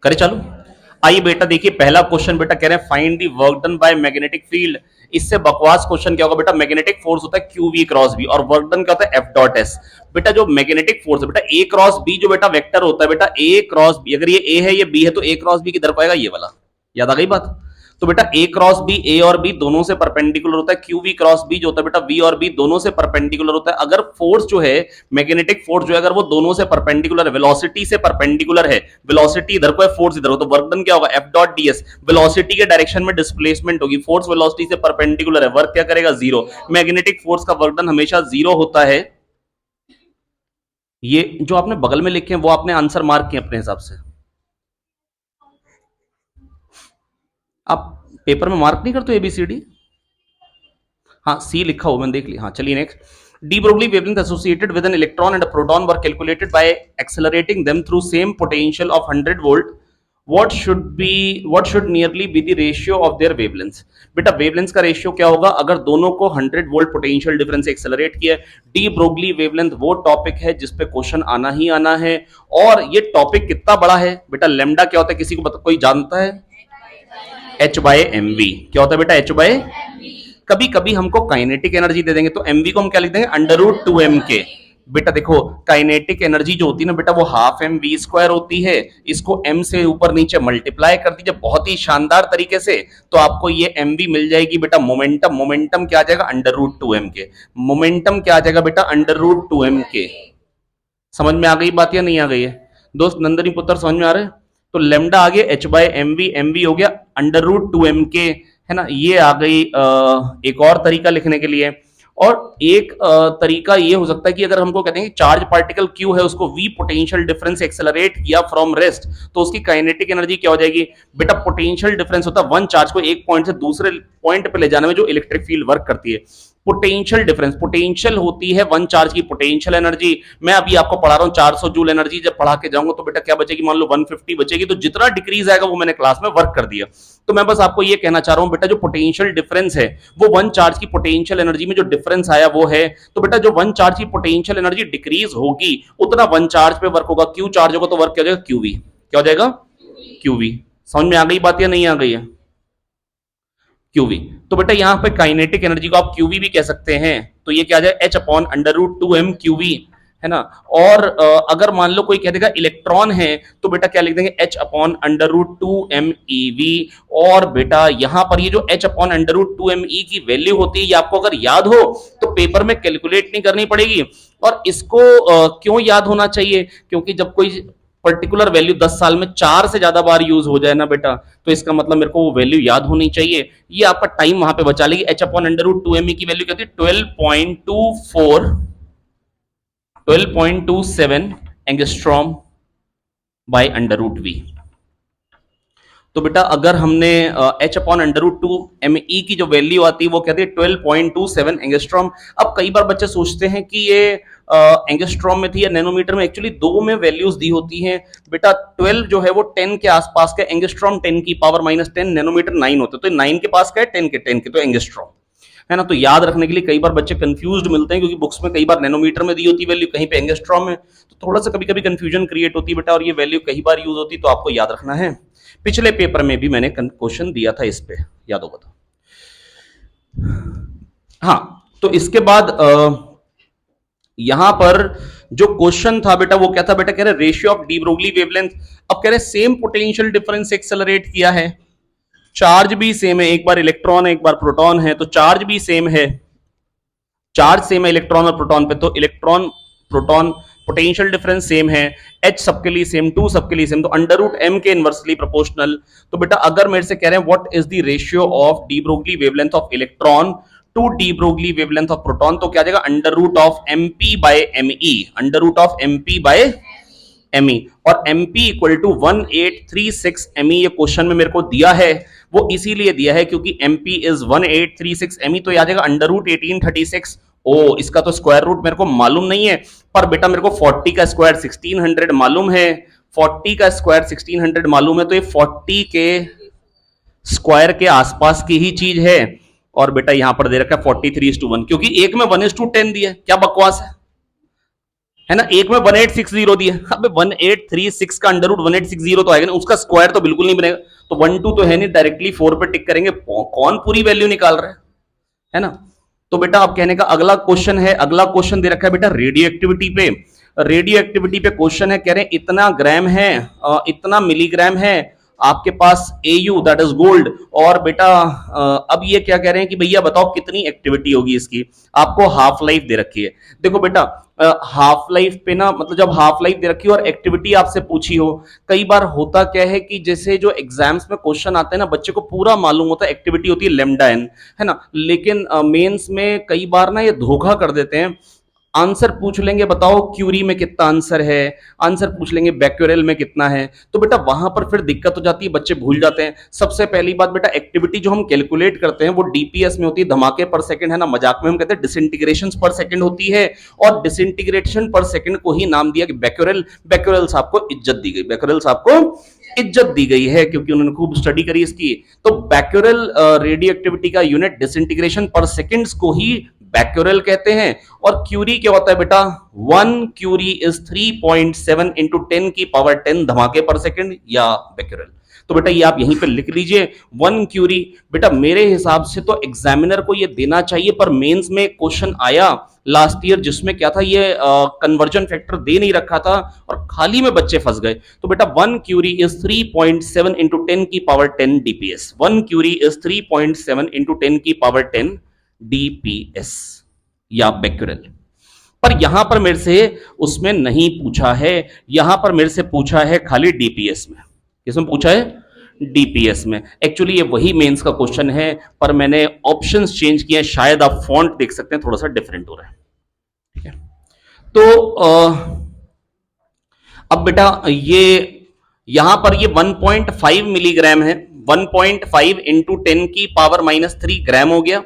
करे चालू। आइए बेटा देखिए पहला क्वेश्चन बेटा कह रहे हैं find the work done by magnetic field. इससे बकवास क्वेश्चन क्या होगा बेटा, मैग्नेटिक फोर्स होता है क्यू वी क्रॉस बी और वर्क डन क्या होता है एफ डॉट एस। बेटा जो मैग्नेटिक फोर्स है बेटा ए क्रॉस बी जो बेटा वेक्टर होता है बेटा ए क्रॉस बी, अगर ये ए है ये बी है तो ए क्रॉस बी किधर को आएगा, ये वाला। याद आ गई बात। तो बेटा ए क्रॉस बी ए और बी दोनों से परपेंडिकुलर होता है, क्यू वी क्रॉस बी जो होता है बेटा बी और बी दोनों से परपेंडिकुलर होता है। अगर फोर्स जो है मैग्नेटिक फोर्स जो है अगर वो दोनों से परपेंडिकुलर है, वेलोसिटी से परपेंडिकुलर है, वेलोसिटी इधर को है फोर्स इधर हो, तो वर्क डन क्या होगा F dot D S. Velocity के डायरेक्शन में डिस्प्लेसमेंट होगी, फोर्स वेलोसिटी से परपेंडिकुलर है, वर्क क्या करेगा जीरो। मैग्नेटिक फोर्स का वर्क डन हमेशा जीरो होता है। ये जो आपने बगल में लिखे हैं वो आपने आंसर मार्क किए अपने हिसाब से, आप पेपर में मार्क नहीं करते एबीसीडी। हाँ सी लिखा हो मैंने देख लिया। हाँ चलिए next. D Broglie wavelength associated with an electron and a proton were calculated by accelerating them through same potential of 100 volt. What should nearly be the ratio of their wavelengths. बेटा wavelength का ratio क्या होगा अगर दोनों को 100 volt potential difference से accelerate किया। D Broglie wavelength वो टॉपिक है जिस पे क्वेश्चन आना ही आना है, और ये टॉपिक कितना बड़ा है बेटा, लेमडा क्या होता है किसी को कोई जानता है? H by M V. क्या होता है बेटा एच बाय, कभी कभी हमको काइनेटिक एनर्जी दे देंगे तो एमवी को हम क्या लिख देंगे अंडर रूट टू एम के। बेटा देखो काइनेटिक एनर्जी जो होती है ना बेटा वो हाफ एम वी स्क्वायर होती है, इसको एम से ऊपर नीचे मल्टीप्लाई कर दीजिए बहुत ही शानदार तरीके से तो आपको ये एम वी मिल जाएगी बेटा मोमेंटम। मोमेंटम क्या आ जाएगा अंडर रूट टू एम के। मोमेंटम क्या आ जाएगा बेटा अंडर रूट टू एम के। समझ में आ गई बात या नहीं आ गई है दोस्त, नंदनी पुत्र समझ में आ रहे हैं? तो लेमडा आ गया एच बाय एम वी हो गया अंडर रूट टू एम के, है ना। ये आ गई एक और तरीका लिखने के लिए। और एक तरीका ये हो सकता है कि अगर हमको कहते हैं कि चार्ज पार्टिकल क्यू है उसको वी पोटेंशियल डिफरेंस एक्सेलरेट किया फ्रॉम रेस्ट तो उसकी काइनेटिक एनर्जी क्या हो जाएगी बेटा, पोटेंशियल डिफरेंस होता है वन चार्ज को एक पॉइंट से दूसरे पॉइंट पे ले जाने में जो इलेक्ट्रिक फील्ड वर्क करती है। पोटेंशियल डिफरेंस, पोटेंशियल होती है वन चार्ज की पोटेंशियल एनर्जी। मैं अभी आपको पढ़ा रहा हूं 400 जूल एनर्जी, जब पढ़ा के जाऊंगा तो बेटा क्या बचेगी, मान लो 150 बचेगी। तो जितना डिक्रीज आएगा वो मैंने क्लास में वर्क कर दिया। तो मैं बस आपको ये कहना चाह रहा हूं बेटा जो पोटेंशियल डिफरेंस है वो वन चार्ज की पोटेंशियल एनर्जी में जो डिफरेंस आया वो है। तो बेटा जो वन चार्ज की पोटेंशियल एनर्जी डिक्रीज होगी उतना वन चार्ज पे वर्क होगा, क्यू चार्ज होगा तो वर्क क्या हो जाएगा क्यूवी। क्या हो जाएगा क्यूवी। समझ में आ गई बात या नहीं आ गई है? क्यूवी। तो बेटा यहां पे काइनेटिक एनर्जी को आप क्यूवी भी कह सकते हैं, तो ये क्या आ जाए H upon under root two M Q V, है ना। और अगर मान लो कोई कह देगा इलेक्ट्रॉन है तो बेटा क्या लिख देंगे H upon under root two M E V. और बेटा यहां पर ये जो H upon under root two M E की वैल्यू होती है ये आपको अगर याद हो तो पेपर में कैलकुलेट नहीं करनी पड़ेगी। और इसको क्यों याद होना चाहिए, क्योंकि जब कोई पर्टिकुलर वैल्यू 10 साल में 4 से ज्यादा बार यूज हो जाए ना बेटा तो इसका मतलब मेरे को वो वैल्यू याद होनी चाहिए। ये आपका टाइम वहां पे बचा लेगी। H upon under root two M E की वैल्यू क्या होती है 12.27 angstrom by under root V. तो बेटा अगर हमने H upon under root two M E की जो वैल्यू आती है वो कहती है 12.27 एंगस्ट्रॉम। अब कई बार बच्चे सोचते हैं कि ये एंगस्ट्रॉम में थी या नैनोमीटर में, एक्चुअली दो में वैल्यूज दी होती हैं बेटा। 12 जो है वो 10 के आसपास का, एंगस्ट्रॉम 10 की पावर माइनस 10, नैनोमीटर 9 होते तो 9 के पास का है, 10 के तो एंगस्ट्रॉम, है ना। तो याद रखने के लिए कई बार बच्चे कंफ्यूज्ड मिलते हैं क्योंकि बुक्स में कई बार नैनोमीटर में दी होती है वैल्यू, कहीं पे एंगस्ट्रॉम में, तो थोड़ा सा कभी कभी कंफ्यूजन क्रिएट होती है बेटा। और ये वैल्यू कई बार यूज होती है तो आपको याद रखना है। पिछले पेपर में भी मैंने क्वेश्चन दिया था इस पे, याद होगा तो। हाँ तो इसके बाद यहां पर जो क्वेश्चन था बेटा वो क्या था बेटा, कह रहे ratio of de Broglie wavelength. अब कह रहे सेम पोटेंशियल डिफरेंस एक्सेलरेट किया है, चार्ज भी सेम है, एक बार इलेक्ट्रॉन है एक बार प्रोटॉन है तो चार्ज भी सेम है, चार्ज सेम है इलेक्ट्रॉन और प्रोटॉन पे तो electron proton potential difference same है, एच सबके लिए सेम, टू सबके लिए सेम, तो अंडर रूट एम के इनवर्सली प्रोपोर्शनल। तो बेटा अगर मेरे से कह रहे हैं what is the ratio of de Broglie wavelength of electron to de Broglie wavelength of proton, तो क्या आ जाएगा under root of M P by M E, under root of M P by M E. और M P equal to 1836 M E, ये question में मेरे को दिया है, वो इसीलिए दिया है क्योंकि M P is 1836 M E, तो आ जाएगा अंडर रूट 1836। ओ इसका तो स्क्वायर रूट मेरे को मालूम नहीं है, पर बेटा मेरे को 40 का स्क्वायर 1600 मालूम है, 40 का स्क्वायर 1600 मालूम है, तो ये 40 के स्क्वायर के आसपास की ही चीज है। और बेटा यहां पर दे रखा है 43:1, क्योंकि एक में 1:10 दिया है, क्या बकवास है। है ना, एक में 1860 दिया, अबे 1836 का अंडर रूट 1860 तो आएगा ना, उसका स्क्वायर तो बिल्कुल नहीं बनेगा, तो 1 2 तो है नहीं, डायरेक्टली 4 पे टिक करेंगे, कौन पूरी वैल्यू निकाल रहा है ना। तो बेटा आप कहने का अगला क्वेश्चन है, अगला क्वेश्चन दे रखा है बेटा रेडियो एक्टिविटी पे, रेडियो एक्टिविटी पे क्वेश्चन है, कह रहे हैं इतना ग्राम है, इतना मिलीग्राम है आपके पास एयू दैट इज गोल्ड, और बेटा अब ये क्या कह रहे हैं कि भैया बताओ कितनी एक्टिविटी होगी इसकी, आपको हाफ लाइफ दे रखी है। देखो बेटा हाफ लाइफ पे ना, मतलब जब हाफ लाइफ दे रखी हो और एक्टिविटी आपसे पूछी हो, कई बार होता क्या है कि जैसे जो एग्जाम्स में क्वेश्चन आते हैं ना, बच्चे को पूरा मालूम होता है एक्टिविटी होती है लेमडा एन, है ना, लेकिन मेंस में कई बार ना ये धोखा कर देते हैं, आंसर पूछ लेंगे बताओ क्यूरी में कितना आंसर है, आंसर पूछ लेंगे बैक्यूरेल में कितना है, तो बेटा वहां पर फिर दिक्कत हो जाती है, बच्चे भूल जाते हैं। सबसे पहली बात बेटा एक्टिविटी जो हम कैलकुलेट करते हैं वो डीपीएस में होती है, धमाके पर सेकंड, है ना, मजाक में हम कहते हैं डिसइंटीग्रेशन पर सेकंड होती है, और डिसइंटीग्रेशन पर सेकंड को ही नाम दिया कि बैक्यूरेल, बैक्यूरेल साहब को इज्जत दी गई, बैक्यूरेल साहब को इज्जत दी गई है क्योंकि उन्होंने खूब स्टडी करी इसकी। तो बैक्यूरेल रेडियो एक्टिविटी का यूनिट डिसइंटीग्रेशन पर सेकंड्स को ही बैक्यूरेल कहते हैं। और क्यूरी क्या होता है बेटा, 1 क्यूरी इज 3.7 इंटू 10 की पावर 10 धमाके पर सेकंड या बैक्यूरेल। तो बेटा ये आप यहीं पे लिख लीजिए 1 क्यूरी। बेटा मेरे हिसाब से तो एग्जामिनर को ये देना चाहिए, पर मेंस में क्वेश्चन आया लास्ट ईयर जिसमें क्या था, ये कन्वर्जन फैक्टर दे नहीं रखा था और खाली में बच्चे फंस गए। तो बेटा 1 क्यूरी इज 3.7 इंटू 10 की power 10 DPS, 1 curie is 3.7 into 10 की पावर 10 डीपीएस या बैक्यूरेल। पर यहां पर मेरे से उसमें नहीं पूछा है, यहां पर मेरे से पूछा है खाली डीपीएस में। किसमें पूछा है? डीपीएस में। एक्चुअली ये वही मेंस का क्वेश्चन है, पर मैंने ऑप्शंस चेंज किए, शायद आप फॉन्ट देख सकते हैं थोड़ा सा डिफरेंट हो रहा है, ठीक है। तो अब बेटा ये यहां पर ये 1.5 मिलीग्राम है, 1.5 इंटू 10 की पावर -3 ग्राम हो गया,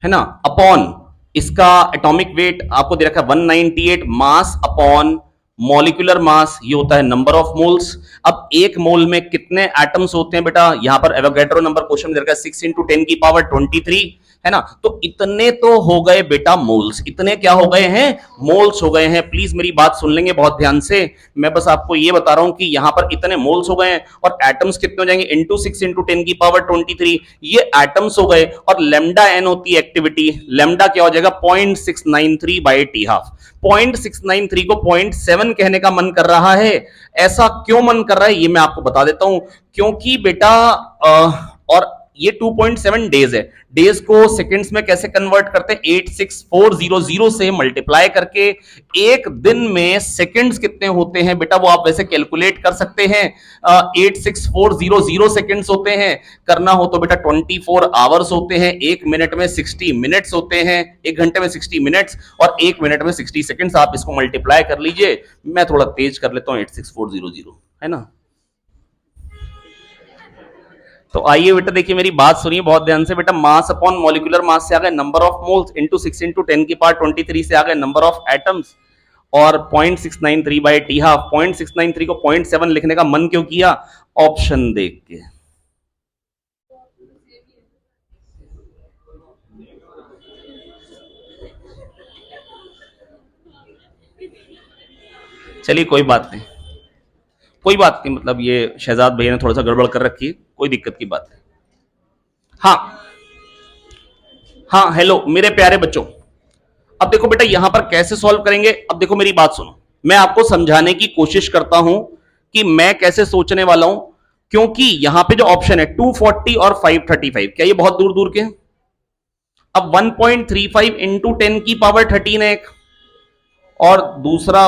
है ना, अपॉन इसका एटॉमिक वेट आपको दे रखा है 198, मास अपॉन मॉलिक्यूलर मास, ये होता है नंबर ऑफ मोल्स। अब एक मोल में कितने एटम्स होते हैं बेटा, यहां पर एवोगैड्रो नंबर क्वेश्चन में दे रखा है 6 इंटू 10 की पावर 23, है ना, तो इतने तो हो गए बेटा मोल्स, इतने क्या हो गए हैं, मोल्स हो गए हैं। प्लीज मेरी बात सुन लेंगे बहुत ध्यान से, मैं बस आपको ये बता रहा हूं कि यहां पर इतने मोल्स हो गए हैं, और एटम्स कितने हो जाएंगे, इंटू 6 इंटू 10 की पावर 23, ये एटम्स हो गए, और लेमडा एन होती है एक्टिविटी, लेमडा क्या हो जाएगा 0.693 बाई टी हाफ। 0.693 को 0.7 कहने का मन कर रहा है, ऐसा क्यों मन कर रहा है ये मैं आपको बता देता हूं, क्योंकि बेटा और ये 2.7 डेज है, डेज को सेकंड्स में कैसे कन्वर्ट करते हैं, 86400 से मल्टीप्लाई करके, एक दिन में सेकंड्स कितने होते हैं बेटा वो आप वैसे कैलकुलेट कर सकते हैं, 86400 सेकंड्स होते हैं, करना हो तो बेटा 24 आवर्स होते हैं, एक मिनट में 60 मिनट्स होते हैं, एक घंटे में 60 मिनट्स और एक मिनट में 60 सेकंड्स, आप इसको मल्टीप्लाई कर लीजिए, मैं थोड़ा तेज कर लेता हूं 86400, है ना। तो आइए बेटा देखिए मेरी बात सुनिए बहुत ध्यान से बेटा, मास अपॉन मॉलिक्यूलर मास से आ गए number of moles, into 6 into 10 की पावर 23 से आ गए नंबर ऑफ एटम्स, और 0.693 बाई टी हाफ। 0.693 को 0.7 लिखने का मन क्यों किया, ऑप्शन देख के। चलिए कोई बात नहीं, कोई बात नहीं, मतलब ये शहजाद भैया ने थोड़ा सा गड़बड़ कर रखी है, कोई दिक्कत की बात नहीं। हाँ हाँ, हेलो मेरे प्यारे बच्चों, अब देखो बेटा यहां पर कैसे सॉल्व करेंगे, अब देखो मेरी बात सुनो, मैं आपको समझाने की कोशिश करता हूं कि मैं कैसे सोचने वाला हूं, क्योंकि यहां पे जो ऑप्शन है 240 और 535, क्या ये बहुत दूर दूर के हैं। अब 1.35 इंटू 10 की पावर 13 है एक, और दूसरा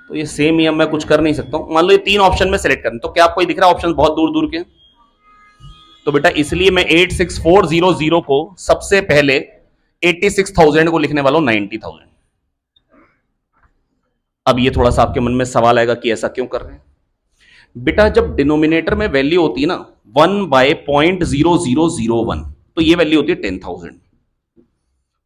तो ये सेम ही है, मैं कुछ कर नहीं सकता हूं, मान लो ये तीन ऑप्शन में सेलेक्ट करना, तो क्या आपको दिख रहा है ऑप्शन बहुत दूर दूर के हैं? तो बेटा इसलिए मैं 86400 को सबसे पहले 86,000 को लिखने वाला हूं 90,000। अब ये थोड़ा सा आपके मन में सवाल आएगा कि ऐसा क्यों कर रहे हैं बेटा, जब डिनोमिनेटर में वैल्यू होती है ना 1/0001, तो ये वैल्यू होती है 10,000,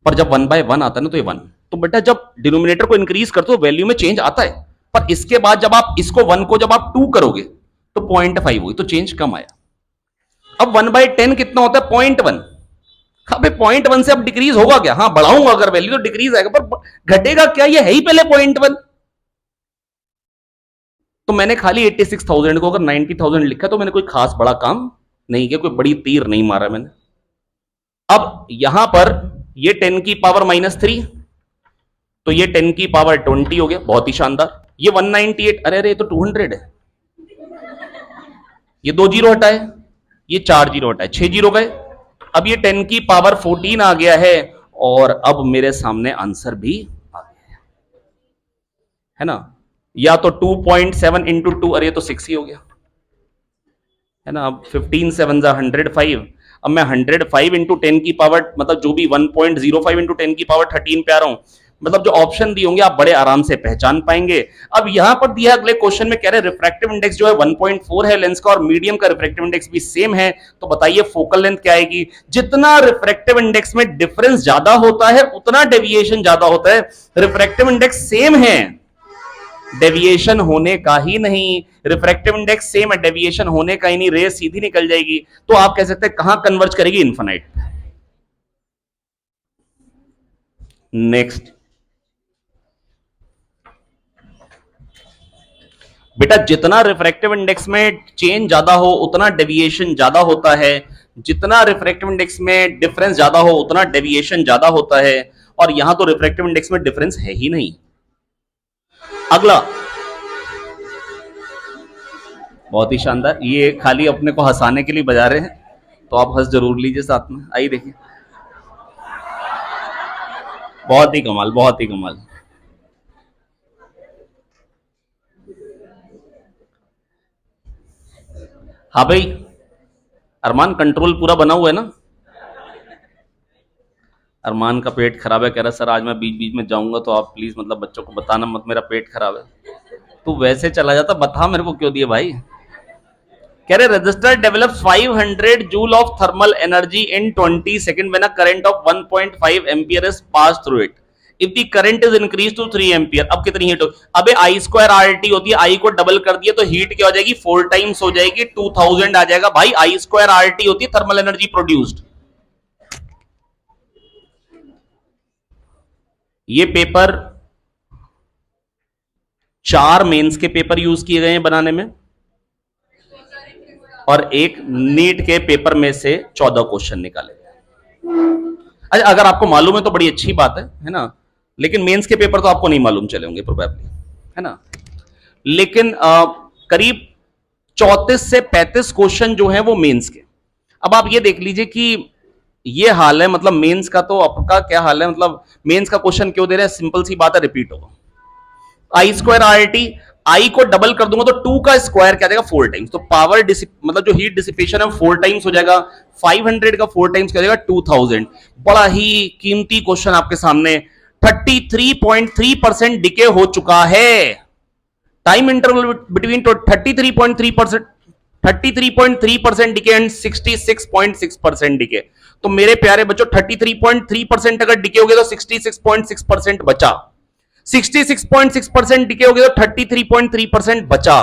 पर जब 1/1 आता है ना तो ये 1, तो बेटा जब डिनोमिनेटर को इंक्रीज करते हो वैल्यू में चेंज आता है, पर इसके बाद जब आप इसको 1 को जब आप 2 करोगे तो 0.5 होगी, तो चेंज कम आया। अब 1/10 कितना होता है 0.1, अबे 0.1 से अब डिक्रीज होगा क्या, हाँ बढ़ाऊंगा अगर वैल्यू तो डिक्रीज आएगा, पर घटेगा क्या, ये है ही पहले 0.1, तो मैंने खाली 86,000 को अगर 90,000 लिखा तो मैंने कोई खास बड़ा काम नहीं किया, कोई बड़ी तीर नहीं मारा मैंने। अब यहां पर ये 10 की पावर -3, तो ये 10 की पावर 20 हो गया, बहुत ही शानदार। ये 198, अरे अरे ये तो 200 है, ये 2 जीरो हटाए, ये 4 जीरो हटाए, 6 जीरो गए। अब ये 10 की पावर 14 आ गया है, और अब मेरे सामने आंसर भी आ गया है ना। या तो 2.7 इंटू 2, अरे ये तो 6 ही हो गया है ना। अब 15 7 105, अब मैं 105 इंटू 10 की पावर, मतलब जो भी 1.05 इंटू 10 की पावर 13 पे आ रहा हूं, मतलब जो ऑप्शन दिए होंगे आप बड़े आराम से पहचान पाएंगे। अब यहां पर दिया अगले क्वेश्चन में कह रहे रिफ्रैक्टिव इंडेक्स जो है 1.4 है लेंस का, और मीडियम का रिफ्रैक्टिव इंडेक्स भी सेम है, तो बताइए फोकल लेंथ क्या आएगी। जितना रिफ्रैक्टिव इंडेक्स में डिफरेंस ज्यादा होता है उतना डेविएशन ज्यादा होता है। रिफ्रैक्टिव इंडेक्स सेम है, डेविएशन होने का ही नहीं, रिफ्रैक्टिव इंडेक्स सेम है, डेविएशन होने का ही नहीं, रेस सीधी निकल जाएगी। तो आप कह सकते हैं कहां कन्वर्ज करेगी, इन्फिनाइट। नेक्स्ट बेटा, जितना रिफ्रैक्टिव इंडेक्स में चेंज ज्यादा हो उतना डेविएशन ज्यादा होता है, जितना रिफ्रैक्टिव इंडेक्स में डिफरेंस ज्यादा हो उतना डेविएशन ज्यादा होता है, और यहां तो रिफ्रैक्टिव इंडेक्स में डिफरेंस है ही नहीं। अगला बहुत ही शानदार, ये खाली अपने को हंसाने के लिए बजा रहे हैं, तो आप हंस जरूर लीजिए साथ में। आइए देखिए, बहुत ही कमाल, बहुत ही कमाल। हाँ भाई, अरमान कंट्रोल पूरा बना हुआ है ना। अरमान का पेट खराब है, कह रहा सर आज मैं बीच बीच में जाऊंगा तो आप प्लीज मतलब बच्चों को बताना मत, मेरा पेट खराब है। तू वैसे चला जाता, बता मेरे को क्यों दिए भाई। कह रहे resistor develops 500 joule of thermal energy in 20 second when a current of 1.5 ampere is pass through it. If the current is increase to 3 ampere, अब कितनी हीट हो, अबे आई स्क्वायर आर टी होती है, आई को डबल कर दिया तो हीट क्या हो जाएगी, 4 टाइम्स हो जाएगी, 2000 आ जाएगा भाई। आई स्क्वायर आर टी होती है थर्मल एनर्जी प्रोड्यूस्ड। ये पेपर 4 मेंस के पेपर यूज किए गए हैं बनाने में, और एक नीट के पेपर में से 14 क्वेश्चन निकाले गए। अच्छा, अगर आपको मालूम है तो बड़ी अच्छी बात है ना, लेकिन मेंस के पेपर तो आपको नहीं मालूम चले होंगे प्रोबेबली, है ना। लेकिन करीब 34 से 35 क्वेश्चन जो है वो मेंस के। अब आप ये देख लीजिए कि ये हाल है, मतलब मेंस का तो आपका क्या हाल है, मतलब मेंस का क्वेश्चन क्यों दे रहे हैं, सिंपल सी बात है, रिपीट होगा। आई स्क्वायर आर टी, आई को डबल कर दूंगा तो 2 का स्क्वायर क्या जाएगा, 4 टाइम्स, तो पावर मतलब जो हीट डिसिपेशन है 4 टाइम्स हो जाएगा। 500 का 4 टाइम्स क्या जाएगा, 2000। बड़ा ही कीमती क्वेश्चन आपके सामने। 33.3% डिके हो चुका है। Time interval between 33.3% 33.3% decay and 66.6% decay. तो मेरे प्यारे बच्चों 33.3% अगर डिके हो गया तो 66.6% बचा, 66.6% डिके हो गया तो 33.3% बचा।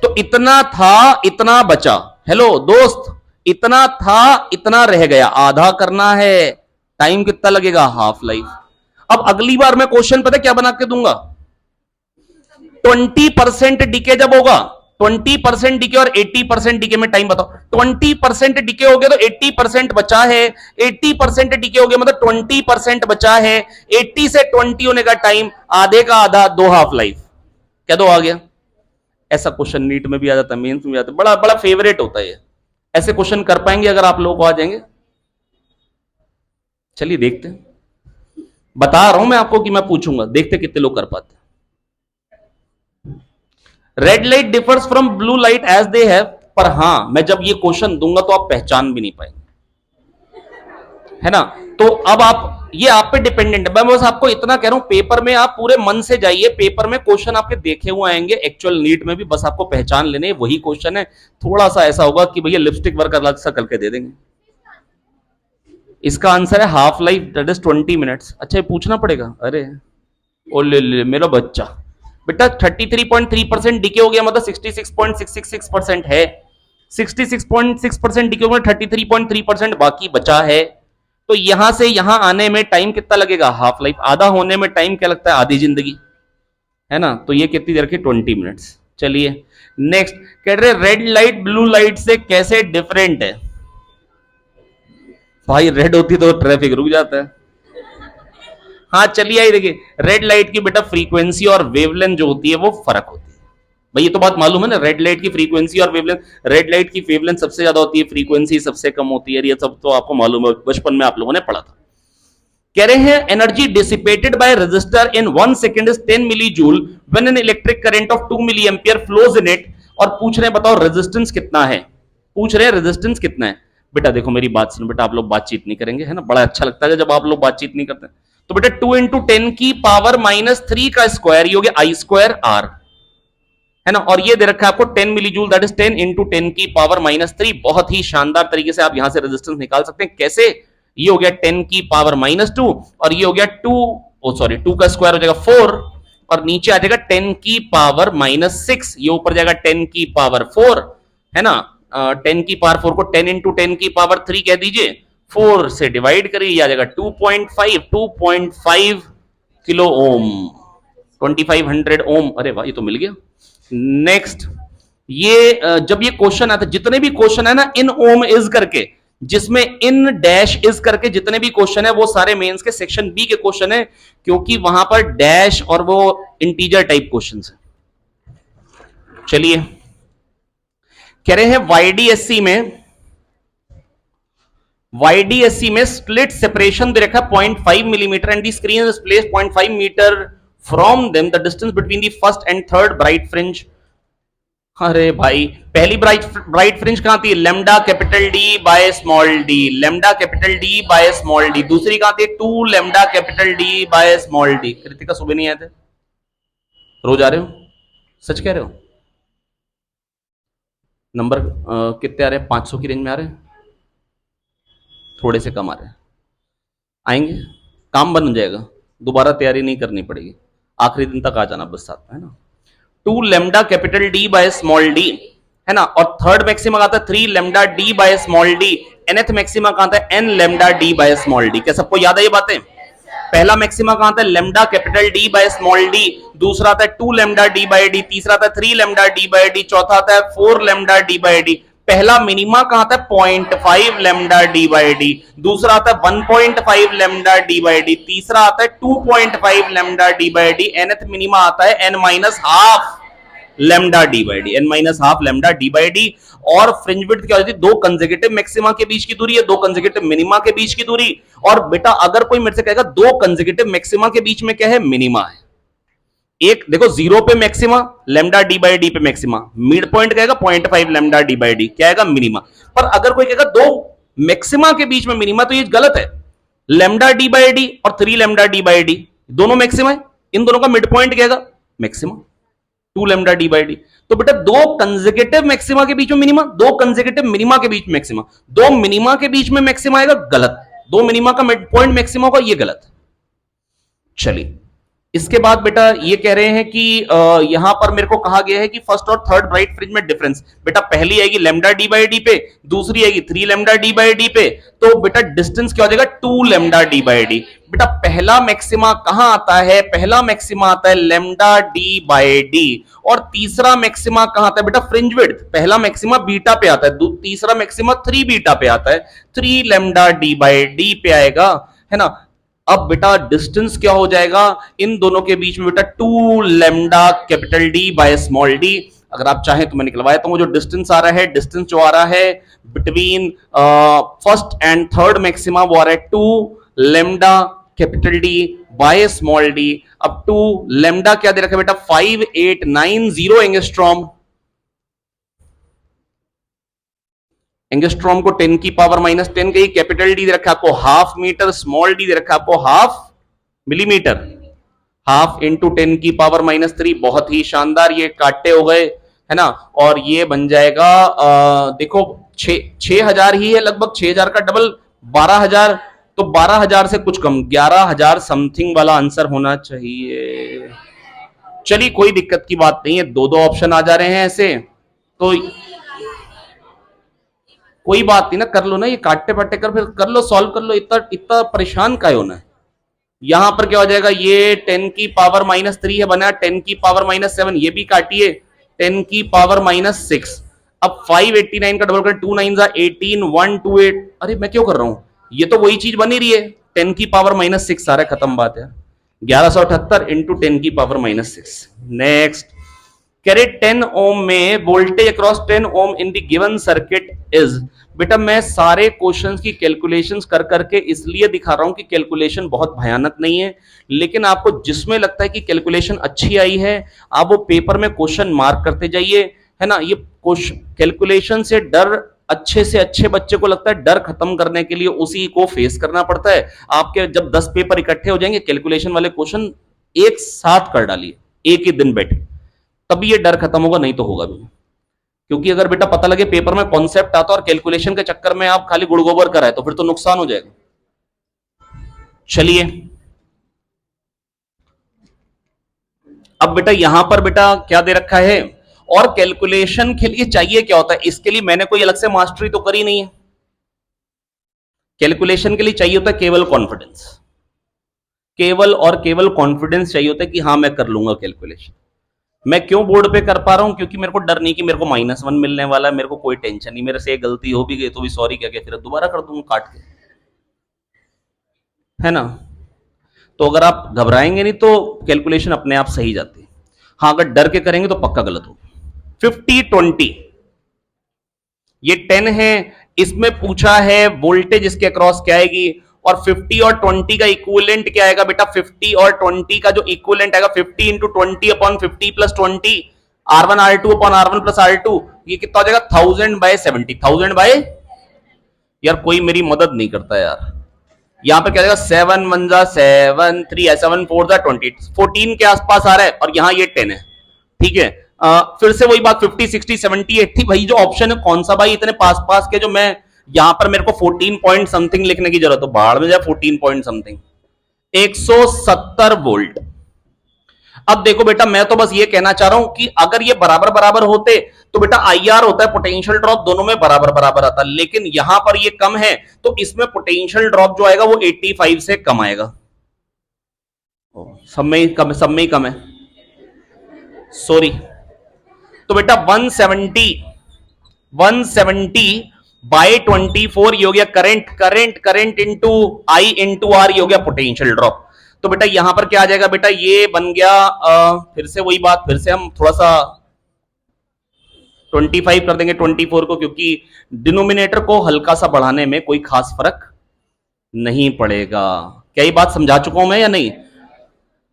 तो इतना था इतना बचा। हेलो दोस्त, इतना था इतना रह गया, आधा करना है। टाइम कितना लगेगा, हाफ लाइफ। अब अगली बार मैं क्वेश्चन पता क्या बना के दूंगा, 20% डिके जब होगा, 20% डिके और 80% डिके में टाइम बताओ। 20% डिके हो गया तो 80% बचा है, 80% डिके हो गया मतलब 20% बचा है, 80 से 20 होने का टाइम, आधे का आधा, 2 हाफ लाइफ। क्या दो आ गया। ऐसा क्वेश्चन नीट में भी आ जाता है, मेंस में भी आता है, बड़ा बड़ा फेवरेट होता है ये। ऐसे क्वेश्चन कर पाएंगे अगर आप लोगों को आ जाएंगे। चलिए देखते हैं, बता रहा हूं मैं आपको कि मैं पूछूंगा, देखते कितने लोग कर पाते। Red light differs from blue light as they have, पर हां मैं जब ये क्वेश्चन दूंगा तो आप पहचान भी नहीं पाएंगे, है ना। तो अब आप, ये आप पे डिपेंडेंट है, मैं बस आपको इतना कह रहा हूं, पेपर में आप पूरे मन से जाइए, पेपर में क्वेश्चन आपके देखे हुए आएंगे, एक्चुअल नीट में भी बस आपको पहचान लेने वही क्वेश्चन है। थोड़ा सा ऐसा होगा कि भैया लिपस्टिक वर्क अलग सा करके दे देंगे। इसका आंसर है half life that is 20 minutes. अच्छा ये पूछना पड़ेगा, अरे ओ ले मेरा बच्चा, बेटा 33.3% डिके हो गया मतलब 66.666% है, 66.6% डिके हो गया, 33.3% बाकी बचा है। तो यहां से यहां आने में टाइम कितना लगेगा, हाफ लाइफ। आधा होने में टाइम क्या लगता है, आधी जिंदगी। है ना, तो ये कितनी देर की 20 मिनट्स। चलिए नेक्स्ट कह रहे रेड लाइट ब्लू लाइट से कैसे डिफरेंट है। भाई रेड होती तो ट्रैफिक रुक जाता है। हाँ चलिए आई देखिए, रेड लाइट की बेटा फ्रीक्वेंसी और वेवलेंथ जो होती है वो फर्क होती है। भाई ये तो बात मालूम है ना, रेड लाइट की फ्रीक्वेंसी और वेवलेंथ, रेड लाइट की वेवलेंथ सबसे ज्यादा होती है, फ्रीक्वेंसी सबसे कम होती है, ये सब तो आपको मालूम है, बचपन में आप लोगों ने पढ़ा था। कह रहे हैं energy dissipated by resistor in 1 second is 10 milli joule when an electric current of 2 milli ampere flows in it. और पूछ रहे हैं बताओ रेजिस्टेंस कितना है, पूछ रहे हैं रेजिस्टेंस कितना है। बेटा देखो मेरी बात सुनो बेटा, आप लोग बातचीत नहीं करेंगे है ना, बड़ा अच्छा लगता है जब आप लोग बातचीत नहीं करते। तो बेटा 2 इंटू 10 की पावर -3 का स्क्वायर, ये हो गया आई स्क्वायर आर, है ना, और ये दे रखा है आपको 10 milli joule, that is 10 into 10 की पावर -3। बहुत ही शानदार तरीके से आप यहां से रेजिस्टेंस निकाल सकते हैं। कैसे, ये हो गया 10 की पावर -2 और ये हो गया 2, ओ सॉरी 2 का स्क्वायर हो जाएगा 4 और नीचे आ जाएगा 10 की पावर -6, ये ऊपर जाएगा 10 की पावर 4, है ना। 10 की पावर 4 को 10 इंटू 10 की पावर 3 कह दीजिए, 4 से डिवाइड करिए, ये आ जाएगा 2.5 किलो ओम, 2500 ओम। अरे वाह ये तो मिल गया। नेक्स्ट, ये जब ये क्वेश्चन आता है, जितने भी क्वेश्चन है ना इन ओम इज करके, जिसमें इन डैश इज करके जितने भी क्वेश्चन है वो सारे मेंस के सेक्शन बी के क्वेश्चन है, क्योंकि वहां पर डैश और वो इंटीजर टाइप क्वेश्चंस है। चलिए कह रहे हैं वाईडीएससी में स्प्लिट सेपरेशन दे रखा है 0.5 millimetre and the screen is placed 0.5 metre from them, the distance between the first and third bright fringe. अरे भाई पहली ब्राइट फ्रिंज कहां थी, lambda capital D by small d, lambda capital D by small d. दूसरी कहां थी, 2 lambda capital D by small d. Kritika सुबह नहीं आए थे, रोज आ रहे हो, सच कह रहे हो। नंबर कितने आ रहे हैं, 500 की रेंज में आ रहे हैं, थोड़े से कम आ रहे हैं, आएंगे, काम बन जाएगा, दोबारा तैयारी नहीं करनी पड़ेगी, आखिरी दिन तक आ जाना बस साथ में, है ना। 2 lambda capital D by small D, है ना, और थर्ड मैक्सिमा कहा था 3 lambda D by small D, nth maxima कहा था n lambda D by small D. क्या सबको याद है ये बातें। पहला मैक्सिमा कहां था, lambda capital D by small D, दूसरा था 2 लेमडा डी बाय डी, तीसरा था 3 लेमडा डी बाय डी, चौथा था 4 लेमडा डी बाय डी। पहला मिनिमा कहां था, 0.5 लेमडा डी बाय डी, दूसरा आता है 1.5 लेमडा डी बाय डी, तीसरा आता है 2.5 lambda D by D, nth minima आता है n minus half lambda D by D, N minus half lambda D by D. और फ्रिंज विड्थ क्या होती है, 2 कंसेक्यूटिव मैक्सिमा के बीच की दूरी है, 2 कंसेक्यूटिव मिनिमा के बीच की दूरी। और बेटा अगर कोई मेरे से कहेगा 2 कंसेक्यूटिव मैक्सिमा के बीच में क्या है, मिनिमा है। एक देखो 0 पे maxima, lambda D by D पे मैक्सिमा, मिड पॉइंट कहेगा 0.5 लेमडा डी बाई डी, क्या आएगा, मिनिमा। पर अगर कोई कहेगा 2 मैक्सिमा के बीच में मिनिमा, तो ये गलत है। लेमडा डी बाई डी और 3 लेमडा डी बाई डी दोनों मैक्सिमा है, इन दोनों का मिड पॉइंट क्या आएगा, maxima, 2 lambda D by D. तो बेटा 2 कंसेक्यूटिव मैक्सिमा के बीच में मिनिमा, 2 कंसेक्यूटिव मिनिमा के बीच में मैक्सिमा, 2 मिनिमा के बीच में मैक्सिमा आएगा, गलत। 2 मिनिमा का मिड पॉइंट मैक्सिमा होगा, ये गलत। चलिए इसके बाद बेटा ये कह रहे हैं कि यहां पर मेरे को कहा गया है कि फर्स्ट और थर्ड ब्राइट फ्रिंज में डिफरेंस। बेटा पहली आएगी लेमडा डी बाई डी पे, दूसरी आएगी 3 लेमडा डी बाई डी पे, तो बेटा डिस्टेंस क्या हो जाएगा, 2 लेमडा डी बाई डी। बेटा पहला मैक्सिमा कहां आता है, पहला मैक्सिमा आता है लेमडा डी बाई डी, और तीसरा मैक्सिमा कहां आता है बेटा, फ्रिंज विड्थ। पहला मैक्सिमा बीटा पे आता है, तीसरा मैक्सिमा 3 बीटा पे आता है, 3 लेमडा डी बाई डी पे आएगा, है ना। अब बेटा डिस्टेंस क्या हो जाएगा इन दोनों के बीच में, बेटा 2 lambda capital D by small D. अगर आप चाहें तो मैं निकलवाया तो जो डिस्टेंस आ रहा है, डिस्टेंस जो आ रहा है between first and third maxima, वो आ रहा है 2 lambda capital D by small D. अब 2 लेमडा क्या दे रखा है बेटा, 5890 एंगस्ट्रॉम। एंगस्ट्रॉम को 10 की पावर -10 कही, कैपिटल डी दे रखा है आपको हाफ मीटर, स्मॉल डी दे रखा है आपको हाफ मिलीमीटर, हाफ इंटू 10 की पावर -3। बहुत ही शानदार, ये काटे हो गए, है ना। और ये बन जाएगा देखो 6000 ही है लगभग, 6000 का डबल 12000, तो 12000 से कुछ कम 11000 समथिंग वाला आंसर होना चाहिए। चलिए कोई दिक्कत की बात नहीं है, 2 ऑप्शन आ जा रहे हैं ऐसे, तो कोई बात नहीं ना, कर लो ना, ये काटते पाटे कर, फिर कर लो, सॉल्व कर लो, इतना इतना परेशान का होना है। यहां पर क्या हो जाएगा, ये 10⁻³ है बना, 10⁻⁷, ये भी काटिए 10⁻⁻6। अब 589 का डबल कर, 2 9 18, 128, अरे मैं क्यों कर रहा हूं, ये तो वही चीज बनी रही है, 10⁻⁻6 सारा खत्म बात है। 1178 इंटू 10⁻⁻6। नेक्स्ट, कैरे 10 ओम में voltage across 10 ohm in the given circuit is. बेटा मैं सारे क्वेश्चंस की कैलकुलेशंस कर करके इसलिए दिखा रहा हूं कि कैलकुलेशन बहुत भयानक नहीं है, लेकिन आपको जिसमें लगता है कि कैलकुलेशन अच्छी आई है आप वो पेपर में क्वेश्चन मार्क करते जाइए, है ना। ये कैलकुलेशन से डर, अच्छे से अच्छे बच्चे को लगता है डर खत्म करने के लिए उसी को फेस करना पड़ता है। आपके जब 10 पेपर इकट्ठे हो जाएंगे कैलकुलेशन वाले क्वेश्चन एक साथ कर डालिए एक ही दिन बैठे, तभी ये डर खत्म होगा, नहीं तो होगा भी। क्योंकि अगर बेटा पता लगे पेपर में कॉन्सेप्ट आता और कैलकुलेशन के चक्कर में आप खाली गुड़ गोबर कराए तो फिर तो नुकसान हो जाएगा। चलिए अब बेटा यहां पर बेटा क्या दे रखा है, और कैलकुलेशन के लिए चाहिए क्या होता है, इसके लिए मैंने कोई अलग से मास्टरी तो करी नहीं है। कैलकुलेशन के लिए चाहिए होता है केवल कॉन्फिडेंस, केवल और केवल कॉन्फिडेंस चाहिए होता है कि हां मैं कर लूंगा कैलकुलेशन। मैं क्यों बोर्ड पे कर पा रहा हूं, क्योंकि मेरे को डर नहीं कि मेरे को -1 मिलने वाला है, मेरे को कोई टेंशन नहीं, मेरे से एक गलती हो भी गई तो भी सॉरी कह के फिर दोबारा कर दूंगा काट के, है ना। तो अगर आप घबराएंगे नहीं तो कैलकुलेशन अपने आप सही जाती है। हाँ अगर डर के करेंगे तो पक्का गलत होगा। 50-20 ये 10 है, इसमें पूछा है वोल्टेज इसके अक्रॉस क्या आएगी, और 50 और 20 का इक्विवेलेंट क्या आएगा बेटा, 50 और 20 का जो इक्विवेलेंट आएगा 50 into 20 upon 50 plus 20, R1 R2 upon R1 plus R2, ये कितना हो जाएगा 1000/70, 1000 यार कोई मेरी मदद नहीं करता यार, यहां पर क्या जाएगा 7 1 7 3 7 4 20, 14 के आसपास आ रहा है और यहां ये 10 है, ठीक है। फिर से वही बात 50 60 70 80, भाई जो ऑप्शन है कौन सा भाई, इतने पास पास के जो मैं यहां पर मेरे को 14 पॉइंट समथिंग लिखने की जरूरत हो, बाहर में जाए 14 पॉइंट समथिंग, 170 वोल्ट। अब देखो बेटा मैं तो बस ये कहना चाह रहा हूं कि अगर ये बराबर बराबर होते तो बेटा आईआर होता है पोटेंशियल ड्रॉप दोनों में बराबर बराबर आता, लेकिन यहां पर ये कम है तो इसमें पोटेंशियल ड्रॉप जो आएगा वो 85 से कम आएगा, सब में ही कम है, सब में ही कम है, सॉरी। तो बेटा 170/24 ये हो गया current, current into I into R ये हो गया पोटेंशियल ड्रॉप। तो बेटा यहां पर क्या आ जाएगा बेटा, ये बन गया फिर से वही बात, फिर से हम थोड़ा सा 25 कर देंगे 24 को, क्योंकि डिनोमिनेटर को हल्का सा बढ़ाने में कोई खास फर्क नहीं पड़ेगा। क्या ये बात समझा चुका हूं मैं या नहीं?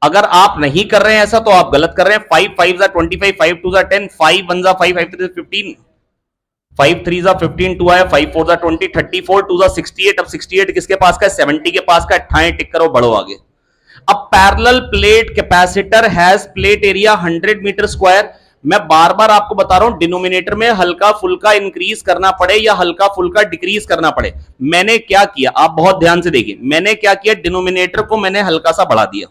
अगर आप नहीं कर रहे हैं ऐसा तो आप गलत कर रहे हैं। 5 5 25, 5 2 10, 5 1 5 5 3 15, 5 3 15 2 आया, 5 4 20, 34 2 68। अब 68 किसके पास का है, 70 के पास का है, ठाए टिक करो बढ़ो आगे। अब parallel plate capacitor has plate area 100 metre square. मैं बार बार आपको बता रहा हूं डिनोमिनेटर में हल्का फुल्का इंक्रीज करना पड़े या हल्का फुल्का डिक्रीज करना पड़े, मैंने क्या किया आप बहुत ध्यान से देखिए, मैंने क्या किया डिनोमिनेटर को मैंने हल्का सा बढ़ा दिया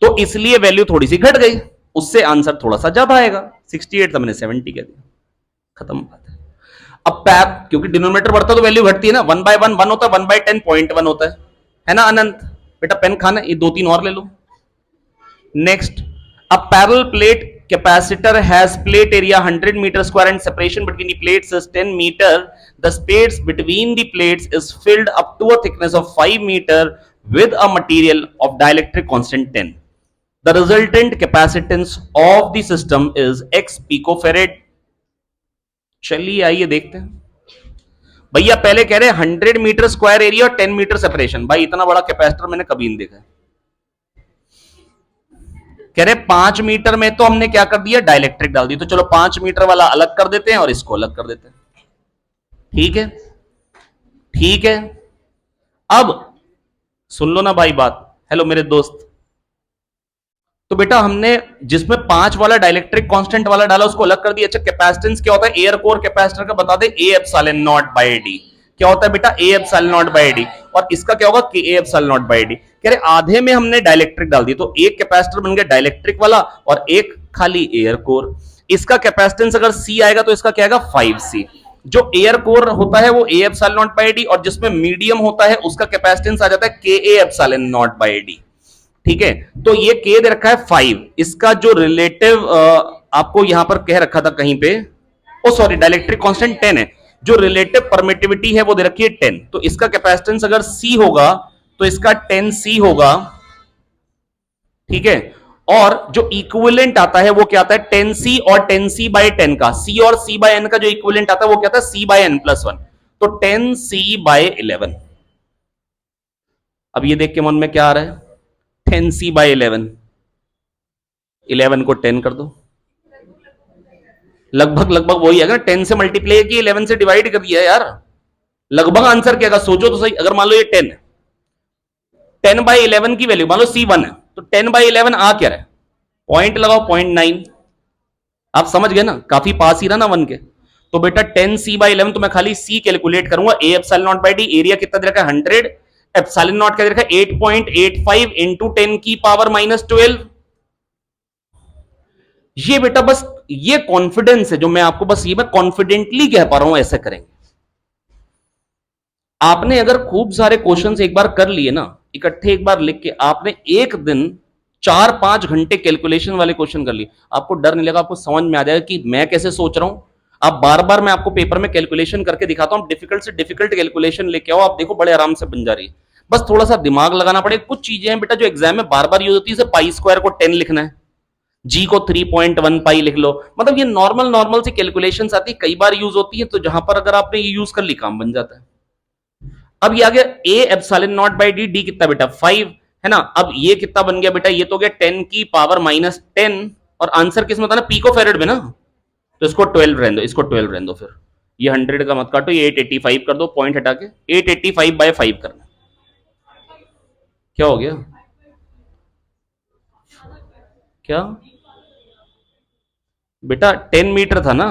तो इसलिए वैल्यू थोड़ी सी घट गई, उससे आंसर थोड़ा सा ज्यादा आएगा। 68 था मैंने 70 कह दिया, खत्म बात है। अब पैर क्योंकि डिनोमिनेटर बढ़ता है तो वैल्यू घटती है ना, 1/1 1 होता है, 1/10 0.1 होता है ना अनंत। बेटा पेन खाना, ये 2-3 और ले लो। Next, a parallel plate capacitor has plate area 100 meter square and separation between the plates is 10 meter. The space between the plates is filled up to a thickness of 5 meter with a material of dielectric constant 10. The resultant capacitance of the system is x picofarad. चलिए आइए देखते हैं। भैया पहले कह रहे हैं 100 metre square area और 10 मीटर सेपरेशन, भाई इतना बड़ा कैपेसिटर मैंने कभी नहीं देखा। कह रहे 5 मीटर में तो हमने क्या कर दिया, डाइलेक्ट्रिक डाल दी, तो चलो 5 मीटर वाला अलग कर देते हैं और इसको अलग कर देते हैं, ठीक है ठीक है। अब सुन लो ना भाई बात, हेलो मेरे दोस्त। तो बेटा हमने जिसमें 5 वाला डाइलेक्ट्रिक कांस्टेंट वाला डाला उसको अलग कर दिया। अच्छा कैपेसिटेंस क्या होता है एयर कोर कैपेसिटर का, बता दे A epsilon naught by D. क्या होता है बेटा A epsilon naught by D, और इसका क्या होगा K A epsilon naught by D. कह रहे आधे में हमने डाइलेक्ट्रिक डाल दी तो एक कैपेसिटर बन गया डाइलेक्ट्रिक वाला और एक खाली एयर कोर। इसका कैपेसिटेंस अगर सी आएगा तो इसका क्या आएगा 5C। जो एयर कोर होता है वो ए एप्सिलॉन नॉट बाई डी, और जिसमें मीडियम होता है उसका कैपेसिटेंस आ जाता है के A epsilon not by D. ठीक है, तो ये के दे रखा है 5, इसका जो रिलेटिव आपको यहां पर कह रखा था कहीं पे, ओ सॉरी, डाइलेक्ट्रिक कांस्टेंट 10 है, जो रिलेटिव परमिटिविटी है वो दे रखी है 10, तो इसका कैपेसिटेंस अगर सी होगा तो इसका 10 सी होगा। ठीक है, और जो इक्विवेलेंट आता है वो क्या आता है 10 सी और 10 सी बाय 10 का, सी और सी बाय एन का जो इक्विवेलेंट आता है वो क्या आता है सी बाय एन प्लस 1, तो 10 सी बाय 11। अब ये देख के मन में क्या आ रहा है, 10 सी बाय 11, 11 को 10 कर दो, लगभग लगभग वही है, 10 से मल्टीप्लाई की 11 से डिवाइड कर दिया यार, लगभग आंसर क्या, सोचो तो सही। अगर मान लो ये 10 बाई 11 की वैल्यू मान लो C1 है, तो 10 बाई 11 आ क्या रहा है, पॉइंट लगाओ 0.9, आप समझ गए ना, काफी पास ही रहा ना 1 के। तो बेटा 10 C बाई 11, तो मैं खाली C कैलकुलेट करूंगा, ए epsilon not by D, area कितना दे रखा है 100, एप्सिलॉन नॉट क्या दे रखा है 8.85 इंटू 10 की पावर -12। ये बेटा बस ये कॉन्फिडेंस है जो मैं आपको, बस ये मैं कॉन्फिडेंटली कह पा रहा हूं ऐसे करेंगे। आपने अगर खूब सारे क्वेश्चंस एक बार कर लिए ना, इकट्ठे एक बार लिख के, आपने एक दिन 4-5 घंटे कैलकुलेशन वाले क्वेश्चन कर लिए, आपको डर नहीं लगा, आपको समझ में आ जाएगा कि मैं कैसे सोच रहा हूं। आप बार बार मैं आपको पेपर में कैलकुलेशन करके दिखाता हूं, डिफिकल्ट से डिफिकल्ट कैलकुलेशन लेके आओ, आप देखो बड़े आराम से बन जा रही है। बस थोड़ा सा दिमाग लगाना पड़ेगा, कुछ चीजें हैं बेटा जो एग्जाम में बार बार यूज होती है, जैसे पाई स्क्वायर को 10 लिखना है, जी को 3.1 पाई लिख लो, मतलब ये नॉर्मल नॉर्मल सी कैलकुलेशंस आती है, कई बार यूज होती है, तो जहां पर अगर आपने ये यूज कर ली काम बन जाता है। अब ये आ गया ए epsilon not by D, D कितना बेटा 5 है ना, अब ये कितना बन गया बेटा, ये तो गया 10 की पावर -10, और आंसर किस में था ना, पिको फेरेड में ना, तो इसको 12 रहने दो, इसको 12 रहने दो, फिर ये 100 का मत काटो, ये 885 कर दो, पॉइंट हटा के 885 बाय 5 करना। क्या हो गया, क्या बेटा 10 मीटर था ना,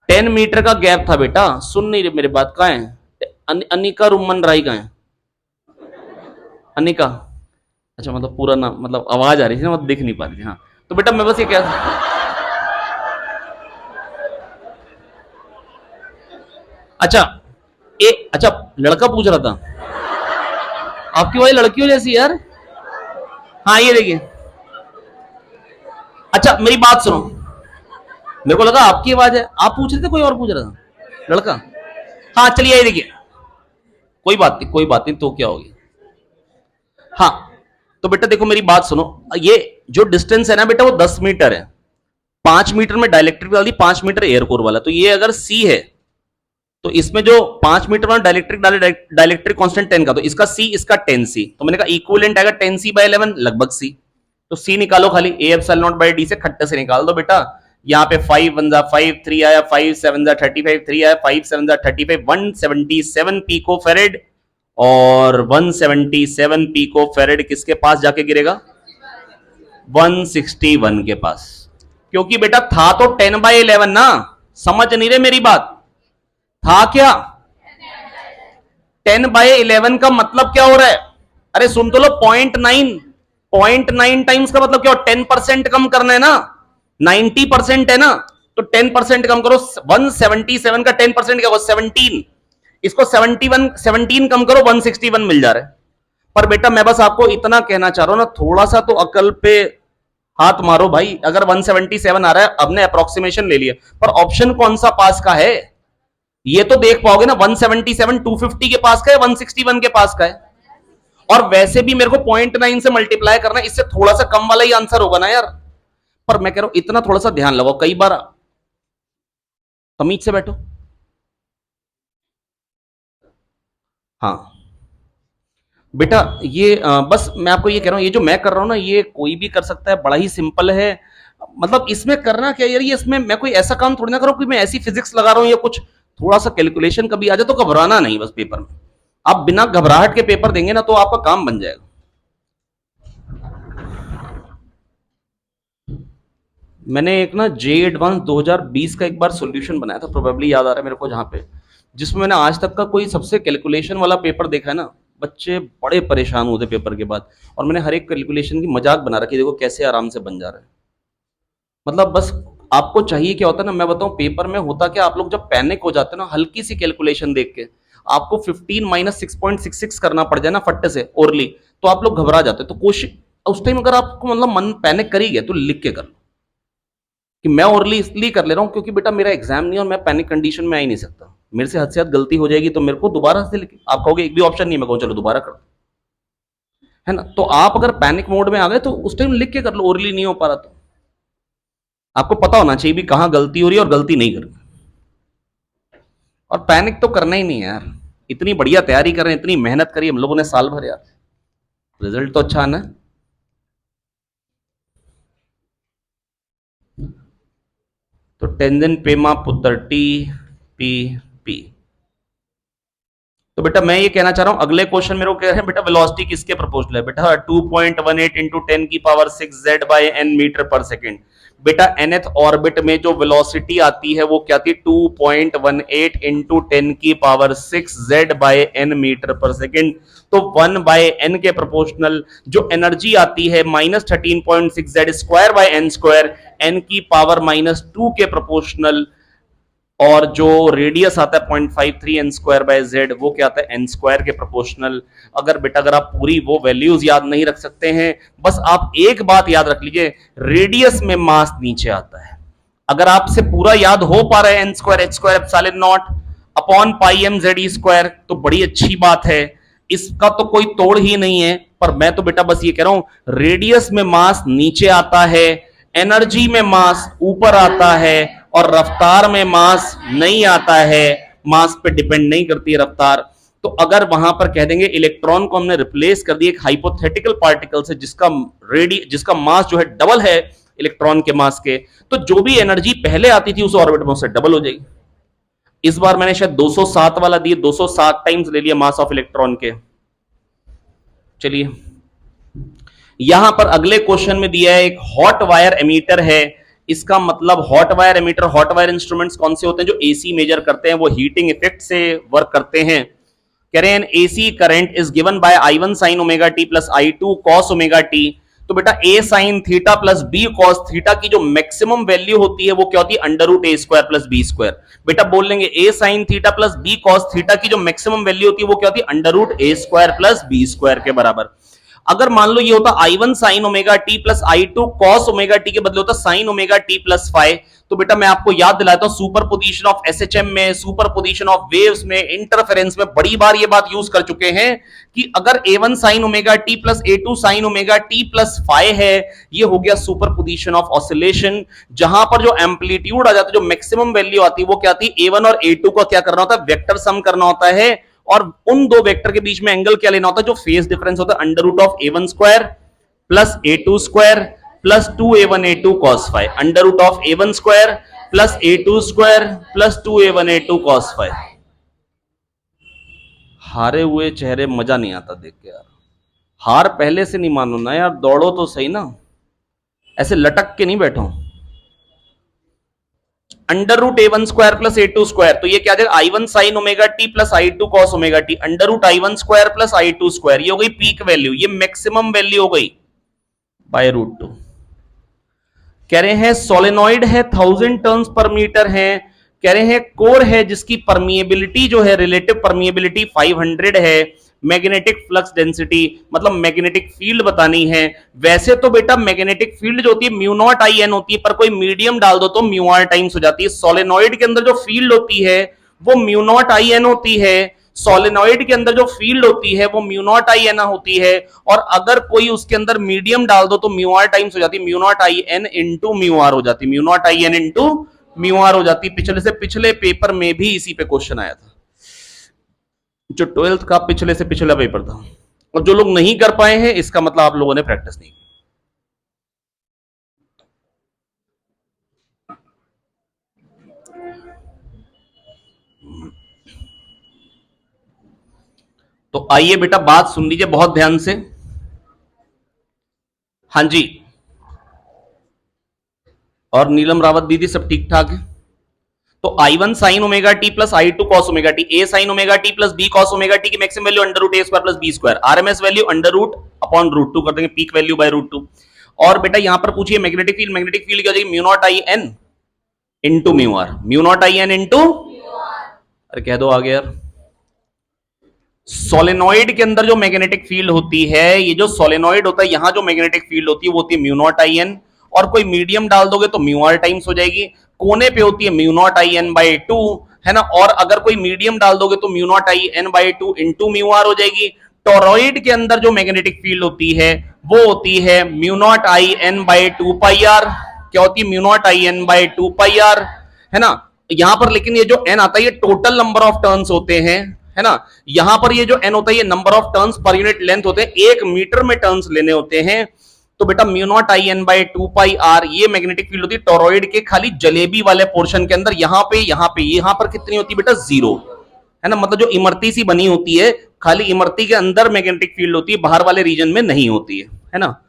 10 मीटर का गैप था बेटा, सुन नहीं रहे मेरे बात, कहाँ है अनिका रुमन राय, कहाँ है अनिका, अच्छा मतलब पूरा नाम, मतलब आवाज आ रही थी ना, मतलब दिख नहीं पा रही थी। हाँ तो बेटा मैं बस ये क्या, अच्छा अच्छा लड़का पूछ रहा था, आपकी वही लड़कियों जैसी यार। हाँ ये देखिए, अच्छा मेरी बात सुनो, मेरे को लगा आपकी आवाज है, आप पूछ रहे थे कोई और पूछ रहा था लड़का। हाँ चलिए ये देखिए, कोई बात नहीं कोई बात नहीं, तो क्या होगी। हाँ तो बेटा देखो मेरी बात सुनो, ये जो डिस्टेंस है ना बेटा वो 10 मीटर है, 5 मीटर में डायलेक्ट्रिक डाल दी, 5 मीटर एयर कोर वाला, तो ये अगर सी है तो इसमें जो 5 मीटर वाला डायलेक्ट्रिक डाले, डायलेक्ट्रिक कांस्टेंट 10 का, तो इसका सी इसका 10 सी, तो मैंने कहा इक्विवेलेंट आएगा 10 सी बाय 11 लगभग सी, तो सी निकालो खाली, A epsilon naught by D से खट्टे से निकाल दो बेटा। यहाँ पे 5 1 जा 5, 3 आया, 5 7 जा 35, 3 आया, 5 7 जा 35, 177 पिको फेरेड, और 177 पिको फेरेड किसके पास जाके गिरेगा, 161 के पास, क्योंकि बेटा था तो 10 बाय 11 ना, समझ नहीं रहे मेरी बात, था क्या 10 बाय 11 का मतलब क्या हो रहा है, अरे सुन तो लो, 0.9 टाइम्स का मतलब क्या हो, 10% कम करना है ना, 90% है ना, तो 10% कम करो, 177 का 10% क्या होगा 17, इसको 17 कम करो, 161 मिल जा रहा है। पर बेटा मैं बस आपको इतना कहना चाह रहा हूं ना, थोड़ा सा तो अकल पे हाथ मारो भाई, अगर 177 आ रहा है, हमने अप्रोक्सीमेशन ले लिया, पर ऑप्शन कौन सा पास का है, ये तो देख पाओगे ना, 177 250 के पास का है, 161 के पास का है, और वैसे भी मेरे को 0.9 से मल्टीप्लाई करना है, इससे थोड़ा सा कम वाला ही आंसर होगा ना यार। पर मैं कह रहा हूं इतना थोड़ा सा ध्यान लगाओ, कई बार तमीज से बैठो। हाँ बेटा ये बस मैं आपको ये कह रहा हूं, ये जो मैं कर रहा हूं ना, ये कोई भी कर सकता है, बड़ा ही सिंपल है, मतलब इसमें करना क्या यार, ये इसमें मैं कोई ऐसा काम थोड़ी ना करूं कि मैं ऐसी फिजिक्स लगा रहा हूं या कुछ, थोड़ा सा कैलकुलेशन कभी आ जाए तो घबराना नहीं बस पेपर में, आप बिना घबराहट के पेपर देंगे ना तो आपका काम बन जाएगा। मैंने एक ना जे एडवांस 2020 का एक बार सॉल्यूशन बनाया था, प्रोबेबली याद आ रहा है मेरे को, जहां पे जिसमें मैंने आज तक का कोई सबसे कैलकुलेशन वाला पेपर देखा है ना, बच्चे बड़े परेशान होते पेपर के बाद, और मैंने हर एक कैलकुलेशन की मजाक बना रखी, देखो कैसे आराम से बन जा रहा है, मतलब बस आपको चाहिए क्या होता है ना, मैं बताऊं पेपर में होता क्या, आप लोग जब पैनिक हो जाते हैं ना, हल्की सी कैलकुलेशन देख के आपको 15 माइनस 6.66 करना पड़ जाए ना फट्टे से ओरली, तो आप लोग घबरा जाते हैं। तो कोशिश उस टाइम अगर आपको मतलब मन पैनिक कर ही गया तो लिख के कर लो कि मैं ओरली इसलिए कर ले रहा हूं क्योंकि बेटा मेरा एग्जाम नहीं है और मैं पैनिक कंडीशन में आ ही नहीं सकता, मेरे से हद से हद गलती हो जाएगी तो मेरे को दोबारा से लिख, आप कहोगे एक भी ऑप्शन नहीं, मैं कहूँ चलो दोबारा कर, है ना। तो आप अगर पैनिक मोड में आ गए तो उस टाइम लिख के कर लो, ओरली नहीं हो पा रहा तो आपको पता होना चाहिए भी कहां गलती हो रही है और गलती नहीं करनी। और पैनिक तो करना ही नहीं है यार, इतनी बढ़िया तैयारी कर रहे हैं, इतनी मेहनत करी हम लोगों ने साल भर यार, रिजल्ट तो अच्छा आना है। तो टेंजेंट पेमा पुत्र टी पी पी। तो बेटा मैं ये कहना चाह रहा हूं, अगले क्वेश्चन मेरे को कह रहे हैं बेटा वेलोसिटी किसके प्रोपोर्शनल है, बेटा 2.18 इंटू 10 की power 6 Z by N metre per second. बेटा nth ऑर्बिट में जो वेलोसिटी आती है वो क्या थी, 2.18 इंटू 10 की power 6 Z by N metre per second. तो 1 बाय एन के प्रोपोर्शनल जो एनर्जी आती है -13.6 Z square by N square, N की पावर -2 के प्रोपोर्शनल, और जो रेडियस आता है 0.53 एन स्क्वायर बाय जेड वो क्या आता है एन स्क्वायर के प्रोपोर्शनल। अगर बेटा अगर आप पूरी वो वैल्यूज याद नहीं रख सकते हैं, बस आप एक बात याद रख लीजिए, रेडियस में मास नीचे आता है। अगर आपसे पूरा याद हो पा रहा है N square H square epsilon naught upon pi M Z E square तो बड़ी अच्छी बात है, इसका तो कोई तोड़ ही नहीं है। पर मैं तो बेटा बस ये कह रहा हूं रेडियस में मास नीचे आता है, एनर्जी में मास ऊपर आता है, और रफ्तार में मास नहीं आता है, मास पे डिपेंड नहीं करती है रफ्तार। तो अगर वहां पर कह देंगे इलेक्ट्रॉन को हमने रिप्लेस कर दिया एक हाइपोथेटिकल पार्टिकल से जिसका मास जो है डबल है इलेक्ट्रॉन के मास के, तो जो भी एनर्जी पहले आती थी उस ऑर्बिट में उससे डबल हो जाएगी। इस बार मैंने शायद 207 वाला दिया, 207 टाइम्स ले लिया मास ऑफ इलेक्ट्रॉन के। चलिए यहां पर अगले क्वेश्चन में दिया है एक हॉट वायर एमीटर है। इसका मतलब hot wire ammeter, hot wire instruments कौन से होते हैं जो एसी मेजर करते हैं, वो हीटिंग इफेक्ट से वर्क करते हैं। कह रहे हैं AC current is given by I1 sin omega T plus I2 cos omega T. तो बेटा A sine theta plus B cos theta की जो मैक्सिमम वैल्यू होती है वो क्या होती है under root A square plus B square. बेटा बोल लेंगे A sine theta plus B cos theta की जो मैक्सिमम वैल्यू होती है वो क्या होती है under root A square plus B square के बराबर। अगर मान लो ये होता I1 sin omega T plus I2 cos omega T के बदले होता sin omega T plus five, तो बेटा मैं आपको याद दिलाता हूं सुपर पोजिशन ऑफ एसएचएम में, सुपर पोजिशन ऑफ वेव्स में, इंटरफेरेंस में बड़ी बार ये बात यूज कर चुके हैं कि अगर A1 sin omega T plus A2 sin omega T plus five है, ये हो गया सुपर पोजिशन ऑफ ऑसिलेशन, जहां पर जो एम्पलीट्यूड आ जाता है, जो मैक्सिमम वैल्यू आती है वो क्या आती है A1 और A2 का क्या करना होता है वेक्टर सम करना होता है, और उन दो वेक्टर के बीच में एंगल क्या लेना होता है जो फेज डिफरेंस होता है under root of A1 square plus A2 square plus 2A1 A2 cos five, under root of A1 square plus A2 square plus 2A1 A2 cos five. हारे हुए चेहरे मजा नहीं आता देख के यार, हार पहले से नहीं मानो ना यार, दौड़ो तो सही ना, ऐसे लटक के नहीं बैठो। Under root A1 square plus A2 square, तो ये क्या जाएगा I1 sin omega T plus I2 cos omega T, under root I1 square plus I2 square, ये हो गई पीक वैल्यू, ये मैक्सिमम वैल्यू हो गई बाय रूट 2। कह रहे हैं सोलेनॉइड है 1000 टर्न्स पर मीटर है, कह रहे हैं कोर है जिसकी परमिएबिलिटी जो है रिलेटिव परमिएबिलिटी 500 है, मैग्नेटिक फ्लक्स डेंसिटी मतलब मैग्नेटिक फील्ड बतानी है। वैसे तो बेटा मैग्नेटिक फील्ड जो होती है म्यू नॉट आई एन होती है, पर कोई मीडियम डाल दो तो म्यू आर टाइम्स हो जाती है। सोलेनॉइड के अंदर जो फील्ड होती है वो म्यू नॉट आई एन होती है, सोलेनॉइड के अंदर जो फील्ड होती है वो म्यू नॉट आई एन होती है, और अगर कोई उसके अंदर मीडियम डाल दो तो म्यू आर टाइम्स हो जाती है, mu naught I N into mu R हो जाती है, mu naught I N into mu R हो जाती है। पिछले से पिछले पेपर में भी इसी पे क्वेश्चन आया था, जो 12th का पिछले से पिछला पेपर था, और जो लोग नहीं कर पाए हैं इसका मतलब आप लोगों ने प्रैक्टिस नहीं की। तो आइए बेटा बात सुन लीजिए बहुत ध्यान से। हाँ जी, और नीलम रावत दीदी सब ठीक ठाक है। तो I1 sin omega T plus I2 cos omega T, A sin omega T plus B cos omega T की maximum value under root A square plus B square, RMS value under root upon root 2 कर देंगे, peak value by root 2। और बेटा यहां पर पूछिए magnetic field, magnetic field क्या हो जाएगी mu naught I N into mu R, mu naught I N into, अरे कह दो आगे यार। सोलेनॉइड के अंदर जो मैग्नेटिक फील्ड होती है, ये जो सोलेनॉइड होता है यहां जो मैग्नेटिक फील्ड होती है वो होती है म्यू नॉट आई एन, और कोई मीडियम डाल दोगे तो म्यू आर टाइम्स हो जाएगी। कोने पे होती है mu naught I N by two, है ना, और अगर कोई मीडियम डाल दोगे तो mu naught I N by two into mu R हो जाएगी। टोरॉइड के अंदर जो मैग्नेटिक फील्ड होती है वो होती है mu naught I N by two pi R. क्या होती है? Mu naught I N by two pi R, है ना। यहां पर लेकिन ये जो एन आता है ये टोटल नंबर ऑफ टर्न्स होते हैं, है ना। यहां पर ये जो एन होता है ये number of turns per unit length होते हैं, 1 मीटर में टर्न्स लेने होते हैं। तो बेटा mu naught I N by two pi R ये मैग्नेटिक फील्ड होती है टोरॉइड के खाली जलेबी वाले पोर्शन के अंदर। यहां पर कितनी होती है बेटा? 0, है ना। मतलब जो इमरती सी बनी होती है, खाली इमरती के अंदर मैग्नेटिक फील्ड होती है, बाहर वाले रीजन में नहीं होती है ना।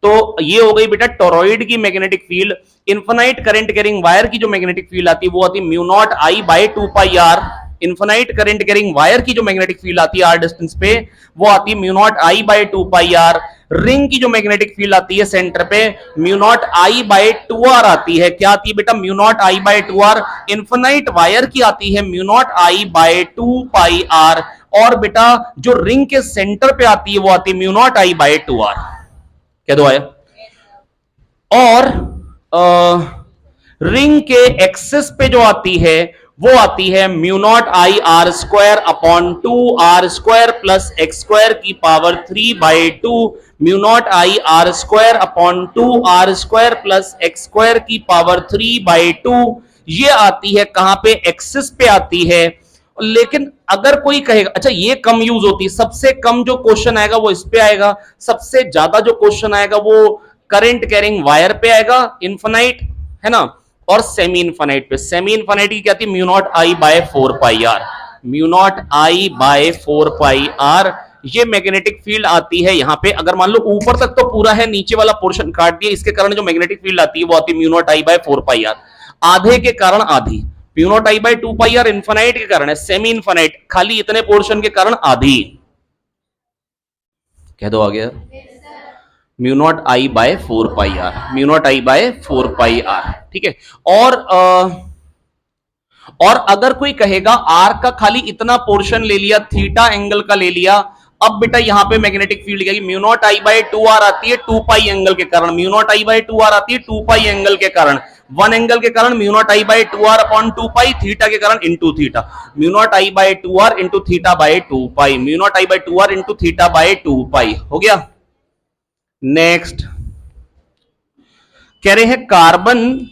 तो ये हो गई बेटा टोरॉइड की magnetic field. Infinite current carrying wire की जो मैग्नेटिक फील्ड आती है वो आती है mu naught I by two pi R. Infinite current carrying wire की जो मैग्नेटिक फील्ड आती है आर डिस्टेंस पे वो आती है mu naught I by two pi R. Ring की जो मैग्नेटिक फील्ड आती है सेंटर पे mu naught I by two R आती है। क्या आती है बेटा? Mu naught I by two R. Infinite wire की आती है mu naught I by two pi R. और बेटा जो रिंग के सेंटर पे आती है वो आती है mu naught I by two R. कह दो आया। और रिंग के एक्सिस पे जो आती है वो आती है mu naught I R square upon two R square plus X square की power 3/2। Mu naught I R square upon two R square plus X square की पावर 3/2। ये आती है कहां पे? एक्सिस पे आती है। लेकिन अगर कोई कहेगा अच्छा ये कम यूज होती है, सबसे कम जो क्वेश्चन आएगा वो इस पे आएगा, सबसे ज्यादा जो क्वेश्चन आएगा वो करंट कैरिंग वायर पे आएगा, इन्फिनाइट, है ना, और सेमी इन्फिनाइट पे। सेमी इन्फिनाइट की क्या आती है? Mu naught I by 4 pi R. Mu naught I by 4 pi R ये मैग्नेटिक फील्ड आती है यहां पे। अगर मान लो ऊपर तक तो पूरा है, नीचे वाला पोर्शन काट दिया, इसके कारण जो मैग्नेटिक फील्ड आती है वो आती है mu naught I by 4 pi R. आधे के कारण आधी, mu naught I by 2 pi R infinite के कारण है, सेमी इन्फिनाइट खाली इतने पोर्शन के कारण आधी। कह दो आगे mu naught I by 4 pi R, mu naught I by 4 pi R, ठीक है। और अगर कोई कहेगा आर का खाली इतना पोर्शन ले लिया, थीटा एंगल का ले लिया, अब बेटा यहां पे मैग्नेटिक फील्ड क्या? Mu naught I by 2 R आती है 2 पाई एंगल के कारण। Mu naught I by 2 R आती है 2 पाई एंगल के कारण, 1 एंगल के कारण mu naught I by 2 R upon 2 pi, theta के कारण into theta. Mu naught I by 2 R into theta by 2 pi, mu naught I by 2 R into theta by 2 pi. हो गया। Next कह रहे हैं carbon,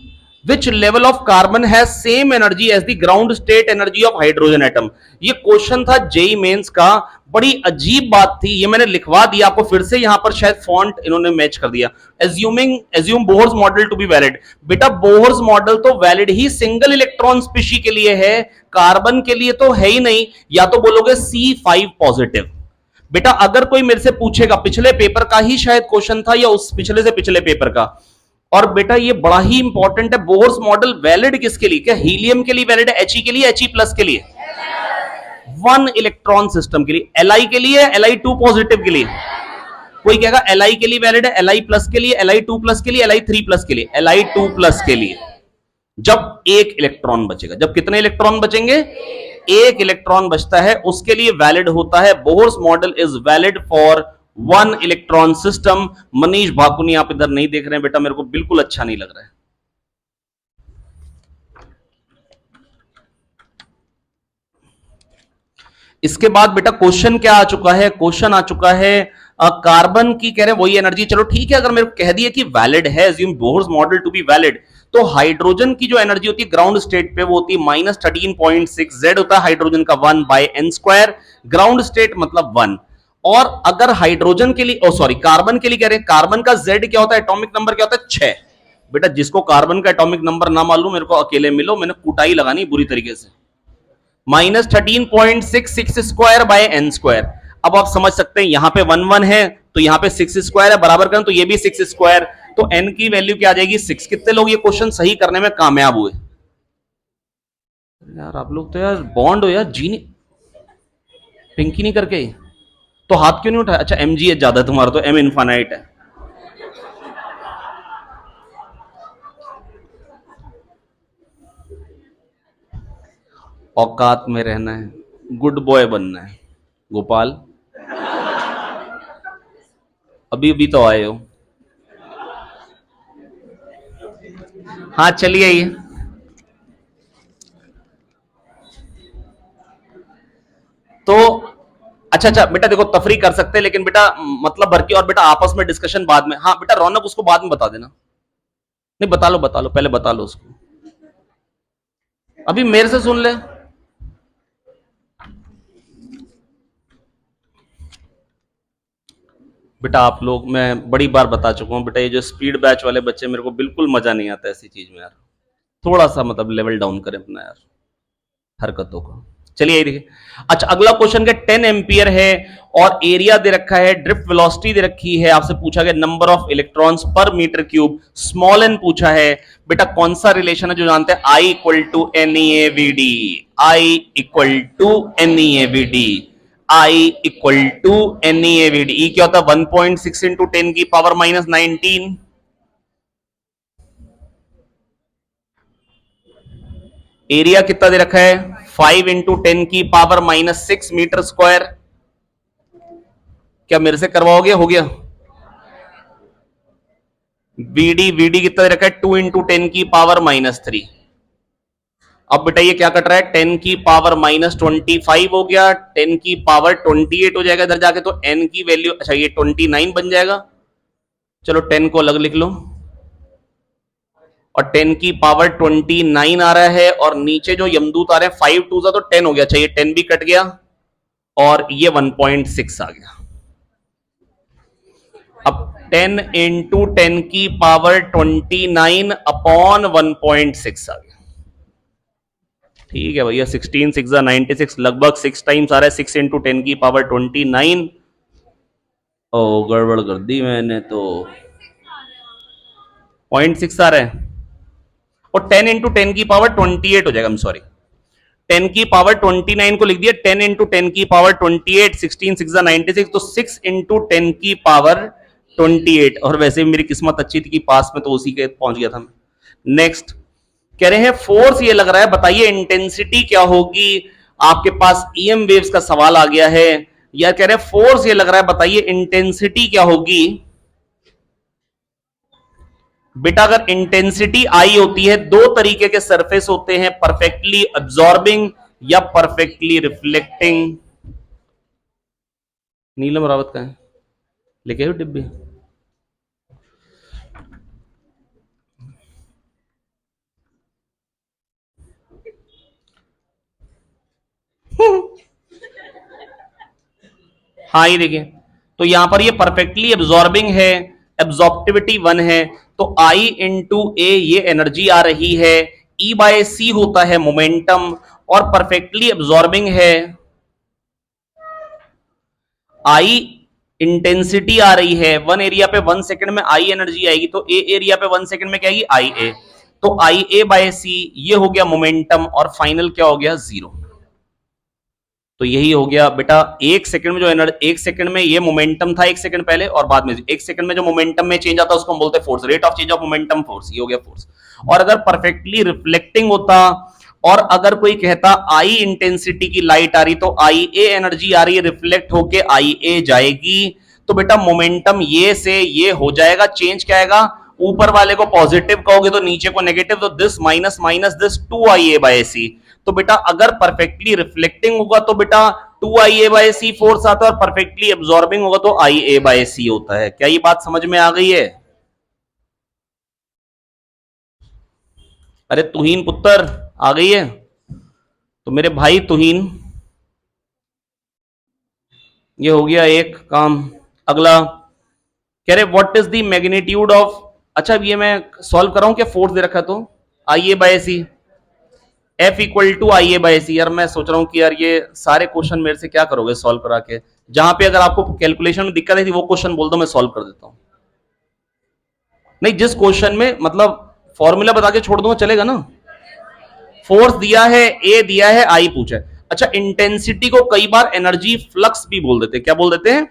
which level of carbon has same energy as the ground state energy of hydrogen atom. ये question था JEE mains का, बड़ी अजीब बात थी, ये मैंने लिखवा दिया आपको फिर से, यहां पर शायद फॉन्ट इन्होंने मैच कर दिया। Assume Bohr's model to be valid. बेटा बोहर्स मॉडल तो वैलिड ही सिंगल इलेक्ट्रॉन स्पीशी के लिए है, कार्बन के लिए तो है ही नहीं। या तो बोलोगे C5 पॉजिटिव। बेटा अगर कोई मेरे से पूछेगा, पिछले पेपर का ही शायद क्वेश्चन था या उस पिछले से पिछले पेपर का, और बेटा ये बड़ा ही इंपॉर्टेंट है, बोहर्स मॉडल वैलिड किसके लिए? क्या हीलियम के लिए वैलिड है, He के लिए, He+ के लिए, 1 इलेक्ट्रॉन सिस्टम के लिए, Li के लिए, Li2 पॉजिटिव के लिए। कोई कहेगा Li के लिए वैलिड है, Li+ के लिए, Li2+ के लिए, Li3+ के लिए, Li2+ के लिए। जब एक इलेक्ट्रॉन बचेगा, जब कितने इलेक्ट्रॉन बचेंगे? एक इलेक्ट्रॉन बचता है, उसके लिए वैलिड होता है Bohr's model is valid for 1 electron system. Manish Bhakuni आप इधर नहीं देख रहे हैं बेटा, मेरे को बिल्कुल अच्छा नहीं लग रहा है। इसके बाद बेटा क्वेश्चन क्या आ चुका है? क्वेश्चन आ चुका है कार्बन की, कह रहे हैं वही एनर्जी। चलो ठीक है, अगर मेरे को कह दिया कि वैलिड है, assume Bohr's model to be valid, तो हाइड्रोजन की जो एनर्जी होती है ग्राउंड स्टेट पे वो होती है -13.6 Z होता है हाइड्रोजन का 1/n², ग्राउंड स्टेट मतलब 1। और अगर हाइड्रोजन के लिए, सॉरी कार्बन के लिए कह रहे हैं, कार्बन का Z क्या होता है, एटॉमिक नंबर क्या होता है? 6। बेटा जिसको कार्बन का एटॉमिक नंबर ना मालूम मेरे को अकेले मिलो, मैंने कुटाई लगानी बुरी तरीके से। -13.66² अब आप समझ सकते हैं यहां पे 1 1 है तो यहां पे 6² है, बराबर करें तो ये भी 6², तो n की वैल्यू क्या आ जाएगी? 6। कितने लोग ये क्वेश्चन सही करने में कामयाब हुए? यार आप लोग तो यार बॉन्ड हो यार, जी नहीं, पिंकी नहीं करके तो हाथ क्यों नहीं उठाया? अच्छा mg है ज्यादा तुम्हारा, तो m इनफाइनाइट है। औकात में रहना है, गुड बॉय बनना है। गोपाल, अभी अभी तो आए हो। हाँ चलिए ये, तो अच्छा अच्छा बेटा देखो, तफरी कर सकते हैं लेकिन बेटा मतलब भर के, और बेटा आपस में डिस्कशन बाद में। हाँ बेटा रौनक उसको बाद में बता देना। नहीं बता लो पहले बता लो उसको, अभी मेरे से सुन ले। बेटा आप लोग, मैं बड़ी बार बता चुका हूं बेटा, ये जो स्पीड बैच वाले बच्चे, मेरे को बिल्कुल मजा नहीं आता ऐसी चीज में यार। थोड़ा सा मतलब लेवल डाउन करें अपना यार हरकतों को। चलिए ये देखिए, अच्छा अगला क्वेश्चन के 10 एम्पियर है और एरिया दे रखा है, ड्रिफ्ट वेलोसिटी दे रखी है, आपसे पूछा गया नंबर ऑफ इलेक्ट्रॉन्स पर मीटर क्यूब, स्मॉल एन पूछा है। बेटा कौन सा रिलेशन है जो जानते हैं, I equal to N E A V D, I equal to N E A V D, I equal to N E A V D. E क्या होता है, 1.6 इंटू 10 की पावर माइनस 19। एरिया कितना दे रखा है, 5 इंटू 10 की पावर माइनस 6 मीटर स्क्वायर। क्या मेरे से करवाओगे, हो गया। वीडी, वीडी कितना दे रखा है, 2 इंटू 10 की पावर माइनस 3। अब बेटा ये क्या कट रहा है, 10 की पावर माइनस 25 हो गया, 10 की पावर 28 हो जाएगा इधर जाके, तो n की वैल्यू, अच्छा ये 29 बन जाएगा। चलो 10 को अलग लिख लो, और 10 की पावर 29 आ रहा है, और नीचे जो यमदूत आ रहे हैं 5 टू तो 10 हो गया, अच्छा ये 10 भी कट गया, और ये 1.6 आ गया। अब 10 इंटू 10 की पावर 29 अपॉन 1.6 आ गया। ठीक है भैया, 16 6 96, लगभग 6 टाइम्स आ रहा है, 6 इंटू 10 की पावर 29। ओ गड़बड़ कर दी मैंने तो, 0.6 आ रहा है, और 10 इंटू 10 की पावर 28 हो जाएगा, सॉरी 10 की पावर 29 को लिख दिया, 10 इंटू 10 की पावर 28, 16 6 96, तो 6 इंटू 10 की पावर 28। और वैसे भी मेरी किस्मत अच्छी थी कि पास में तो उसी के पहुंच गया था। नेक्स्ट कह रहे हैं फोर्स ये लग रहा है, बताइए इंटेंसिटी क्या होगी। आपके पास ईएम वेव्स का सवाल आ गया है, या कह रहे हैं फोर्स ये लग रहा है, बताइए इंटेंसिटी क्या होगी। बेटा अगर इंटेंसिटी आई होती है, दो तरीके के सरफेस होते हैं, परफेक्टली अब्सॉर्बिंग या परफेक्टली रिफ्लेक्टिंग। नीलम रावत का है, लेके आयो डिब्बे। हाँ ये देखिए, तो यहां पर ये परफेक्टली एब्जॉर्बिंग है, एब्जॉर्प्टिविटी 1 है, तो आई इंटू ए ये एनर्जी आ रही है, ई बाय सी होता है मोमेंटम, और परफेक्टली एब्जॉर्बिंग है, आई इंटेंसिटी आ रही है, 1 एरिया पे 1 सेकंड में आई एनर्जी आएगी, तो ए एरिया पे 1 सेकंड में क्या आएगी, आई ए, तो आई ए बाय सी ये हो गया मोमेंटम, और फाइनल क्या हो गया, 0। तो यही हो गया बेटा, एक सेकंड में जो एनर्जी, एक सेकंड में ये मोमेंटम था एक सेकंड पहले, और बाद में एक सेकंड में जो मोमेंटम में चेंज आता है उसको हम बोलते हैं force, rate of change of momentum force, ये हो गया फोर्स। और अगर परफेक्टली रिफ्लेक्टिंग होता, और अगर कोई कहता आई इंटेंसिटी की लाइट आ रही, तो आई ए एनर्जी आ रही है, रिफ्लेक्ट होके आई ए जाएगी, तो बेटा मोमेंटम ये से ये हो जाएगा, चेंज क्या आएगा, ऊपर वाले को पॉजिटिव कहोगे तो नीचे को नेगेटिव, तो this minus minus this 2ia by C. तो बेटा अगर परफेक्टली रिफ्लेक्टिंग होगा तो बेटा 2ia बाय सी फोर्स आता है, और परफेक्टली एब्जॉर्बिंग होगा तो ia बाय सी होता है। क्या ये बात समझ में आ गई है। अरे तुहीन पुत्र आ गई है, तो मेरे भाई तुहीन, ये हो गया एक काम। अगला कह रहे what is the magnitude of, अच्छा ये मैं सॉल्व कर रहा हूं क्या, फोर्स दे रखा तो ia by C, F equal to I A by C. यार मैं सोच रहा हूँ कि यार ये सारे क्वेश्चन मेरे से क्या करोगे सॉल्व करा के, जहां पे अगर आपको कैलकुलेशन में दिक्कत है थी वो क्वेश्चन बोल दो, मैं सॉल्व कर देता हूँ। नहीं जिस क्वेश्चन में मतलब फॉर्मूला बता के छोड़ दूंगा चलेगा ना। फोर्स दिया है, ए दिया है, आई पूछा है। अच्छा इंटेंसिटी को कई बार एनर्जी फ्लक्स भी बोल देते हैं, क्या बोल देते हैं,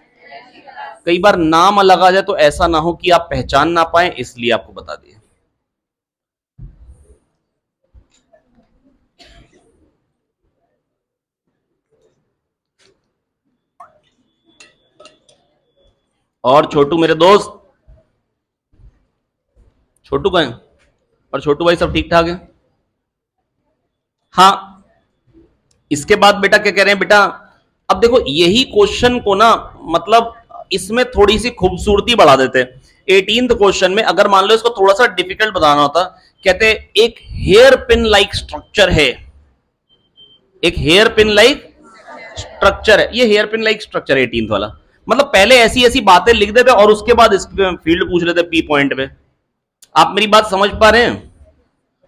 कई बार नाम अलग आ जाए तो ऐसा ना हो कि आप पहचान ना पाए, इसलिए आपको बता दिया। और छोटू मेरे दोस्त, छोटू कहें, और छोटू भाई सब ठीक ठाक है? हाँ, इसके बाद बेटा क्या कह रहे हैं बेटा, अब देखो यही क्वेश्चन को ना, मतलब इसमें थोड़ी सी खूबसूरती बढ़ा देते हैं। 18th क्वेश्चन में अगर मान लो इसको थोड़ा सा डिफिकल्ट बताना होता, कहते एक हेयर पिन लाइक स्ट्रक्चर है, एक हेयर पिन लाइक स्ट्रक्चर है, ये hair pin like structure 18th वाला, मतलब पहले ऐसी ऐसी बातें लिख देते और उसके बाद इस फील्ड पूछ लेते पी पॉइंट पे। आप मेरी बात समझ पा रहे हैं?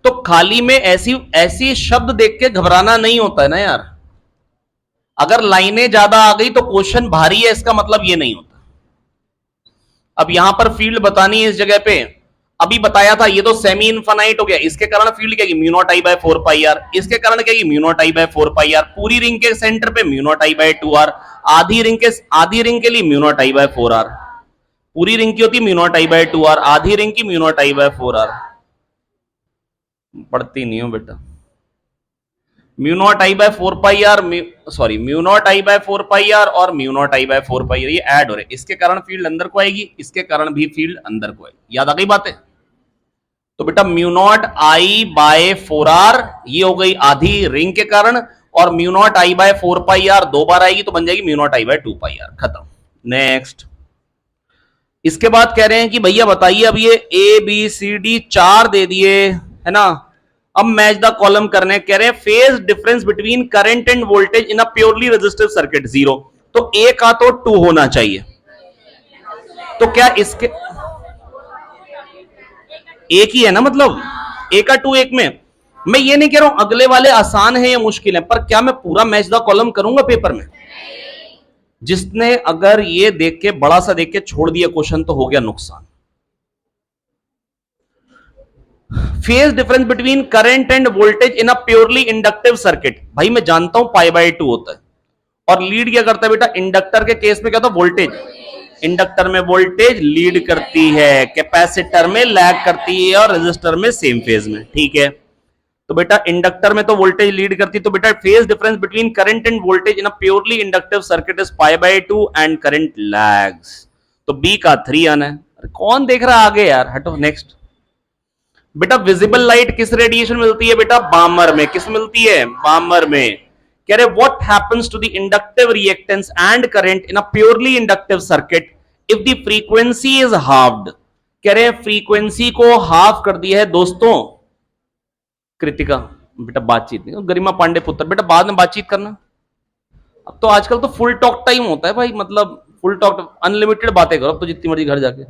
तो खाली में ऐसी ऐसी शब्द देख के घबराना नहीं होता है ना यार। अगर लाइनें ज्यादा आ गई तो क्वेश्चन भारी है, इसका मतलब ये नहीं होता। अब यहां पर फील्ड बतानी है इस जगह पे, अभी बताया था ये तो सेमी इनफाइनाइट हो गया, इसके कारण फील्ड क्या mu naught I by 4 pi R, इसके कारण क्या mu naught I by 4 pi R, पूरी रिंग के सेंटर पे mu naught I by 2 R, आधी रिंग के लिए mu naught I by 4 R, पूरी रिंग की होती mu naught I by 2 R, आधी रिंग की mu naught I by 4 R. पढ़ती नहीं हो बेटा। Mu naught I by 4 pi R, sorry mu naught I by 4 pi R और mu naught I by 4 pi R, ये ऐड हो रहे, इसके कारण फील्ड अंदर को आएगी, इसके कारण भी फील्ड अंदर को आएगी। याद आ गई बातें? तो बेटा mu naught I by 4 R ये हो गई आधी रिंग के कारण, और mu naught I by 4 pi R दो बार आएगी तो बन जाएगी mu naught I by 2 pi R. खत्म। नेक्स्ट, इसके बाद कह रहे हैं कि भैया बताइए, अब ये ए बी सी डी चार दे दिए है ना, अब मैच द कॉलम करने, कह रहे हैं phase difference between current and voltage in a purely resistive circuit 0, तो ए का तो 2 होना चाहिए, तो क्या इसके एक ही है ना, मतलब ए का 2 एक में। मैं ये नहीं कह रहा हूं अगले वाले आसान है या मुश्किल है, पर क्या मैं पूरा मैच द कॉलम करूंगा पेपर में? जिसने अगर ये देख के बड़ा सा देख के छोड़ दिया क्वेश्चन तो हो गया नुकसान। Phase difference between current and voltage in a purely inductive circuit, भाई मैं जानता हूं पाई बाय 2 होता है, और लीड क्या करता है बेटा, इंडक्टर के केस में क्या होता है वोल्टेज, इंडक्टर में वोल्टेज लीड करती है, कैपेसिटर में लैग करती है, और रेजिस्टर में सेम फेज में। ठीक है, तो बेटा इंडक्टर में तो वोल्टेज लीड करती है, तो बेटा phase difference between current and voltage in a purely inductive circuit is pi by 2 and current lags, तो बी का 3 आना है। अरे कौन देख रहा है आगे यार, हटो। नेक्स्ट, बेटा विजिबल लाइट किस रेडिएशन मिलती है बेटा, बामर में। किस मिलती है, बामर में। कह रहे what happens to the inductive reactance and current in a purely inductive circuit if the frequency is halved. कह रहे फ्रीक्वेंसी को हाफ कर दिया है दोस्तों। कृतिका बेटा बातचीत नहीं, गरिमा पांडे पुत्र बेटा बाद में बातचीत करना। अब तो आजकल तो फुल टॉक टाइम होता है भाई, मतलब फुल टॉक अनलिमिटेड बातें करो, अब तो जितनी मर्जी घर जाके।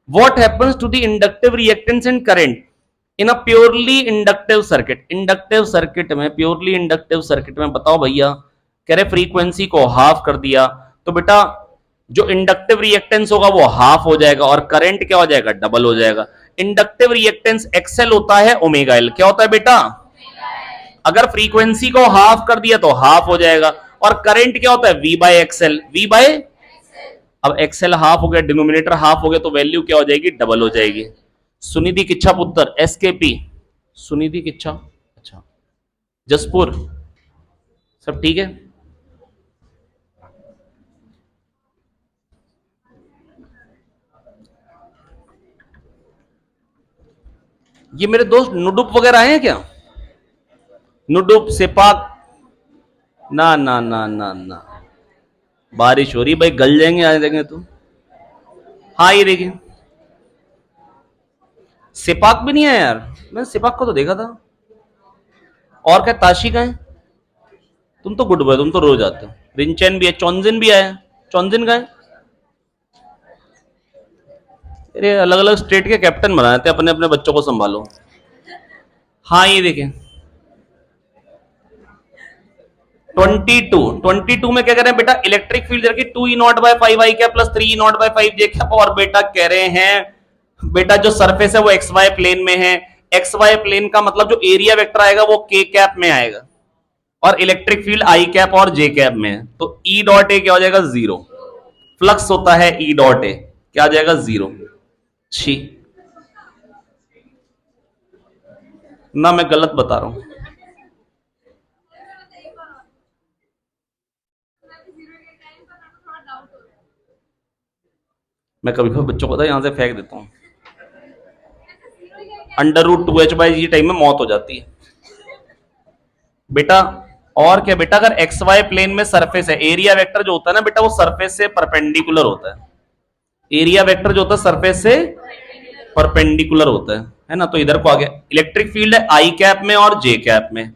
What happens to the inductive reactance and current in a purely inductive circuit, inductive circuit में, प्योरली इंडक्टिव सर्किट में बताओ भैया। कह रहे फ्रीक्वेंसी को हाफ कर दिया, तो बेटा जो इंडक्टिव रिएक्टेंस होगा वो हाफ हो जाएगा, और करंट क्या हो जाएगा, डबल हो जाएगा। इंडक्टिव रिएक्टेंस एक्सएल होता है ओमेगा एल, क्या होता है बेटा, अगर फ्रीक्वेंसी को हाफ कर दिया तो हाफ हो जाएगा, और करंट क्या होता है V by XL, V by, अब एक्सएल हाफ हो गया, डिनोमिनेटर हाफ हो गया, तो वैल्यू क्या हो जाएगी, डबल हो जाएगी। सुनिधि किच्छा पुत्र एसकेपी, सुनिधि किच्छा, अच्छा जसपुर, सब ठीक है। ये मेरे दोस्त नुडुप वगैरह आए हैं क्या, नुडुप सेपाक, ना ना ना ना ना, बारिश हो रही भाई, गल जाएंगे आ जाएंगे तुम। हाँ ये देखिए, सेपाक भी नहीं है यार, मैंने सेपाक को तो देखा था। और क्या ताशी का है, तुम तो गुड बॉय, तुम तो रोज आते हो। रिंचैन भी है, चौंजिन भी आया, चौंजिन का है। अरे अलग अलग स्टेट के कैप्टन बनाए थे, अपने अपने बच्चों को संभालो। हाँ ये देखें 22 में क्या कह रहे हैं बेटा, इलेक्ट्रिक फील्ड रखी 2 E naught by 5 I cap plus 3 E naught by 5 J cap, और बेटा कह रहे हैं बेटा जो सरफेस है वो एक्स वाई प्लेन में है, एक्स वाई प्लेन का मतलब जो एरिया वेक्टर आएगा वो के कैप में आएगा, और इलेक्ट्रिक फील्ड आई कैप और जे कैप में है, तो ई डॉट ए क्या हो जाएगा, जीरो। फ्लक्स होता है ई डॉट ए, क्या आ जाएगा, जीरो। छी, ना मैं गलत बता रहा हूं। मैं कभी कभी बच्चों को तो यहां से फेंक देता हूं, √2h/g टाइम में मौत हो जाती है बेटा। और क्या बेटा, अगर एक्स वाई प्लेन में सरफेस है, एरिया वेक्टर जो होता है ना बेटा वो सरफेस से परपेंडिकुलर होता है। एरिया वेक्टर जो होता है सरफेस से परपेंडिकुलर होता है ना। तो इधर को आ गया, इलेक्ट्रिक फील्ड है आई कैप में और जे कैप में,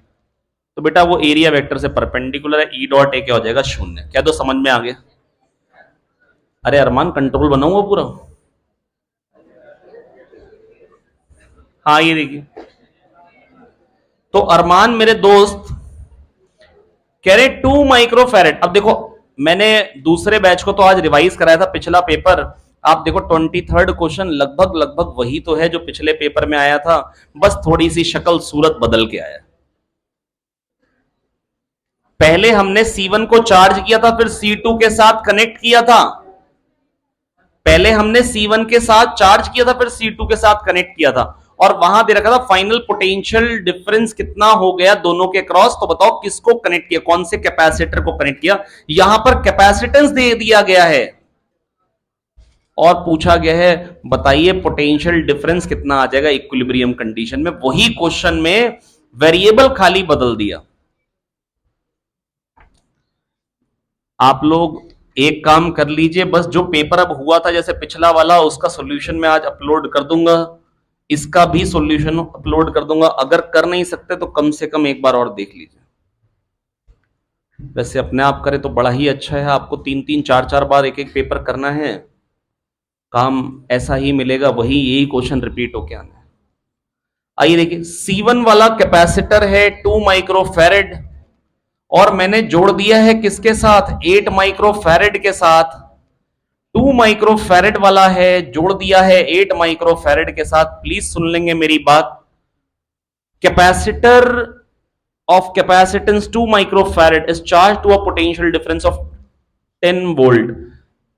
तो बेटा वो एरिया वेक्टर से परपेंडिकुलर है। ई डॉट ए क्या हो जाएगा, 0। क्या तो समझ में आ गया? अरे अरमान कंट्रोल बनाऊंगा पूरा। हाँ ये देखिए, तो अरमान मेरे दोस्त कह रहे 2 माइक्रोफैरेड। अब देखो मैंने दूसरे बैच को तो आज रिवाइज कराया था पिछला पेपर, आप देखो 23rd क्वेश्चन लगभग लगभग वही तो है जो पिछले पेपर में आया था, बस थोड़ी सी शक्ल सूरत बदल के आया। पहले हमने C1 को चार्ज किया था, फिर C2 के साथ कनेक्ट किया था। पहले हमने C1 के साथ चार्ज किया था, फिर C2 के साथ कनेक्ट किया था, और वहां दे रखा था फाइनल पोटेंशियल डिफरेंस कितना हो गया दोनों के क्रॉस। तो बताओ किसको कनेक्ट किया, कौन से कैपेसिटर को कनेक्ट किया। यहां पर कैपेसिटेंस दे दिया गया है और पूछा गया है बताइए पोटेंशियल डिफरेंस कितना आ जाएगा इक्विलिब्रियम कंडीशन में। वही क्वेश्चन में वेरिएबल खाली बदल दिया। आप लोग एक काम कर लीजिए, बस जो पेपर अब हुआ था जैसे पिछला वाला, उसका सॉल्यूशन मैं आज अपलोड कर दूंगा, इसका भी सॉल्यूशन अपलोड कर दूंगा। अगर कर नहीं सकते तो कम से कम एक बार और देख लीजिए। वैसे अपने आप करें तो बड़ा ही अच्छा है, आपको 3-3 4-4 बार एक एक पेपर करना है, काम ऐसा ही मिलेगा, वही यही क्वेश्चन रिपीट होके आना है। आइए देखिए, C1 वाला कैपेसिटर है 2 माइक्रोफैरेड और मैंने जोड़ दिया है किसके साथ, 8 माइक्रोफैरेड के साथ। 2 माइक्रोफैरेड वाला है, जोड़ दिया है 8 माइक्रोफैरेड के साथ। प्लीज सुन लेंगे मेरी बात। Capacitor of capacitance 2 microfarad is charge to a potential difference of 10 volt.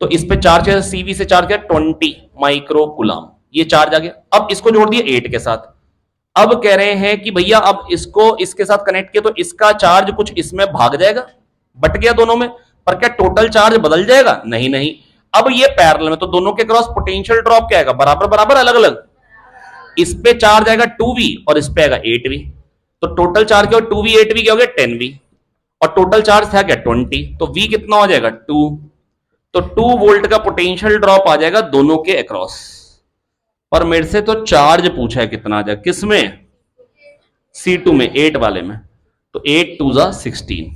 तो इस पे चार्ज है, सीवी से चार्ज है 20 माइक्रो कुलाम, ये चार्ज आ गया। अब इसको जोड़ दिया 8 के साथ। अब कह रहे हैं कि भैया अब इसको इसके साथ कनेक्ट किया तो इसका चार्ज कुछ इसमें भाग जाएगा, बट गया दोनों में, पर क्या टोटल चार्ज बदल जाएगा? नहीं नहीं। अब ये पैरेलल में, तो दोनों के क्रॉस पोटेंशियल ड्रॉप क्या आएगा, बराबर बराबर अलग अलग। इस पे चार्ज आएगा 2v और इस पे आएगा 8v, तो टोटल चार्ज क्या हो, 2v 8v क्या हो गया 10v, और टोटल चार्ज था क्या 20, तो v कितना हो जाएगा 2, तो 2 वोल्ट का पोटेंशियल ड्रॉप आ जाएगा दोनों के अक्रॉस। पर मेरे से तो चार्ज पूछा है कितना आ जाएगा, किसमें, C2 में, 8 वाले में, तो 8 2 जा 16।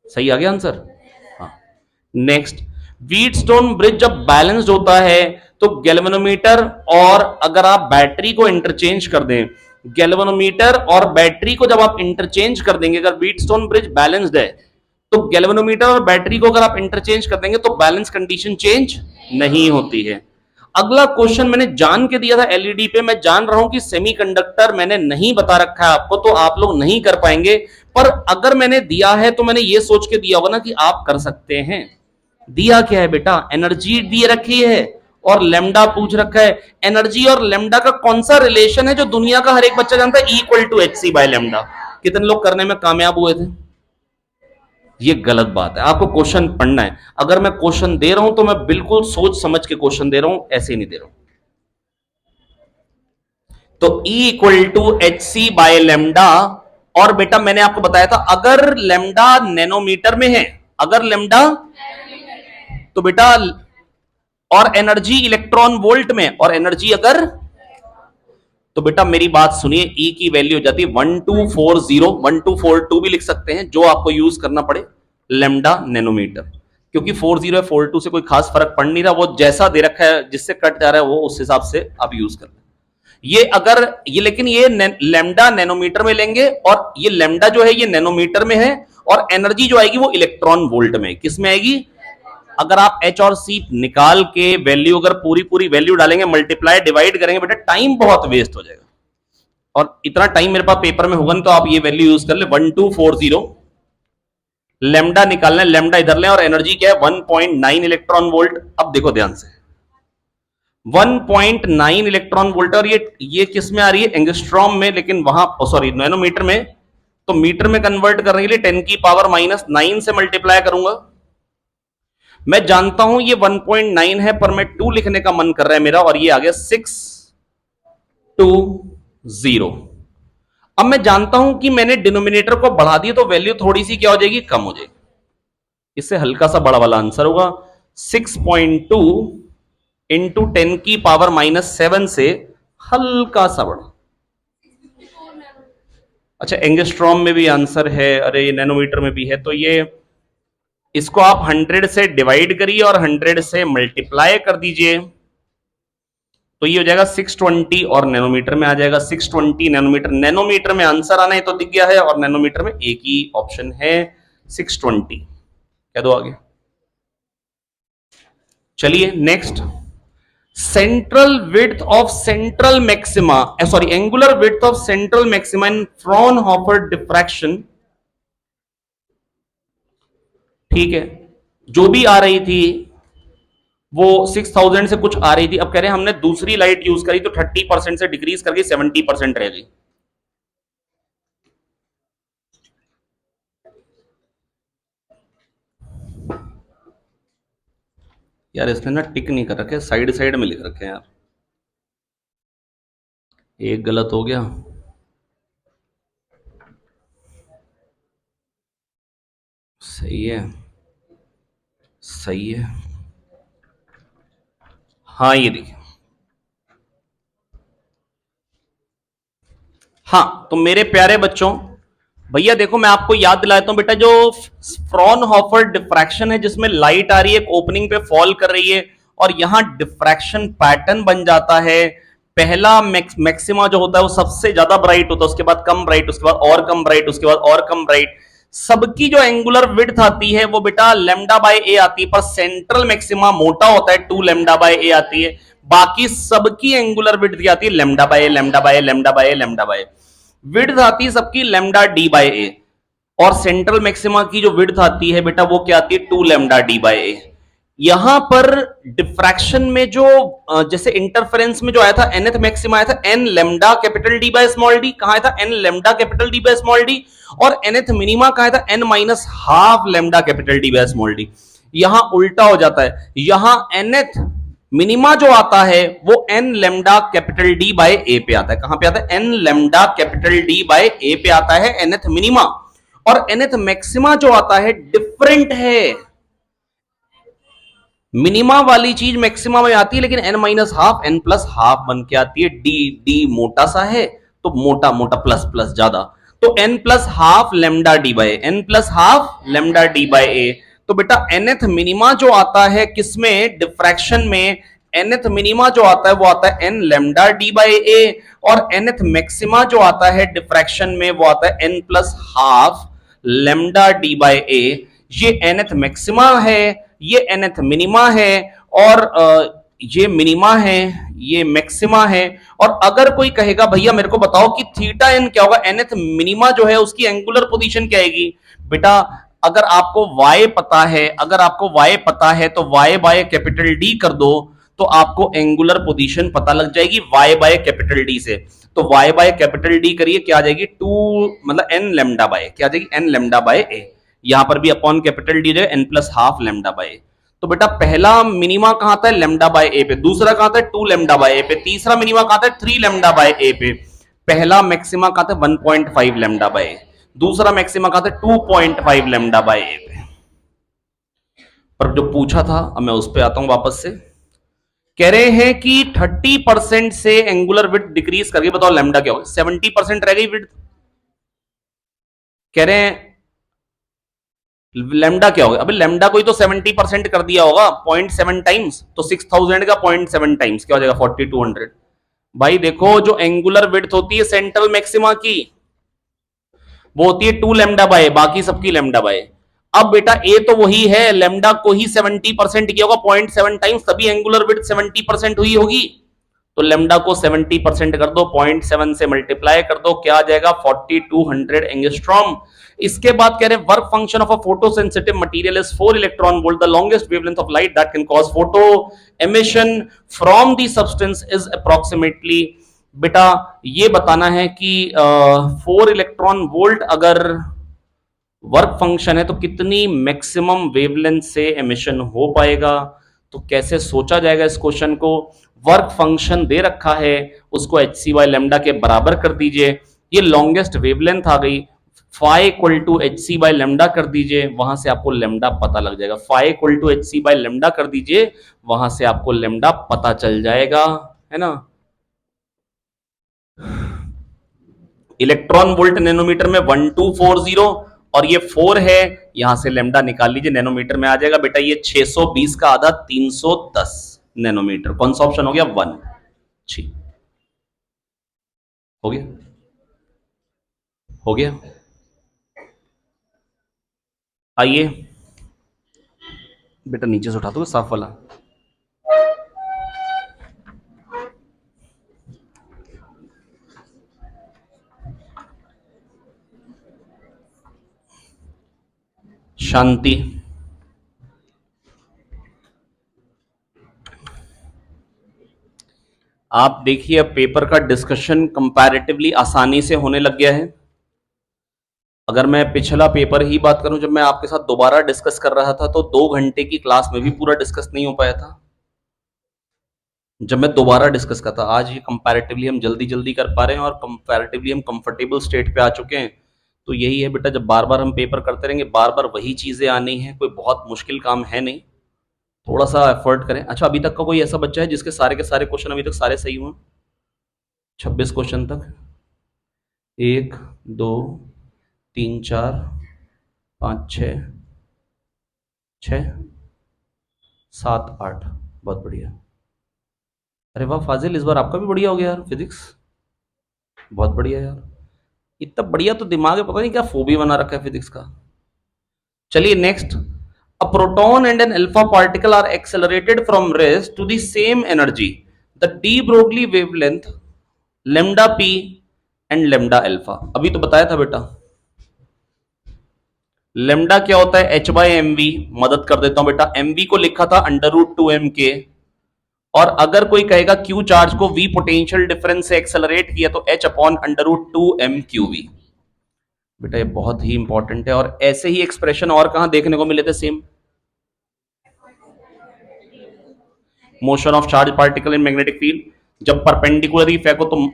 सही आ गया आंसर। हाँ नेक्स्ट, व्हीटस्टोन ब्रिज जब बैलेंस्ड होता है तो गैल्वेनोमीटर, और अगर आप बैटरी को इंटरचेंज कर दें, गैल्वेनोमीटर और बैटरी को जब आप इंटरचेंज कर देंगे, अगर व्हीटस्टोन ब्रिज बैलेंस्ड है तो गैल्वेनोमीटर और बैटरी को अगर आप इंटरचेंज कर देंगे तो बैलेंस कंडीशन चेंज नहीं होती है। अगला क्वेश्चन मैंने जान के दिया था एलईडी पे, मैं जान रहा हूं कि सेमीकंडक्टर मैंने नहीं बता रखा है आपको तो आप लोग नहीं कर पाएंगे, पर अगर मैंने दिया है तो मैंने ये सोच के दिया होगा ना कि आप कर सकते हैं। दिया क्या है बेटा, एनर्जी दिए रखी है और लेमडा पूछ रखा है। एनर्जी और लेमडा का कौन सा रिलेशन है जो दुनिया का हर एक बच्चा जानता है, इक्वल टू hc/λ। कितने लोग करने में कामयाब हुए थे? ये गलत बात है, आपको क्वेश्चन पढ़ना है। अगर मैं क्वेश्चन दे रहा हूं तो मैं बिल्कुल सोच समझ के क्वेश्चन दे रहा हूं, ऐसे ही नहीं दे रहा हूं। तो E = hc/λ, और बेटा मैंने आपको बताया था अगर लेमडा नैनोमीटर में है, अगर लेमडा, तो बेटा, और एनर्जी इलेक्ट्रॉन वोल्ट में, और एनर्जी अगर, तो बेटा मेरी बात सुनिए, E की वैल्यू हो जाती है 1240, 1242 भी लिख सकते हैं, जो आपको यूज करना पड़े, लेमडा नैनोमीटर। क्योंकि 40 है 42 से कोई खास फर्क पड़ नहीं रहा, वो जैसा दे रखा है जिससे कट जा रहा है वो उस हिसाब से आप यूज कर लें। ये अगर ये, लेकिन ये लेमडा नैनोमीटर में लेंगे, और ये लेमडा जो है ये नैनोमीटर में है, और एनर्जी जो आएगी वो इलेक्ट्रॉन वोल्ट में, किस में आएगी? अगर आप H और C निकाल के वैल्यू, अगर पूरी पूरी वैल्यू डालेंगे, मल्टीप्लाई डिवाइड करेंगे, बेटा टाइम बहुत वेस्ट हो जाएगा, और इतना टाइम मेरे पास पेपर में होगा नहीं, तो आप ये वैल्यू यूज कर ले 1240। लेमडा निकालना है, लेमडा इधर लें, और एनर्जी क्या है 1.9 इलेक्ट्रॉन वोल्ट। अब देखो ध्यान से, 1.9 इलेक्ट्रॉन वोल्ट, और ये किस में आ रही है, एंगस्ट्रॉम में, लेकिन वहां सॉरी नैनोमीटर में, तो मीटर में कन्वर्ट करने के लिए 10⁻⁹ से मल्टीप्लाई करूंगा। मैं जानता हूं ये 1.9 है, पर मैं 2 लिखने का मन कर रहा है मेरा, और ये आ गया 620। अब मैं जानता हूं कि मैंने डिनोमिनेटर को बढ़ा दिया तो वैल्यू थोड़ी सी क्या हो जाएगी, कम हो जाएगी। इससे हल्का सा बड़ा वाला आंसर होगा 6.2 इंटू 10⁻⁻7 से हल्का सा बड़ा। अच्छा, एंगस्ट्रॉम में भी आंसर है, अरे नैनोमीटर में भी है, तो ये इसको आप 100 से डिवाइड करिए और 100 से मल्टीप्लाई कर दीजिए, तो ये हो जाएगा 620 और नैनोमीटर में आ जाएगा 620 नैनोमीटर। नैनोमीटर में आंसर आना है तो दिख गया है, और नैनोमीटर में एक ही ऑप्शन है 620। कह दो आगे। चलिए next, central width of central maxima, sorry angular width of central maxima in Fraunhofer diffraction. ठीक है, जो भी आ रही थी वो 6000 से कुछ आ रही थी, अब कह रहे हैं हमने दूसरी लाइट यूज करी तो 30% से डिक्रीज करके 70% रह गई। यार इसने ना टिक नहीं कर रखे, साइड साइड में लिख रखे हैं यार, एक गलत हो गया। सही है, सही है, हाँ ये देखिए। हाँ तो मेरे प्यारे बच्चों, भैया देखो मैं आपको याद दिलाता हूं बेटा, जो फ्रॉनहोफर डिफ्रैक्शन है जिसमें लाइट आ रही है, ओपनिंग पे फॉल कर रही है, और यहां डिफ्रैक्शन पैटर्न बन जाता है। पहला मैक्सिमा जो होता है वो सबसे ज्यादा ब्राइट होता है, उसके बाद कम ब्राइट, उसके बाद और कम ब्राइट, उसके बाद और कम ब्राइट। सबकी जो एंगुलर विड्थ आती है वो बेटा लेमडा बाय ए आती है, पर सेंट्रल मैक्सिमा मोटा होता है, 2 लेमडा बाय ए आती है। बाकी सबकी एंगुलर विड्थ क्या आती है, lambda by A, lambda by A, lambda by A, lambda by A. Width आती है सबकी लेमडा डी बाय ए, और सेंट्रल मैक्सिमा की जो विड्थ आती है बेटा वो क्या आती है, 2 लेमडा डी बाय ए। यहां पर डिफ्रैक्शन में जो जैसे इंटरफेरेंस में जो आया था nth मैक्सिमा आया था n lambda capital D by small D, कहां आया था n lambda capital D by small D, और nth मिनिमा कहां आया था n minus half lambda capital D by small D. यहां उल्टा हो जाता है, यहां nth मिनिमा जो आता है वो n lambda capital D by A पे आता है। कहां पे आता है, n lambda capital D by A पे आता है nth मिनिमा, और nth मैक्सिमा जो आता है डिफरेंट है। मिनिमा वाली चीज मैक्सिमा में आती है, लेकिन n minus half n plus half बन के आती है। डी डी मोटा सा है तो मोटा मोटा प्लस प्लस ज्यादा, तो n plus half lambda D by n plus half lambda D by A. तो बेटा nth मिनिमा जो आता है किसमें, डिफ्रैक्शन में, nth मिनिमा जो आता है वो आता है n लेमडा डी बाय ए, और nth मैक्सिमा जो आता है डिफ्रैक्शन में वो आता है n plus half lambda D by A. ये nth मैक्सिमा है, ये nth मिनिमा है, और ये मिनिमा है, ये मैक्सिमा है। और अगर कोई कहेगा भैया मेरे को बताओ कि थीटा एन क्या होगा, nth मिनिमा जो है उसकी एंगुलर पोजीशन क्या आएगी, बेटा अगर आपको y पता है, अगर आपको y पता है तो y बाय कैपिटल D कर दो, तो आपको एंगुलर पोजीशन पता लग जाएगी y बाय कैपिटल D से। तो y बाय कैपिटल D करिए, क्या आ जाएगी 2 मतलब n लेमडा बाय, क्या आ जाएगी n लेमडा बाय a। यहां पर भी upon capital D n plus half lambda by. तो बेटा पहला मिनिमा कहां था, लेमडा बाय ए पे, दूसरा कहां था 2 लेमडा बाय ए पे, तीसरा मिनिमा कहां था 3 लेमडा बाय ए पे, पहला मैक्सिमा कहां था 1.5 लेमडा बाय ए, दूसरा मैक्सिमा कहां था 2.5 लेमडा बाय ए पे। पर जो पूछा था, अब मैं उस पे आता हूं वापस से। कह रहे हैं कि 30% से एंगुलर विड्थ डिक्रीज करके बताओ लेमडा क्या होगा, 70% रह गई विड्थ। कह रहे हैं लेमडा क्या होगा, अबे लेमडा कोई तो 70% कर दिया होगा 0.7 टाइम्स, तो 6000 का 0.7 टाइम्स क्या हो जाएगा 4200। भाई देखो जो एंगुलर विड्थ होती है सेंट्रल मैक्सिमा की वो होती है 2 लेमडा बाय, बाकी सबकी लेमडा बाय। अब बेटा ए तो वही है, लेमडा को ही 70% किया होगा 0.7 टाइम्स, तभी एंगुलर विड्थ 70% हुई होगी। तो लेमडा को 70% कर दो, 0.7 से मल्टीप्लाई कर दो, क्या आ जाएगा 4200 एंगस्ट्रॉम। इसके बाद कह रहे हैं work function of a photo sensitive material is 4 electron volt, the longest wavelength of light that can cause photo emission from the substance is approximately. बेटा ये बताना है कि 4 इलेक्ट्रॉन वोल्ट अगर वर्क फंक्शन है तो कितनी मैक्सिमम वेवलेंथ से एमिशन हो पाएगा, तो कैसे सोचा जाएगा इस क्वेश्चन को। वर्क फंक्शन दे रखा है, उसको एच सी बाय लेमडा के बराबर कर दीजिए, ये लॉन्गेस्ट वेवलेंथ आ गई, phi equal to H C by lambda कर दीजिए, वहां से आपको लेमडा पता लग जाएगा। Phi equal to H C by lambda कर दीजिए, वहां से आपको लेमडा पता चल जाएगा, है ना। इलेक्ट्रॉन वोल्ट नैनोमीटर में 1240 और ये 4 है, यहां से लेमडा निकाल लीजिए, नैनोमीटर में आ जाएगा बेटा, ये 620 का आधा 310 नैनोमीटर। कौन सा ऑप्शन हो गया? 1। ठीक, हो गया, हो गया। आइए बेटा नीचे से उठा दो साफ वाला। शांति। आप देखिए अब पेपर का डिस्कशन कंपैरेटिवली आसानी से होने लग गया है। अगर मैं पिछला पेपर ही बात करूं, जब मैं आपके साथ दोबारा डिस्कस कर रहा था तो 2 घंटे की क्लास में भी पूरा डिस्कस नहीं हो पाया था, जब मैं दोबारा डिस्कस करता। आज ये कंपैरेटिवली हम जल्दी जल्दी कर पा रहे हैं और कंपैरेटिवली हम कंफर्टेबल स्टेट पे आ चुके हैं। तो यही है बेटा, जब बार बार हम पेपर करते रहेंगे, बार बार वही चीजें आनी है, कोई बहुत मुश्किल काम है नहीं, थोड़ा सा एफर्ट करें। अच्छा, अभी तक का कोई ऐसा बच्चा है जिसके सारे के सारे क्वेश्चन अभी तक सारे सही हुए? 26 क्वेश्चन तक, 1 2 3 4 5 6 6 7 8, बहुत बढ़िया। अरे वाह फाजिल, इस बार आपका भी बढ़िया हो गया यार, फिजिक्स बहुत बढ़िया यार। इतना बढ़िया तो दिमाग है, पता नहीं क्या फोबी बना रखा है फिजिक्स का। चलिए next. A proton and an alpha particle are accelerated from rest to the same energy, the de Broglie wavelength lambda P and lambda alpha. अभी तो बताया था बेटा, लेमडा क्या होता है? H by M V. मदद कर देता हूं बेटा, एम वी को लिखा था √2m के, और अगर कोई कहेगा क्यू चार्ज को v पोटेंशियल डिफरेंस से एक्सेलरेट किया तो h अपॉन √2m/qv। बेटा ये बहुत ही इंपॉर्टेंट है, और ऐसे ही एक्सप्रेशन और कहां देखने को मिले थे same? Motion of charge particle in magnetic field, जब परपेंडिकुलरली फेंको तो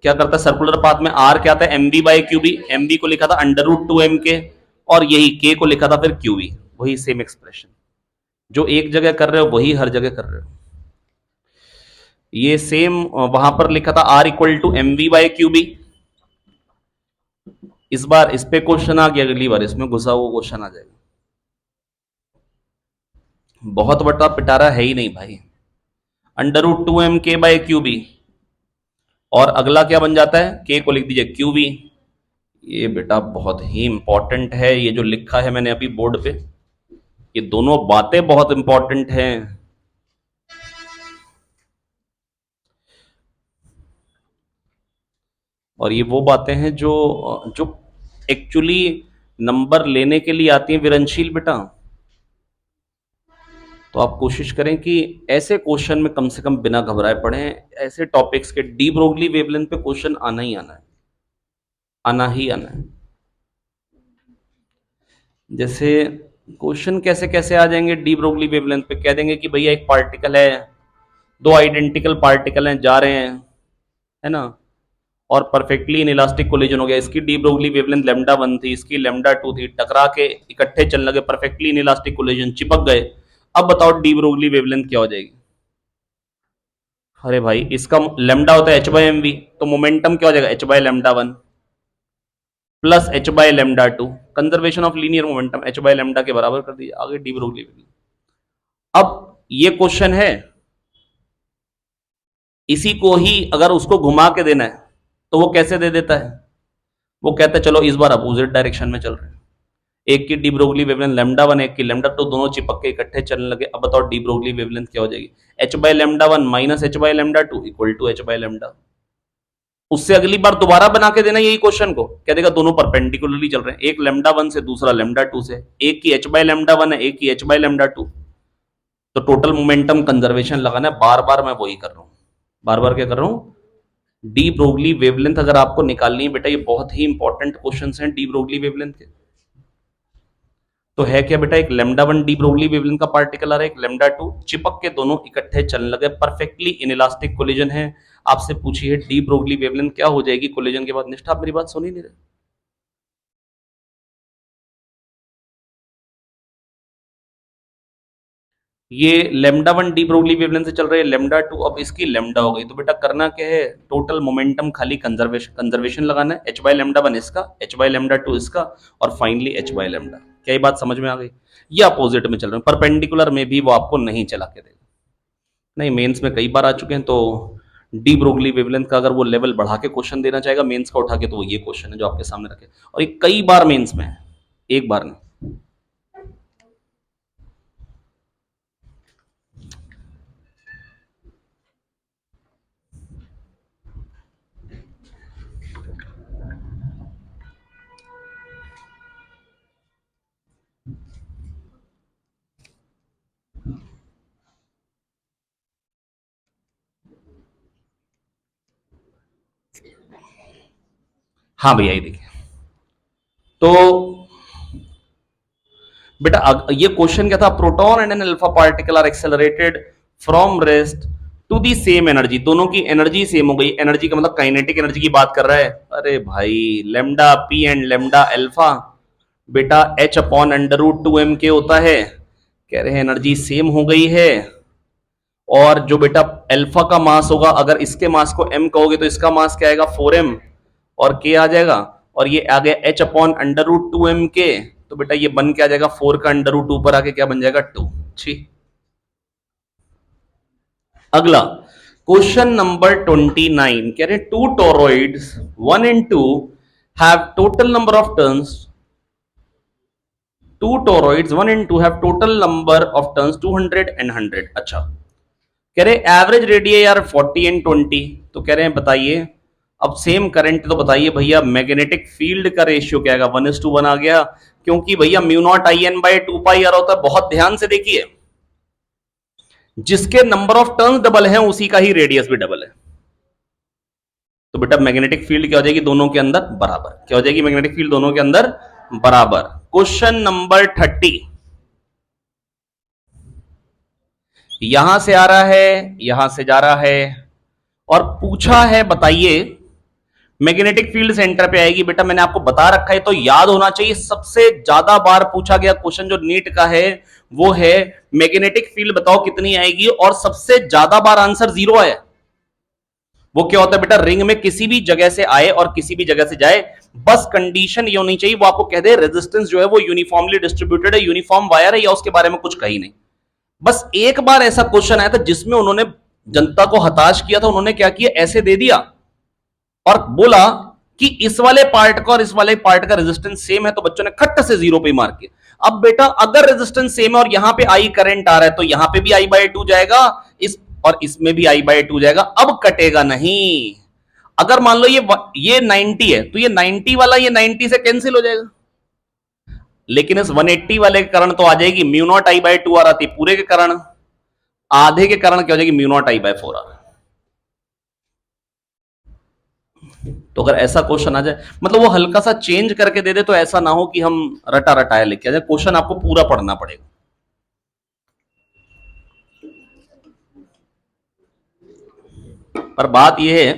क्या करता है? सर्कुलर पाथ में r क्या आता है? mv by QB. mv को लिखा था √2m के, और यही k को लिखा था फिर qv। वही सेम एक्सप्रेशन, जो एक जगह कर रहे हो वही हर जगह कर रहे हो। ये सेम वहां पर लिखा था r equal to M V by QB. इस बार इस पे क्वेश्चन आ गया, अगली बार इसमें घुसा हुआ क्वेश्चन आ जाएगा। बहुत बड़ा पिटारा है ही नहीं भाई। √2m/k/qb, और अगला क्या बन जाता है? k को लिख दीजिए qv। ये बेटा बहुत ही इंपॉर्टेंट है, ये जो लिखा है मैंने अभी बोर्ड पे, ये दोनों बातें बहुत इंपॉर्टेंट हैं। और ये वो बातें हैं जो जो एक्चुअली नंबर लेने के लिए आती हैं विरंशील बेटा। तो आप कोशिश करें कि ऐसे क्वेश्चन में कम से कम बिना घबराए पढ़ें। ऐसे टॉपिक्स के डी ब्रोगली वेवलेंथ पे क्वेश्चन आना ही आना है, आना ही आना है। जैसे क्वेश्चन कैसे कैसे आ जाएंगे डी ब्रोगली वेवलेंथ पे, कह देंगे कि भैया एक पार्टिकल है, दो आइडेंटिकल पार्टिकल हैं, जा रहे हैं, है ना, और परफेक्टली इन इलास्टिक कोलिजन हो गया। इसकी डी ब्रोगली वेवलेंथ λ1 थी, इसकी λ2 थी, टकरा के इकट्ठे चलने लगे, परफेक्टली इन इलास्टिक कोलिजन, चिपक गए। अब बताओ डी ब्रोगली वेवलेंथ क्या हो जाएगी? अरे भाई इसका लेमडा होता है h/mv, तो मोमेंटम क्या हो जाएगा? h/λ1 plus h/λ2, conservation of linear momentum, h/λ के बराबर कर दीजिए, आगे डी ब्रोगली वेवलेंथ। अब ये क्वेश्चन है, इसी को ही अगर उसको घुमा के देना है तो वो कैसे दे देता है? वो कहता है चलो इस बार अपोजिट डायरेक्शन में चल रहे हैं, एक की डी ब्रोगली वेवलेंथ λ1, एक की λ2, दोनों चिपक के इकट्ठे चलने लगे। अब बताओ डी ब्रोगली वेवलेंथ क्या हो जाएगी? h/λ1 minus h/λ2 equal to h/λ। उससे अगली बार दोबारा बना के देना यही क्वेश्चन को, कह देगा दोनों परपेंडिकुलरली चल रहे हैं, एक λ1 से दूसरा λ2 से, एक की h/λ1 है, एक की h/λ2, तो टोटल मोमेंटम कंजर्वेशन लगाना है। बार बार मैं वही कर रहा हूं, बार बार क्या कर रहा हूं? डी ब्रोगली वेवलेंथ अगर आपको निकालनी है बेटा, ये बहुत ही इंपॉर्टेंट क्वेश्चन हैं डी ब्रोगली वेवलेंथ के। तो है क्या बेटा, एक lambda one D Broglie wavelength का पार्टिकल आ रहा है, एक लेमडा टू, चिपक के दोनों इकट्ठे चलने लगे, परफेक्टली इनइलास्टिक कोलिजन है। आपसे पूछिए डी ब्रोगली वेवलेंथ क्या हो जाएगी कोलिजन के बाद? निष्ठा आप मेरी बात सुन ही नहीं रहे। ये lambda one D Broglie wavelength से चल रही है, लेमडा टू अब इसकी लेमडा हो गई, तो बेटा करना क्या है, टोटल मोमेंटम खाली कंजर्वेशन लगाना है, एच बाई लेमडा वन इसका, एच बाई लेमडा टू इसका, और फाइनली एच बाई लेमडा। क्या ये बात समझ में आ गई? ये अपोजिट में चल रहे हैं, परपेंडिकुलर में भी वो आपको नहीं चला के देगा। नहीं, मेंस में कई बार आ चुके हैं, तो डी ब्रोगली वेवलेंथ का अगर वो लेवल बढ़ा के क्वेश्चन देना चाहेगा मेंस का उठा के, तो वो ये क्वेश्चन है जो आपके सामने रखे, और ये कई बार मेंस में है, एक बार नहीं। हाँ भैया, ये देखिए, तो बेटा ये क्वेश्चन क्या था, proton and an alpha particle are accelerated from rest to the same energy, दोनों की एनर्जी सेम हो गई, एनर्जी का मतलब काइनेटिक एनर्जी की बात कर रहा है। अरे भाई, lambda P and lambda alpha बेटा H upon under root two M के होता है, कह रहे हैं एनर्जी सेम हो गई है, और जो बेटा अल्फा का मास होगा, अगर इसके मास को m कहोगे तो इसका मास क्या आएगा 4m, और k आ जाएगा, और ये आ गया h upon under root two M के, तो बेटा ये बन के आ जाएगा 4 का अंडर रूट ऊपर आके क्या बन जाएगा 2। ठीक, अगला क्वेश्चन नंबर 29 कह रहे हैं two toroids 1 and 2 have total number of turns, two toroids 1 and 2 have total number of turns 200 and 100। अच्छा, कह रहे एवरेज रेडियस यार 40 and 20, तो कह रहे हैं बताइए, अब सेम करंट तो बताइए भैया मैग्नेटिक फील्ड का रेशियो क्या आएगा, 1:1 आ गया, क्योंकि भैया mu naught I N by 2 pi R होता है। बहुत ध्यान से देखिए, जिसके नंबर ऑफ टर्न्स डबल हैं उसी का ही रेडियस भी डबल है, तो बेटा मैग्नेटिक फील्ड क्या हो जाएगी दोनों के अंदर बराबर, क्या हो जाएगी मैग्नेटिक फील्ड दोनों के अंदर बराबर। क्वेश्चन नंबर 30 यहां से आ रहा है, यहां से जा रहा है, और पूछा है बताइए मैग्नेटिक फील्ड सेंटर पे आएगी। बेटा मैंने आपको बता रखा है तो याद होना चाहिए, सबसे ज्यादा बार पूछा गया क्वेश्चन जो नीट का है वो है मैग्नेटिक फील्ड बताओ कितनी आएगी, और सबसे ज्यादा बार आंसर 0 है। वो क्या होता है बेटा, रिंग में किसी भी जगह से आए और किसी भी जगह से जाए, बस कंडीशन ये होनी चाहिए वो आपको कह दे रेजिस्टेंस जो है वो यूनिफॉर्मली डिस्ट्रीब्यूटेड है, यूनिफॉर्म वायर है, या उसके बारे में कुछ कही नहीं। बस एक बार ऐसा क्वेश्चन आया था जिसमें उन्होंने जनता को हताश किया था, उन्होंने क्या किया, ऐसे दे दिया और बोला कि इस वाले पार्ट का और इस वाले पार्ट का रेजिस्टेंस सेम है, तो बच्चों ने खट्ट से 0 पे मार किया। अब बेटा अगर रेजिस्टेंस सेम है और यहां पे आई करंट आ रहा है, तो यहां पे भी आई बाई 2 जाएगा, इस और इसमें भी आई बाई 2 जाएगा, अब कटेगा नहीं। अगर मान लो ये 90 है, तो ये 90 वाला ये 90 से कैंसिल हो जाएगा, लेकिन इस 180 वाले के कारण तो आ जाएगी म्यू नॉट आई बाई 2 आ रही, पूरे के कारण, आधे के कारण क्या हो जाएगी म्यू नॉट आई बाई 4 आ रहा। तो अगर ऐसा क्वेश्चन आ जाए, मतलब वो हल्का सा चेंज करके दे दे, तो ऐसा ना हो कि हम रटा रटाया लिख आ जाए, क्वेश्चन आपको पूरा पढ़ना पड़ेगा। पर बात यह है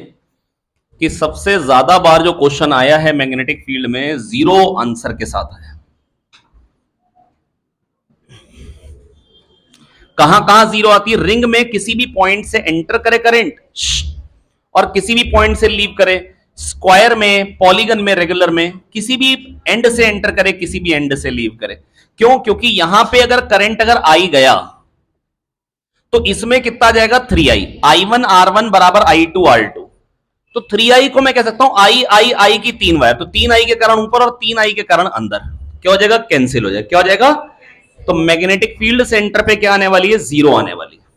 कि सबसे ज्यादा बार जो क्वेश्चन आया है मैग्नेटिक फील्ड में 0 आंसर के साथ आया। कहां कहां 0 आती है, रिंग में किसी भी पॉइंट से एंटर करे करंट और किसी भी पॉइंट से लीव करे, स्क्वायर में, पॉलीगन में, रेगुलर में, किसी भी एंड से एंटर करे किसी भी एंड से लीव करे। क्यों? क्योंकि यहां पे अगर करंट अगर आई गया तो इसमें कितना जाएगा 3i, i1 r1 बराबर i2 r2, तो 3i को मैं कह सकता हूं आई की 3 वायर, तो 3i के कारण ऊपर और 3i के कारण अंदर, क्या हो जाएगा कैंसिल हो जाएगा, क्या हो जाएगा, तो मैग्नेटिक फील्ड सेंटर पे क्या आने वाली है 0 आने वाली है।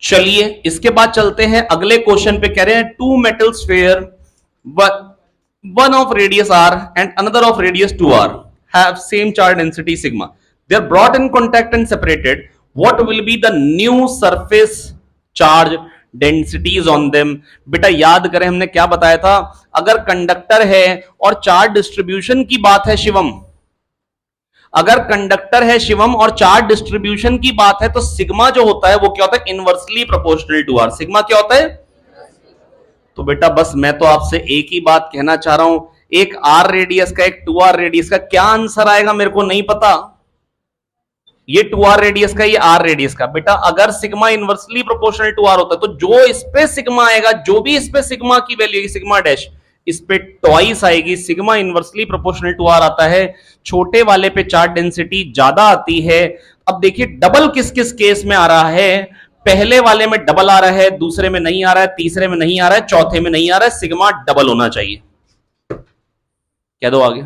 चलिए इसके बाद चलते हैं अगले क्वेश्चन पे, कह रहे हैं two metal sphere one of radius r and another of radius 2r have same charge density sigma, they are brought in contact and separated, what will be the new surface charge densities on them। बेटा याद करें हमने क्या बताया था, अगर conductor है और चार्ज डिस्ट्रीब्यूशन की बात है शिवम, अगर कंडक्टर है शिवम और चार्ज डिस्ट्रीब्यूशन की बात है तो सिग्मा जो होता है वो क्या होता है, inversely proportional to R. Sigma क्या होता है? तो बेटा बस मैं तो आपसे एक ही बात कहना चाह रहा हूं, एक आर रेडियस का एक 2r रेडियस का क्या आंसर आएगा मेरे को नहीं पता। ये 2r रेडियस का, ये r रेडियस का। बेटा अगर sigma inversely proportional to r होता है तो जो इस पे सिग्मा आएगा, जो भी इस पे सिग्मा की वैल्यू सिग्मा डैश, इस पे ट्वाइस आएगी। Sigma inversely proportional to r आता है, छोटे वाले पे चार्ज डेंसिटी ज्यादा आती है। अब देखिए डबल किस किस केस में आ रहा है। पहले वाले में डबल आ रहा है, दूसरे में नहीं आ रहा है, तीसरे में नहीं आ रहा है, चौथे में नहीं आ रहा है। सिग्मा डबल होना चाहिए। कह दो आगे।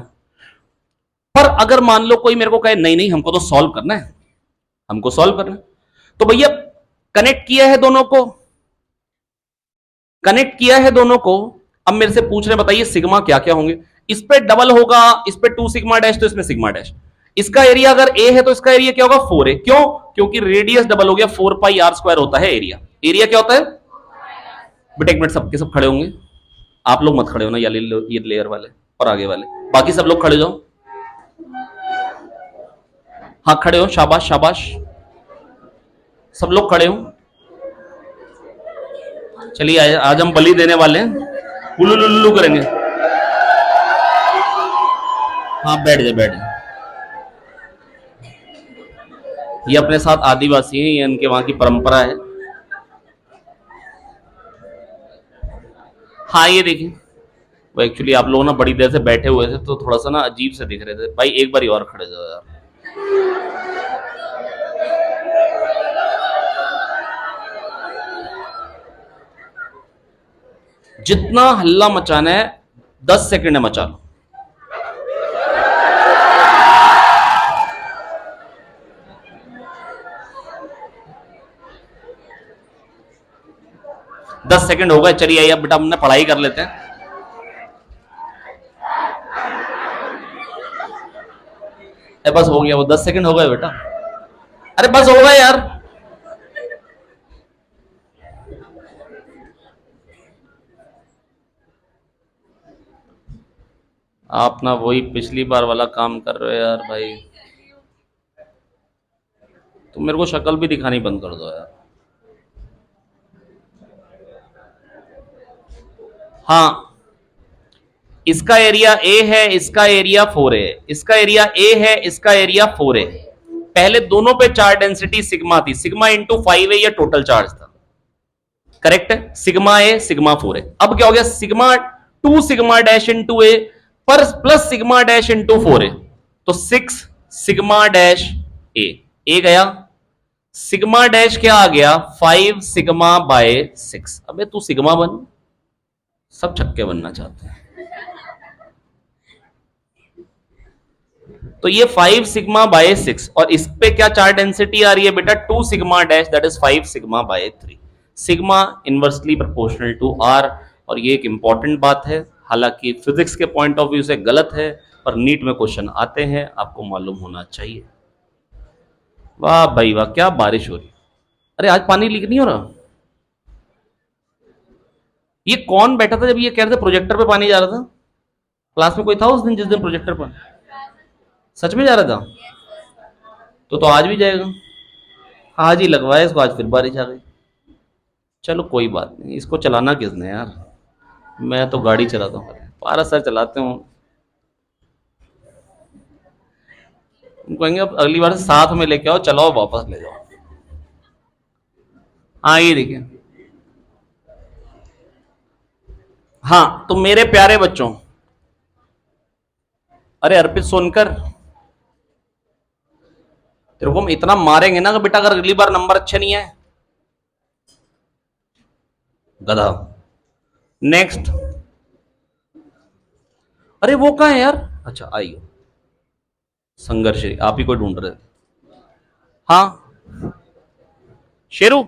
पर अगर मान लो कोई मेरे को कहे नहीं नहीं हमको तो सॉल्व करना है, हमको सॉल्व करना है, तो भैया कनेक्ट किया है दोनों को, कनेक्ट किया है दोनों को। अब मेरे से पूछ रहे बताइए सिग्मा क्या क्या होंगे। इस पे डबल होगा, इस पे 2 सिग्मा डैश, तो इसमें सिग्मा डैश। इसका एरिया अगर ए है तो इसका एरिया क्या होगा, 4 है। क्यों? क्योंकि रेडियस डबल हो गया, 4 पाई आर स्क्वायर होता है एरिया। एरिया क्या होता है बेटा? एक मिनट, सबके सब खड़े होंगे। आप लोग मत खड़े हो ना, ये लेयर वाले और आगे वाले, बाकी सब लोग खड़े जाओ। हाँ खड़े हो, शाबाश शाबाश, सब लोग खड़े हो। चलिए आज हम बलि देने वाले हैं, हुलुलुलु करेंगे। हाँ बैठ जाए बैठ जाए। ये अपने साथ आदिवासी हैं, ये इनके वहां की परंपरा है। हाँ ये देखिए, वो एक्चुअली आप लोग ना बड़ी देर से बैठे हुए थे तो थोड़ा सा ना अजीब से दिख रहे थे। भाई एक बार और खड़े जाओ यार। जितना हल्ला मचाना है 10 सेकंड में मचा लो। दस सेकंड हो गए, चलिए आइए अब बेटा हमने पढ़ाई कर लेते हैं। बस हो गया, वो 10 सेकंड हो गए बेटा। अरे बस हो गए यार। आप ना वही पिछली बार वाला काम कर रहे हो यार भाई। तुम मेरे को शक्ल भी दिखानी बंद कर दो यार। हाँ इसका एरिया ए है, इसका एरिया 4 है, इसका एरिया ए है, इसका एरिया 4 है। पहले दोनों पे चार्ज डेंसिटी सिग्मा थी, सिग्मा इंटू 5 है, ये टोटल चार्ज था। करेक्ट है, सिग्मा ए सिग्मा 4 है। अब क्या हो गया, सिग्मा 2 सिग्मा डैश इंटू ए पर प्लस सिग्मा डैश इंटू 4 है, तो 6 सिग्मा डैश ए। ए गया, सिग्मा डैश क्या आ गया, 5 सिग्मा बाय 6। अबे तू सिग्मा बन, सब छक्के बनना चाहते हैं। तो ये 5 सिग्मा बाय 6 और इस पे क्या चार्ज डेंसिटी आ रही है बेटा, 2 sigma dash, that is 5 sigma by 3। Sigma inversely proportional to R. और ये एक इंपॉर्टेंट बात है, हालांकि फिजिक्स के पॉइंट ऑफ व्यू से गलत है, पर नीट में क्वेश्चन आते हैं, आपको मालूम होना चाहिए। वाह भाई वाह, क्या बारिश हो रही। अरे आज पानी लीक नहीं हो रहा। ये कौन बैठा था जब ये कह रहे थे प्रोजेक्टर पे पानी जा रहा था? क्लास में कोई था उस दिन जिस दिन प्रोजेक्टर पर? सच में जा रहा था? तो आज भी जाएगा। आज ही लगवाया इसको, आज फिर बारिश आ गई। चलो कोई बात नहीं, इसको चलाना किसने यार, मैं तो गाड़ी चलाता हूँ, पारस सर चलाते हूँ। उनको कहेंगे अब अगली बार से साथ में लेके आओ, चलाओ वापस ले जाओ। हाँ ये देखिए। हाँ तो मेरे प्यारे बच्चों, अरे अर्पित सोनकर, तेरे को हम इतना मारेंगे ना कि बेटा अगर अगली बार नंबर अच्छे नहीं है, गधा। नेक्स्ट। अरे वो कहाँ है यार, अच्छा आइए, संघर्ष आप ही को ढूंढ रहे थे। हाँ शेरू,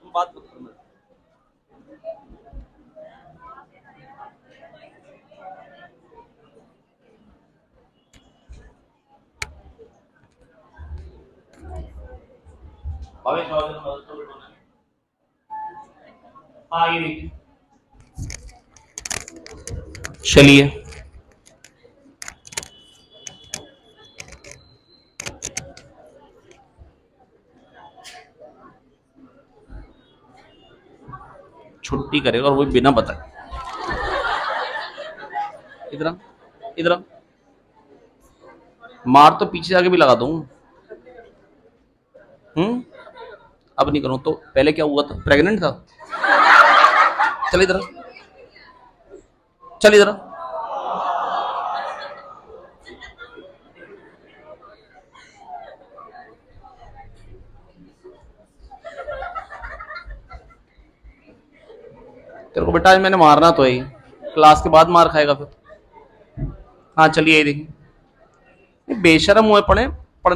बात हाँ ये देखिए, चलिए छुट्टी करेगा और वो बिना बताए। इधर आ, इधर आ। मार तो पीछे जाके भी लगा दूं। अब नहीं करूं तो पहले क्या हुआ था, प्रेग्नेंट था। चल इधर, चल इधर। तेरे को बेटा आज मैंने मारना तो है, क्लास के बाद मार खाएगा फिर। हाँ चलिए ये देखिए, बेशरम हुए पड़े पढ़।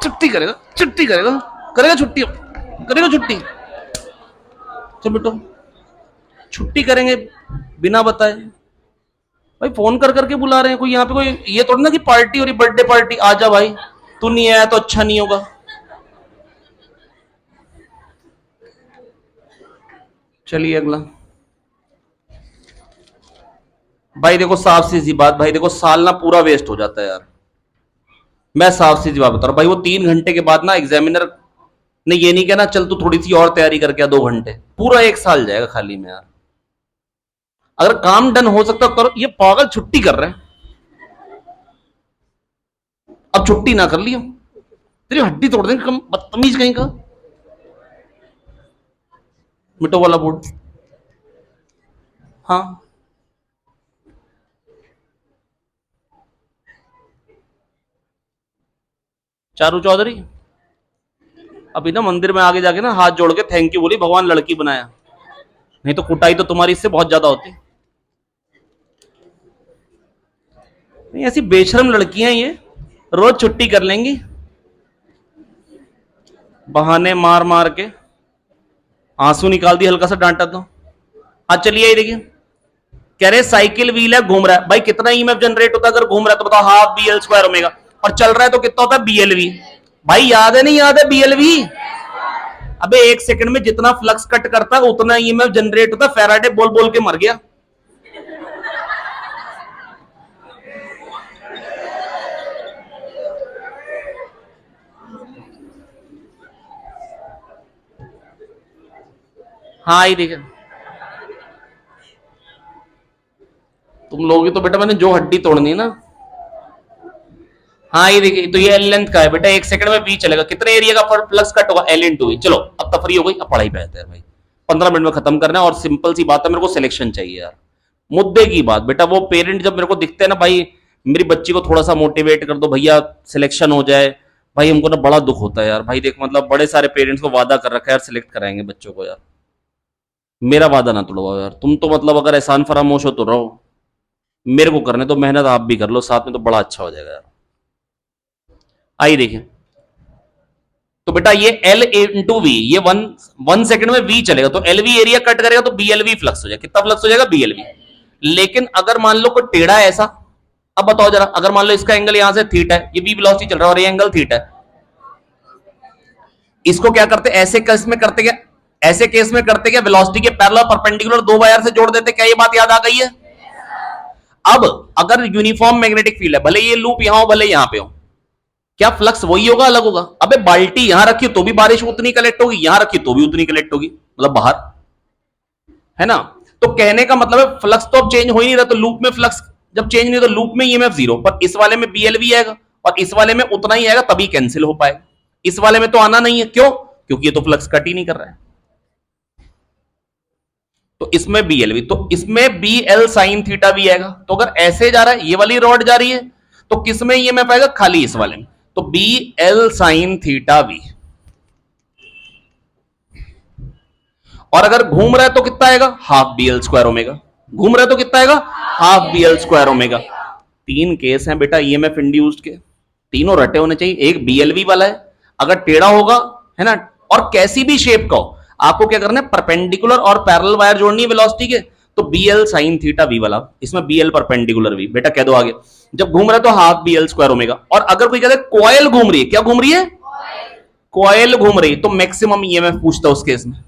छुट्टी करेगा, छुट्टी करेगा, करेगा छुट्टी, करेगा छुट्टी। चल बेटो छुट्टी करेंगे बिना बताए। भाई फोन कर करके बुला रहे हैं, कोई यहाँ पे कोई ये थोड़ी ना कि पार्टी हो रही, बर्थडे पार्टी, आ जा भाई, तू नहीं आया तो अच्छा नहीं होगा। चलिए अगला। भाई देखो साफ सीधी बात, भाई देखो साल ना पूरा वेस्ट हो जाता है यार। मैं साफ सीधी बात बता रहा हूं भाई, वो 3 घंटे के बाद ना एग्जामिनर ने ये नहीं कहना चल तू थोड़ी सी और तैयारी करके 2 घंटे, पूरा 1 साल जाएगा खाली में यार। अगर काम डन हो सकता करो, ये पागल छुट्टी कर रहे हैं। अब छुट्टी ना कर लियो, तेरी हड्डी तोड़ देंगे, कम बदतमीज कहीं का। मिटो वाला बोर्ड। हाँ चारू चौधरी अभी ना मंदिर में आगे जाके ना हाथ जोड़ के थैंक यू बोली, भगवान लड़की बनाया, नहीं तो कुटाई तो तुम्हारी इससे बहुत ज्यादा होती। नहीं ऐसी बेशरम लड़कियां ये रोज छुट्टी कर लेंगी बहाने मार मार के। आंसू निकाल दी हल्का सा डांटा तो। हाँ चलिए ये देखिए, कह रहे साइकिल व्हील है घूम रहा है, भाई कितना ईएमएफ जनरेट होता है अगर घूम रहा है तो बताओ, half B L square omega, और चल रहा है तो कितना होता है बीएलवी। भाई याद है नहीं याद है बीएलवी। अबे 1 सेकंड में जितना फ्लक्स कट करता है उतना ईएमएफ जनरेट होता है, फैराडे बोल बोल के मर गया। हाँ ये देखिए, तुम लोग तो बेटा मैंने जो हड्डी तोड़नी है ना। हाँ ये देखिए, तो ये एल लेंथ का है बेटा, 1 सेकंड में बी चलेगा, कितने एरिया का फ्लक्स कट होगा, एल इंटू वी। चलो अब तफरी हो गई, अब पढ़ाई पे आते हैं भाई। 15 मिनट में खत्म करना है और सिंपल सी बात है, मेरे को सिलेक्शन चाहिए यार। मुद्दे की बात बेटा, वो पेरेंट जब मेरे को दिखते हैं ना भाई, मेरी बच्ची को थोड़ा सा मोटिवेट कर दो भैया, सिलेक्शन हो जाए, भाई हमको ना बड़ा दुख होता है यार। भाई देख मतलब बड़े सारे पेरेंट्स को वादा कर रखा है यार, सिलेक्ट कराएंगे बच्चों को यार। मेरा वादा ना तोड़वाओ यार, तुम तो मतलब अगर एहसान फरामोश हो तो रहो, मेरे को करने तो मेहनत आप भी कर लो साथ में, तो बड़ा अच्छा हो जाएगा यार। आइए देखिए, तो बेटा ये एल इंटू वी, ये 1 सेकंड में वी चलेगा, तो एलवी एरिया कट करेगा तो बीएलवी फ्लक्स हो जाएगा। कितना फ्लक्स हो जाएगा, बीएलवी। लेकिन अगर मान लो कोई टेढ़ा है ऐसा, अब बताओ जरा, अगर मान लो इसका एंगल यहां से थीटा है, ये बी वेलोसिटी चल रहा है और ये एंगल थीटा है, इसको क्या करते, ऐसे केस में करते क्या, ऐसे केस में करते क्या, वेलोसिटी के पैरेलल परपेंडिकुलर दो वायर से जोड़ देते। क्या ये बात याद आ गई है? अब अगर यूनिफॉर्म मैग्नेटिक फील्ड है, भले ये लूप यहां हो भले यहां पे हो, क्या फ्लक्स वही होगा अलग होगा? अबे बाल्टी यहां रखी तो भी बारिश उतनी कलेक्ट होगी, यहां रखी तो भी उतनी कलेक्ट होगी, मतलब बाहर, है ना। तो कहने का मतलब है फ्लक्स तो अब चेंज हो ही नहीं रहा, तो लूप में फ्लक्स जब चेंज नहीं तो लूप में ईएमएफ जीरो, पर इस वाले में बीएलवी आएगा और इस वाले में उतना ही आएगा, तभी कैंसिल हो पाएगा। इस वाले में तो आना नहीं है, क्यों? क्योंकि ये तो फ्लक्स कट ही नहीं कर रहा है। तो इसमें बीएलवी, तो इसमें बीएल साइन थीटा भी आएगा। तो अगर ऐसे जा रहा है, ये वाली रॉड जा रही है, तो किस में ईएमएफ आएगा, खाली इस वाले में, तो B L sine theta V. और अगर घूम रहा है तो कितना आएगा, half B L square omega. घूम रहा है तो कितना आएगा, half B L square omega. 3 case हैं बेटा ईएमएफ इंड्यूस्ड के, तीनों रटे होने चाहिए। एक बीएलवी वाला है, अगर टेढ़ा होगा, है ना, और कैसी भी शेप का हो, आपको क्या करना है, परपेंडिकुलर और पैरेलल वायर जोड़नी है वेलोसिटी के, तो बीएल साइन थीटा वी वाला, इसमें बीएल परपेंडिकुलर वी। बेटा कह दो आगे, जब घूम रहा है तो half B L square omega. और अगर कोई कहता है कॉयल घूम रही है, क्या घूम रही है, कॉयल घूम रही है, तो मैक्सिमम ईएमएफ पूछता है उस केस में।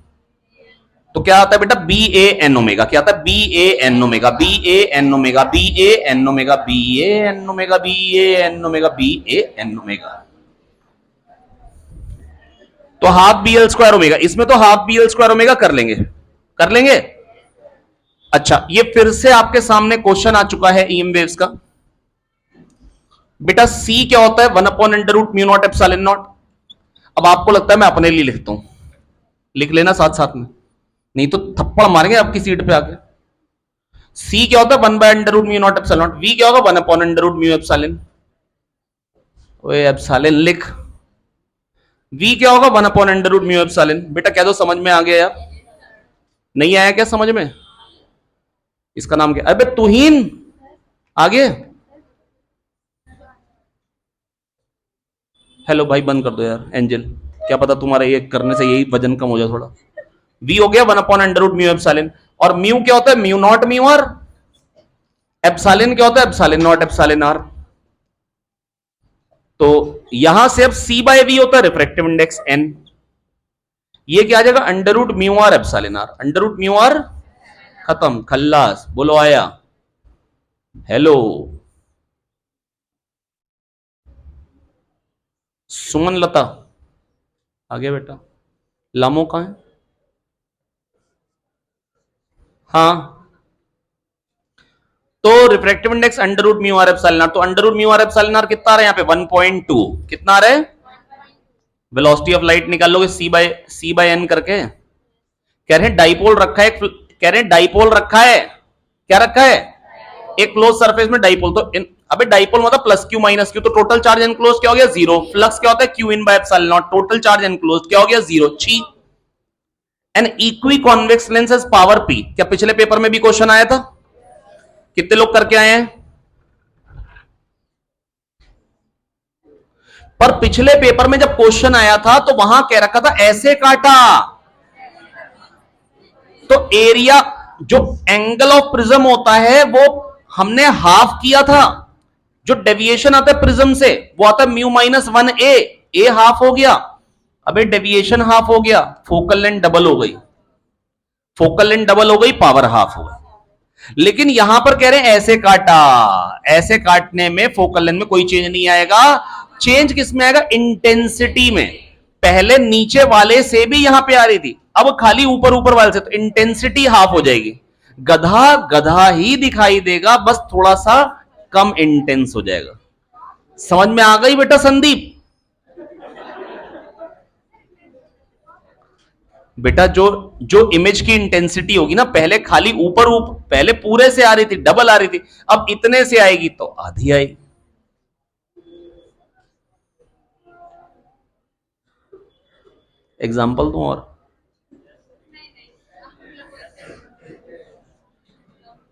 तो क्या आता है बेटा, बी ए एन ओमेगा। क्या आता है, B A N omega, B A N omega, B A N omega, B A N omega, B A N omega, B A N omega. तो half B L square omega, इसमें तो half B L square omega कर लेंगे, कर लेंगे। अच्छा, ये फिर से आपके सामने क्वेश्चन आ चुका है ईएम वेव्स का। बेटा सी क्या होता है, 1/√μ0 एप्सिलॉन नॉट। अब आपको लगता है मैं अपने लिए लिखता हूं, लिख लेना साथ साथ में, नहीं तो थप्पड़ मारेंगे आपकी सीट पे आके। सी क्या होता है, 1/√μ0 एप्सिलॉन नॉट। वी क्या होगा, 1/√μ एप्सिलॉन। ओए एप्सिलॉन लिख। वी क्या होगा, 1/√μ एप्सिलॉन। बेटा कह दो समझ में आ गया यार, नहीं आया क्या समझ में? इसका नाम क्या, अबे तुहीन आगे। हेलो भाई, बंद कर दो यार एंजल, क्या पता तुम्हारा ये करने से यही वजन कम हो जाए थोड़ा। वी हो गया 1/√μ एप्सिलॉन। और म्यू क्या होता है, mu naught mu R. Epsilon क्या होता है, एप्सिलॉन नॉट एप्सिलॉन आर। तो यहां से अब सी बाय वी होता है रिफ्रैक्टिव इंडेक्स एन। ये क्या आ जाएगा, √μ आर एप्सिलॉन आर। √μ आर खत्म, खल्लास। बोलो आया, हेलो सुमन लता आ गया बेटा। लामो कहां है? हाँ, तो refractive index √μ R epsilon R. तो √μ आर एप्सिलॉन आर कितना आ रहा है यहाँ पे, 1.2। कितना आ रहा है? वेलोसिटी ऑफ लाइट निकाल लोगे सी बाय एन करके। कह रहे हैं डाइपोल रखा है, कह रहे हैं डाइपोल रखा है। क्या रखा है? एक क्लोज सरफेस में डाइपोल। तो अबे डाइपोल मतलब प्लस क्यू माइनस क्यू, तो टोटल चार्ज एनक्लोज क्या हो गया, 0। फ्लक्स क्या होता है, Q in by epsilon naught. Total charge enclose क्या हो गया, 0। Chi. An equiconvex lens has power P. क्या पिछले पेपर में भी क्वेश्चन आया था? कितने लोग करके आए हैं? पर पिछले पेपर में जब क्वेश्चन आया था तो वहां कह रखा था ऐसे काटा, तो एरिया जो एंगल ऑफ प्रिज्म होता है वो हमने हाफ किया था। जो डेविएशन आता है प्रिज्म से वो आता है μ-1 ए हाफ हो गया। अबे डेविएशन हाफ हो गया, फोकल लेंथ डबल हो गई, फोकल लेंथ डबल हो गई, पावर हाफ हो गई। लेकिन यहां पर कह रहे हैं ऐसे काटा, ऐसे काटने में फोकल लेंथ में कोई चेंज नहीं आएगा। चेंज किस में आएगा, इंटेंसिटी में। पहले नीचे वाले से भी यहां पे आ रही थी, अब खाली ऊपर ऊपर वाले से, तो इंटेंसिटी हाफ हो जाएगी। गधा गधा ही दिखाई देगा, बस थोड़ा सा कम इंटेंस हो जाएगा। समझ में आ गई बेटा संदीप? बेटा जो जो इमेज की इंटेंसिटी होगी ना, पहले खाली ऊपर पहले पूरे से आ रही थी, डबल आ रही थी, अब इतने से आएगी तो आधी आएगी। एग्जाम्पल दूं और,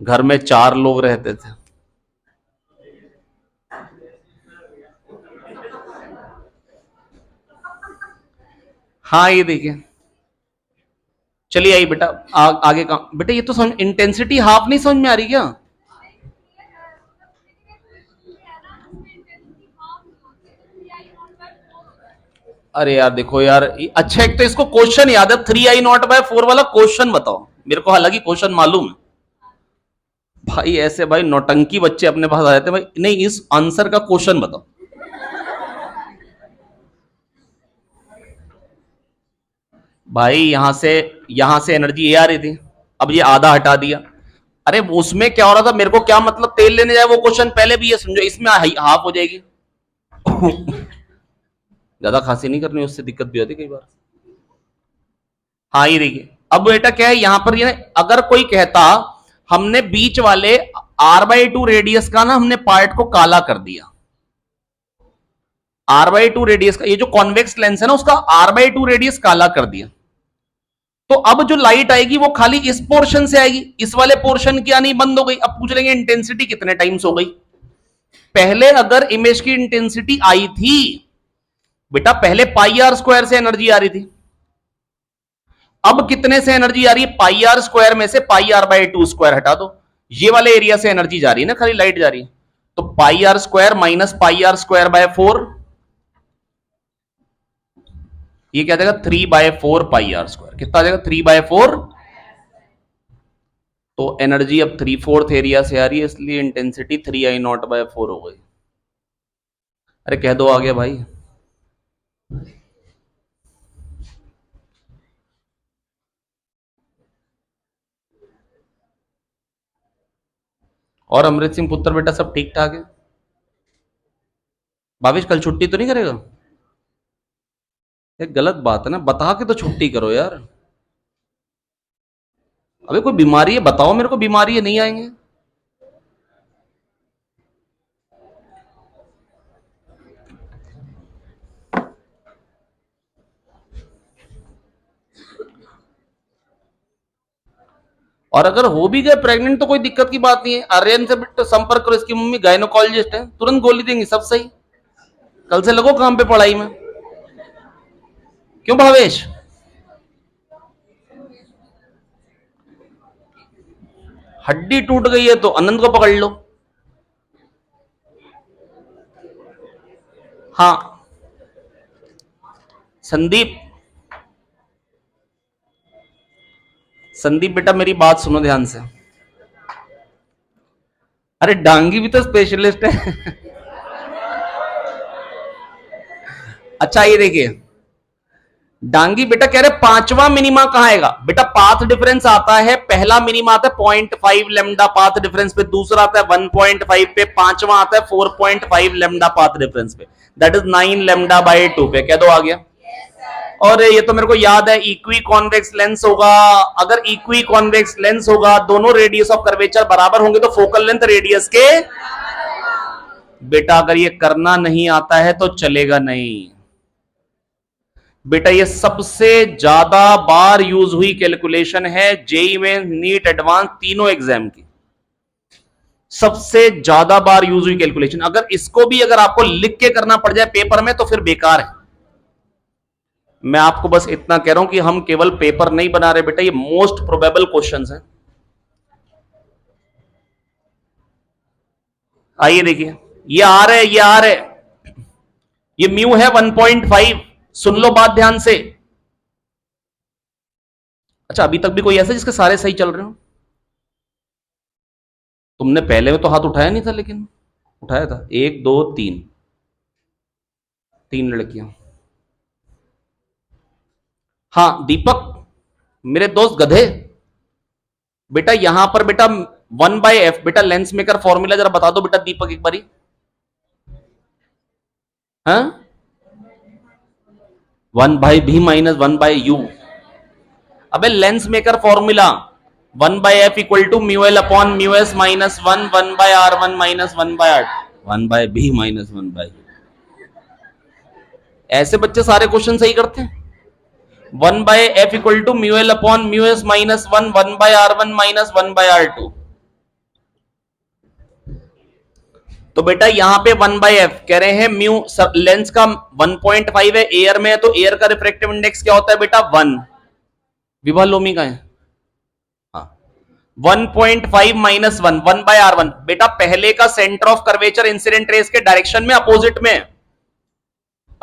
घर में 4 लोग रहते थे, हाँ ये देखिए, चलिए आई बेटा आगे का। बेटा ये तो समझ, इंटेंसिटी हाफ नहीं समझ में आ रही क्या? अरे यार देखो यार, अच्छा एक तो इसको क्वेश्चन याद है, 3I0/4 वाला क्वेश्चन बताओ मेरे को, हालांकि क्वेश्चन मालूम है। भाई ऐसे भाई नौटंकी बच्चे अपने पास आ जाते हैं भाई, नहीं इस आंसर का क्वेश्चन बताओ। भाई यहां से एनर्जी ये आ रही थी, अब ये आधा हटा दिया। अरे उसमें क्या हो रहा था, मेरे को क्या मतलब तेल लेने जाए वो क्वेश्चन, पहले भी ये समझो इसमें हाफ हो जाएगी। ज्यादा खांसी नहीं करनी, उससे दिक्कत भी होती कई बार। हाँ ये देखिए, अब बेटा क्या है यहां पर, ये अगर कोई कहता हमने बीच वाले r/2 रेडियस का ना हमने पार्ट को काला कर दिया, r/2 रेडियस का, ये जो कॉन्वेक्स लेंस है ना उसका r/2 रेडियस काला कर दिया, तो अब जो लाइट आएगी वो खाली इस पोर्शन से आएगी, इस वाले पोर्शन की आनी बंद हो गई। अब पूछ लेंगे इंटेंसिटी कितने टाइम्स हो गई। पहले अगर इमेज की इंटेंसिटी आई थी बेटा, पहले πr² से एनर्जी आ रही थी, अब कितने से एनर्जी आ रही है, πr² में से πr/2² हटा दो, ये वाले एरिया से एनर्जी जा रही है ना, खाली लाइट जा रही है, तो πr² माइनस πr²/4, ये क्या जाएगा 3/4 πr²। कितना आ जाएगा 3/4 तो एनर्जी अब 3/4 एरिया से आ रही है, इसलिए इंटेंसिटी 3I0/4 हो गई। अरे कह दो आ गया भाई। और अमृत सिंह पुत्र बेटा सब ठीक ठाक है? भावेश कल छुट्टी तो नहीं करेगा? ये गलत बात है ना, बता के तो छुट्टी करो यार। अबे कोई बीमारी है बताओ मेरे को, बीमारी है नहीं आएंगे। और अगर हो भी गए प्रेग्नेंट तो कोई दिक्कत की बात नहीं है, आर्यन से संपर्क करो, इसकी मम्मी गायनोकोलॉजिस्ट है, तुरंत गोली देंगी, सब सही। कल से लगो काम पे पढ़ाई में। क्यों भावेश? हड्डी टूट गई है तो अनंत को पकड़ लो। हाँ संदीप, संदीप बेटा मेरी बात सुनो ध्यान से। अरे डांगी भी तो स्पेशलिस्ट है। अच्छा ये देखिए, डांगी बेटा कह रहे पांचवा मिनिमा कहां आएगा बेटा? पाथ डिफरेंस आता है, पहला मिनिमा आता है 0.5 लेमडा पाथ डिफरेंस पे, दूसरा आता है 1.5 पे, पांचवा आता है 4.5 लेमडा पाथ डिफरेंस पे, दैट इज 9 लेमडा/2 पे। कह दो आ गया। और ये तो मेरे को याद है, इक्वी कॉन्वेक्स लेंस होगा। अगर इक्वी कॉन्वेक्स लेंस होगा, दोनों रेडियस ऑफ कर्वेचर बराबर होंगे तो फोकल लेंथ रेडियस के। बेटा अगर ये करना नहीं आता है तो चलेगा नहीं। बेटा ये सबसे ज्यादा बार यूज हुई कैलकुलेशन है जेई में, नीट, एडवांस तीनों एग्जाम की सबसे ज्यादा बार यूज हुई कैलकुलेशन। अगर इसको भी अगर आपको लिख के करना पड़ जाए पेपर में तो फिर बेकार है। मैं आपको बस इतना कह रहा हूं कि हम केवल पेपर नहीं बना रहे बेटा, ये मोस्ट प्रोबेबल क्वेश्चंस हैं। आइए देखिए, ये आ रहे, ये आ रहे, ये म्यू है 1.5। सुन लो बात ध्यान से। अच्छा अभी तक भी कोई ऐसा जिसके सारे सही चल रहे हो? तुमने पहले में तो हाथ उठाया नहीं था, लेकिन उठाया था। 1 2 3, 3 लड़कियां। हाँ दीपक मेरे दोस्त गधे, बेटा यहां पर बेटा 1/f बेटा लेंस मेकर फॉर्मूला जरा बता दो बेटा दीपक एक बारी। हाँ 1/v माइनस 1/u। अबे lens maker formula 1/f equal to mu L upon mu S minus 1/r1 minus 1/r 1/b minus 1/u। ऐसे बच्चे सारे क्वेश्चन सही करते हैं। 1/f equal to mu L upon mu S minus 1/r1 minus 1/r2। तो बेटा यहां पे 1/f कह रहे हैं, म्यू लेंस का 1.5 है, एयर में है तो एयर का रिफ्रैक्टिव इंडेक्स क्या होता है बेटा 1। विभा लोमी का है। हाँ 1.5 माइनस 1 1/r1 बेटा पहले का centre of curvature incident rays के डायरेक्शन में अपोजिट में।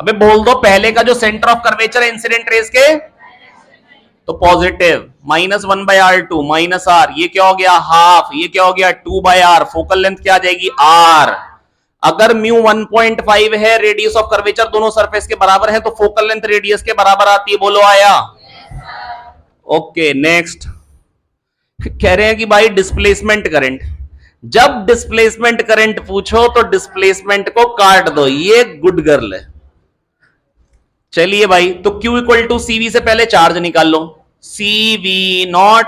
अबे बोल दो पहले का जो centre of curvature incident rays के, तो पॉजिटिव -1/r2 माइनस आर, ये क्या हो गया हाफ, ये क्या हो गया 2/r। फोकल लेंथ क्या आ जाएगी r। अगर म्यू 1.5 है, रेडियस ऑफ कर्वेचर दोनों सरफेस के बराबर है, तो फोकल लेंथ रेडियस के बराबर आती है। बोलो आया? Okay next. कह रहे हैं कि भाई डिस्प्लेसमेंट करंट, जब डिस्प्लेसमेंट करंट पूछो तो डिस्प्लेसमेंट को काट दो, ये गुड गर्ल है। चलिए भाई, तो Q इक्वल टू CV से पहले चार्ज निकाल लो, CV0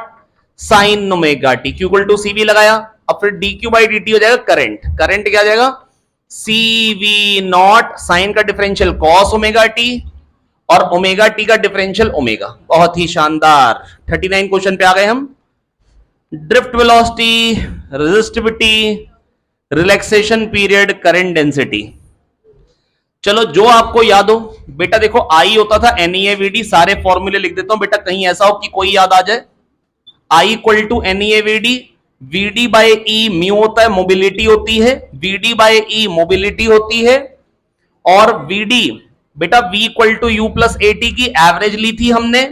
sine omega T. Q equal to CV लगाया, अब फिर dQ/dt हो जाएगा करंट। करंट क्या आ जाएगा CV0 साइन का डिफरेंशियल कॉस ओमेगा टी और ओमेगा टी का डिफरेंशियल ओमेगा। बहुत ही शानदार। 39 क्वेश्चन पे आ गए हम। Drift velocity, resistivity, relaxation period, current density. चलो जो आपको याद हो बेटा, देखो आई होता था NeAVD, सारे फॉर्मूले लिख देता हूं बेटा, कहीं ऐसा हो कि कोई याद आ जाए। I equal to NeAVD, VD by E mu होता है, मोबिलिटी होती है, VD बाय ई मोबिलिटी होती है, और VD बेटा V equal to U plus AT की एवरेज ली थी हमने,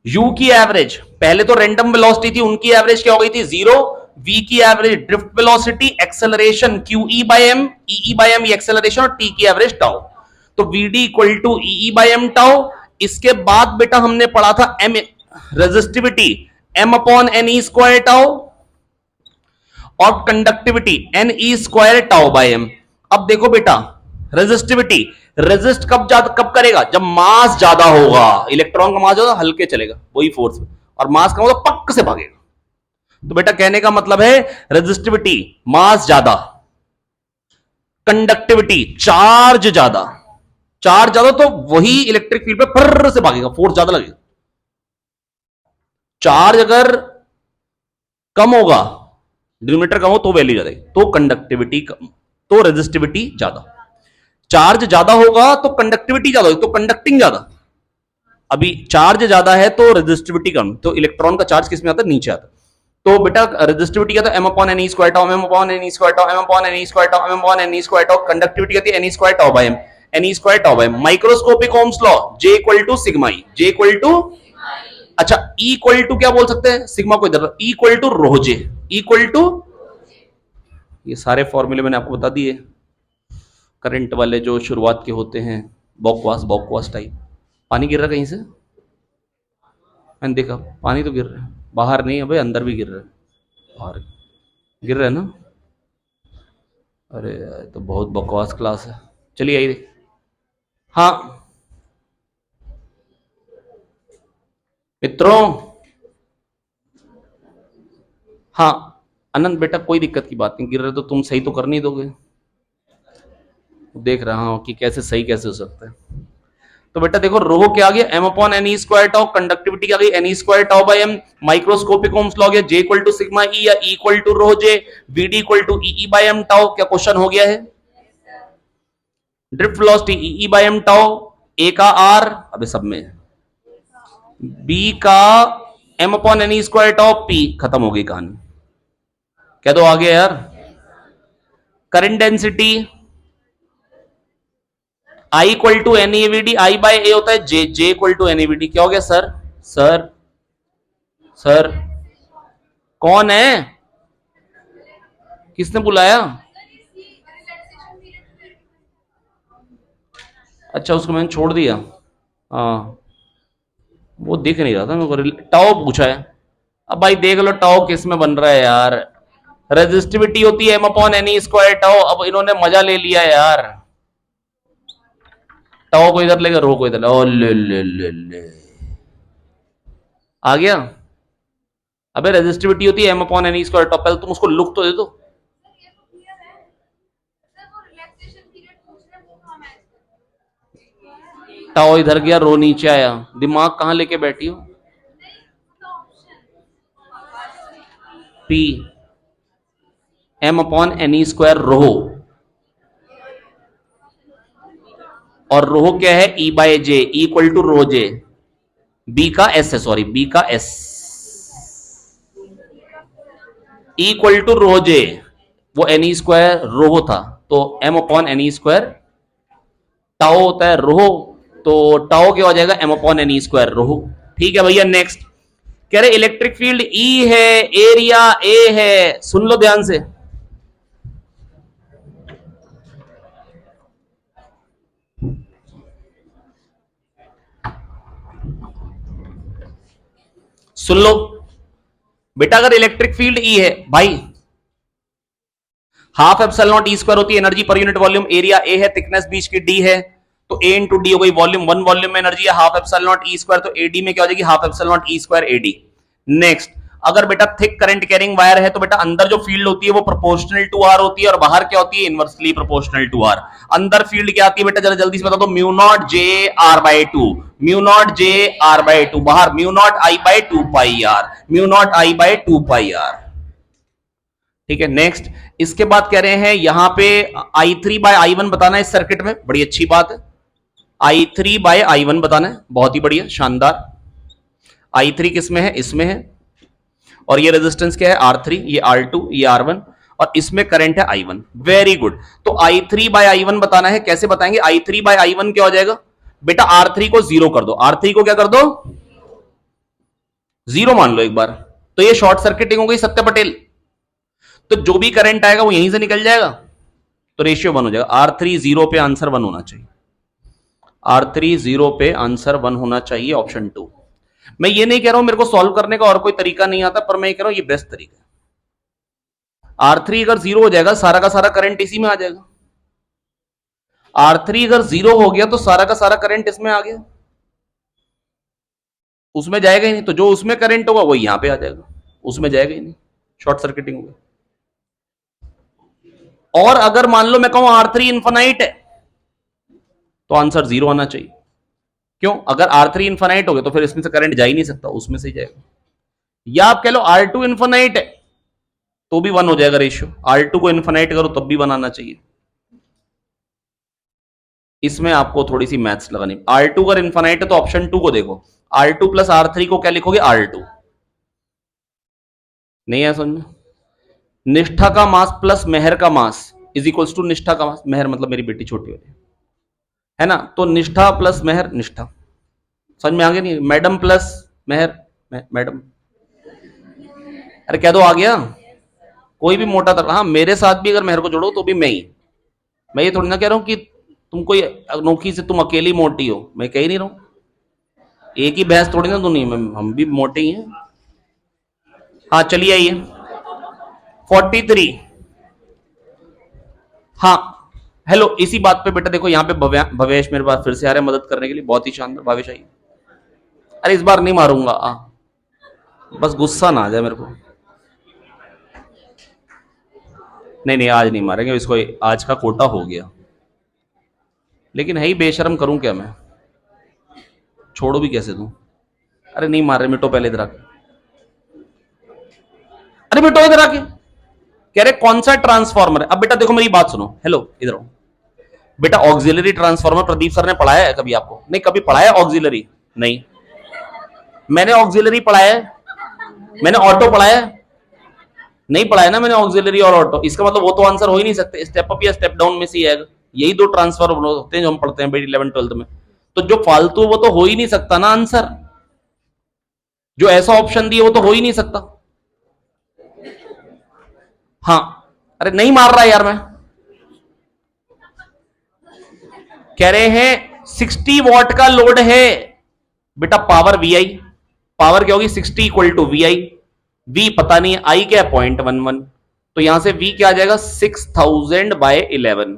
यू की एवरेज, पहले तो रैंडम वेलोसिटी थी, उनकी एवरेज क्या हो गई थी 0, वी की average drift velocity, acceleration Q E by M, E by M ये एक्सेलरेशन, और टी की एवरेज टाउ, तो VD equal to E by M tau. इसके बाद बेटा हमने पढ़ा था M resistivity M upon N E square tau, और conductivity N E square tau by M. अब देखो बेटा रेजिस्टिविटी, रेजिस्ट कब करेगा, जब मास ज्यादा होगा, इलेक्ट्रॉन का मास ज्यादा हल्के चलेगा वही फोर्स, और मास का मतलब पक्क से भागेगा। तो बेटा कहने का मतलब है रेजिस्टिविटी मास ज्यादा, कंडक्टिविटी चार्ज ज्यादा, चार्ज ज्यादा तो वही इलेक्ट्रिक फील्ड पे फर्र से भागेगा, फोर्स ज्यादा लगेगा। चार्ज अगर कम होगा, डिनोमिनेटर कम हो तो वैल्यू ज्यादा, तो कंडक्टिविटी कम, तो रेजिस्टिविटी ज्यादा। चार्ज ज्यादा होगा तो कंडक्टिविटी ज्यादा होगी, तो कंडक्टिंग ज्यादा। अभी चार्ज ज्यादा है तो रेजिस्टिविटी कम, तो इलेक्ट्रॉन का चार्ज किस में आता है, नीचे आता है। तो बेटा रेजिस्टिविटी क्या था, M upon N E square tau, M upon N E square tau, M upon N E square tau, M upon N E square tau. Conductivity क्या थी, N E square tau by M, N E square tau by M. Microscopic ohms law, J equal to sigma E, J equal to, अच्छा E equal to क्या बोल सकते हैं, sigma को इधर, E equal to rho J, equal to, ये सारे फॉर्मूले मैंने आपको बता दिए, करंट वाले जो शुरुआत के होते हैं, बकवास बकवास टाइप। पानी गिर रहा कहीं से, मैंने देखा पानी तो गिर रहा है, बाहर नहीं है भाई, अंदर भी गिर रहा है, बाहर गिर रहा है ना। अरे तो बहुत बकवास क्लास है, चलिए आइए। हाँ मित्रों, हाँ अनंत बेटा कोई दिक्कत की बात नहीं, गिर रहे तो तुम सही तो कर नहीं दोगे, देख रहा हूं कि कैसे सही कैसे हो सकता है। तो बेटा देखो रो क्या आ गया, M upon N E square tau, conductivity क्या गई N E square tau by M, microscopic ohms law गया J equal to sigma E या E equal to rho J, VD equal to E by M tau. क्या question हो गया है, drift velocity E by M tau, A का R, अबे सब में, बी का M upon N E square tau P, खत्म हो गई कहानी। कह दो आगे यार, current density I equal to N EVD, I by A होता है J, J equal to N EVD. क्या हो गया सर, सर सर कौन है, किसने बुलाया, अच्छा उसको मैंने छोड़ दिया, हाँ वो दिख नहीं रहा था मेरे को, टाओ पूछा है। अब भाई देख लो टाओ किस में बन रहा है यार, रेजिस्टिविटी होती है M upon N E square tau, अब इन्होंने मजा ले लिया यार, टाओ को इधर लेकर रो को इधर, ओ ले आ गया। अबे रेजिस्टिविटी होती है M upon N E square tau, पहले तुम उसको लुक तो दे दो। टाओ इधर गया, रो नीचे आया, दिमाग कहां लेके बैठी हो, P M upon N E square rho, और रोहो क्या है E by J, equal to rho J, B का एस है, सॉरी बी का S, equal to rho J, वो एन ई स्क्वायर रोहो था, तो M upon N E square, tau होता है रोहो, तो टाओ क्या हो जाएगा M upon N E square rho. ठीक है भैया, नेक्स्ट कह रहे इलेक्ट्रिक फील्ड ई है, एरिया ए है, सुन लो ध्यान से, सुन लो बेटा, अगर इलेक्ट्रिक फील्ड ई है भाई, half epsilon naught E square होती है energy per unit volume, area A है, थिकनेस बीच की डी है, तो ए इंटू डी हो गई वॉल्यूम, वन वॉल्यूम में एनर्जी है half epsilon naught E square, तो एडी में क्या हो जाएगी half epsilon naught E square A D. Next, अगर बेटा थिक करंट कैरिंग वायर है तो बेटा अंदर जो फील्ड होती है वो प्रोपोर्शनल टू आर होती है, और बाहर क्या होती है इनवर्सली प्रोपोर्शनल टू आर। अंदर फील्ड क्या आती है बेटा, जरा जल्दी से बता दो, mu naught J R by two, mu naught J R by two, बाहर mu naught I by two pi R, mu naught I by two pi R. ठीक है, नेक्स्ट इसके बाद कह रहे हैं यहां पे I3 बाय I1 बताना है इस सर्किट में, बड़ी अच्छी बात है, I3 बाय I1 बताना है, बहुत ही बढ़िया शानदार। I3 किस में है, इसमें है, और ये रेजिस्टेंस क्या है R3, ये R2, ये R1, और इसमें करंट है I1, वेरी गुड। तो I3 बाय I1 बताना है, कैसे बताएंगे, I3 बाय I1 क्या हो जाएगा बेटा, R3 को जीरो कर दो, R3 को क्या कर दो, जीरो मान लो एक बार, तो ये शॉर्ट सर्किटिंग हो गई सत्य पटेल, तो जो भी करंट आएगा वो यहीं से निकल जाएगा, तो रेशियो वन हो जाएगा। R3 जीरो पे आंसर वन होना चाहिए, R3 जीरो पे आंसर वन होना चाहिए, ऑप्शन टू। मैं ये नहीं कह रहा हूं मेरे को सॉल्व करने का और कोई तरीका नहीं आता, पर मैं ये कह रहा हूं ये बेस्ट तरीका है। R3 अगर जीरो हो जाएगा सारा का सारा करंट इसी में आ जाएगा, R3 अगर जीरो हो गया तो सारा का सारा करंट इसमें आ गया, उसमें जाएगा ही नहीं, तो जो उसमें करंट होगा वो यहां पे आ जाएगा, उसमें जाएगा ही नहीं, शॉर्ट सर्किटिंग होगा। और अगर मान लो मैं कहूं R3 इन्फिनाइट है, तो आंसर जीरो आना चाहिए। क्यों? अगर R3 इन्फिनाइट हो गया तो फिर इसमें से करंट जा ही नहीं सकता, उसमें से ही जाएगा। या आप कह लो R2 इन्फिनाइट है, तो भी वन हो जाएगा रेशियो, R2 को इन्फिनाइट करो तब भी वन आना चाहिए। इसमें आपको थोड़ी सी मैथ्स लगानी। R2 अगर इन्फिनाइट है तो ऑप्शन टू को देखो, R2 प्लस R3 को क्या लिखोगे? R2। नहीं है समझ में? निष्ठा का मास प्लस मेहर का मास इज इक्वल्स टू निष्ठा का मास, मेहर मतलब मेरी बेटी छोटी वाली है ना, तो निष्ठा प्लस मेहर निष्ठा, समझ में आ गया? नहीं, मैडम प्लस मेहर मैडम, अरे कह दो आ गया। कोई भी मोटा तगड़ा, हाँ मेरे साथ भी अगर मेहर को जोड़ो तो भी मैं ही, मैं ये थोड़ी ना कह रहा हूं कि तुम कोई अनोखी से तुम अकेली मोटी हो, मैं कह ही नहीं रहा हूं, एक ही भैंस थोड़ी ना दुनिया में, हम भी मोटे ही हैं। हाँ चलिए आइए 43। हाँ हेलो, इसी बात पे बेटा देखो, यहाँ पे भवेश मेरे पास फिर से आ रहे हैं मदद करने के लिए, बहुत ही शानदार। भावेश आइए। अरे इस बार नहीं मारूंगा, बस गुस्सा ना आ जाए मेरे को। नहीं नहीं आज नहीं मारेंगे इसको, आज का कोटा हो गया, लेकिन है ही बेशर्म, करूं क्या मैं, छोड़ो भी कैसे दूं। अरे नहीं मार रहे, मिटो पहले इधर आके, अरे मिटो इधर आके। कह रहे कौन सा ट्रांसफॉर्मर है? अब बेटा देखो मेरी बात सुनो, हेलो इधर आओ बेटा। ऑक्सिलरी ट्रांसफॉर्मर प्रदीप सर ने पढ़ाया है कभी आपको? नहीं कभी पढ़ाया ऑक्सिलरी? नहीं। मैंने ऑक्सिलरी पढ़ाया है? मैंने ऑटो पढ़ाया है? नहीं पढ़ाया ना मैंने ऑक्सिलरी और ऑटो, इसका मतलब वो तो आंसर हो ही नहीं सकते, स्टेप अप या स्टेप डाउन में से ही आएगा। यही दो ट्रांसफॉर्मर होते हैं जो हम पढ़ते हैं बेटी 11 12 में, तो जो फालतू वो तो हो ही नहीं सकता ना आंसर, जो ऐसा ऑप्शन दिए वो तो हो ही नहीं सकता। हाँ अरे नहीं मार रहा यार मैं, कह रहे हैं 60 वॉट का लोड है बेटा, पावर वी आई, पावर क्या होगी? 60 equal to V I, V पता नहीं, आई क्या है 0.11, तो यहां से वी क्या आ जाएगा? 6000 बाय 11,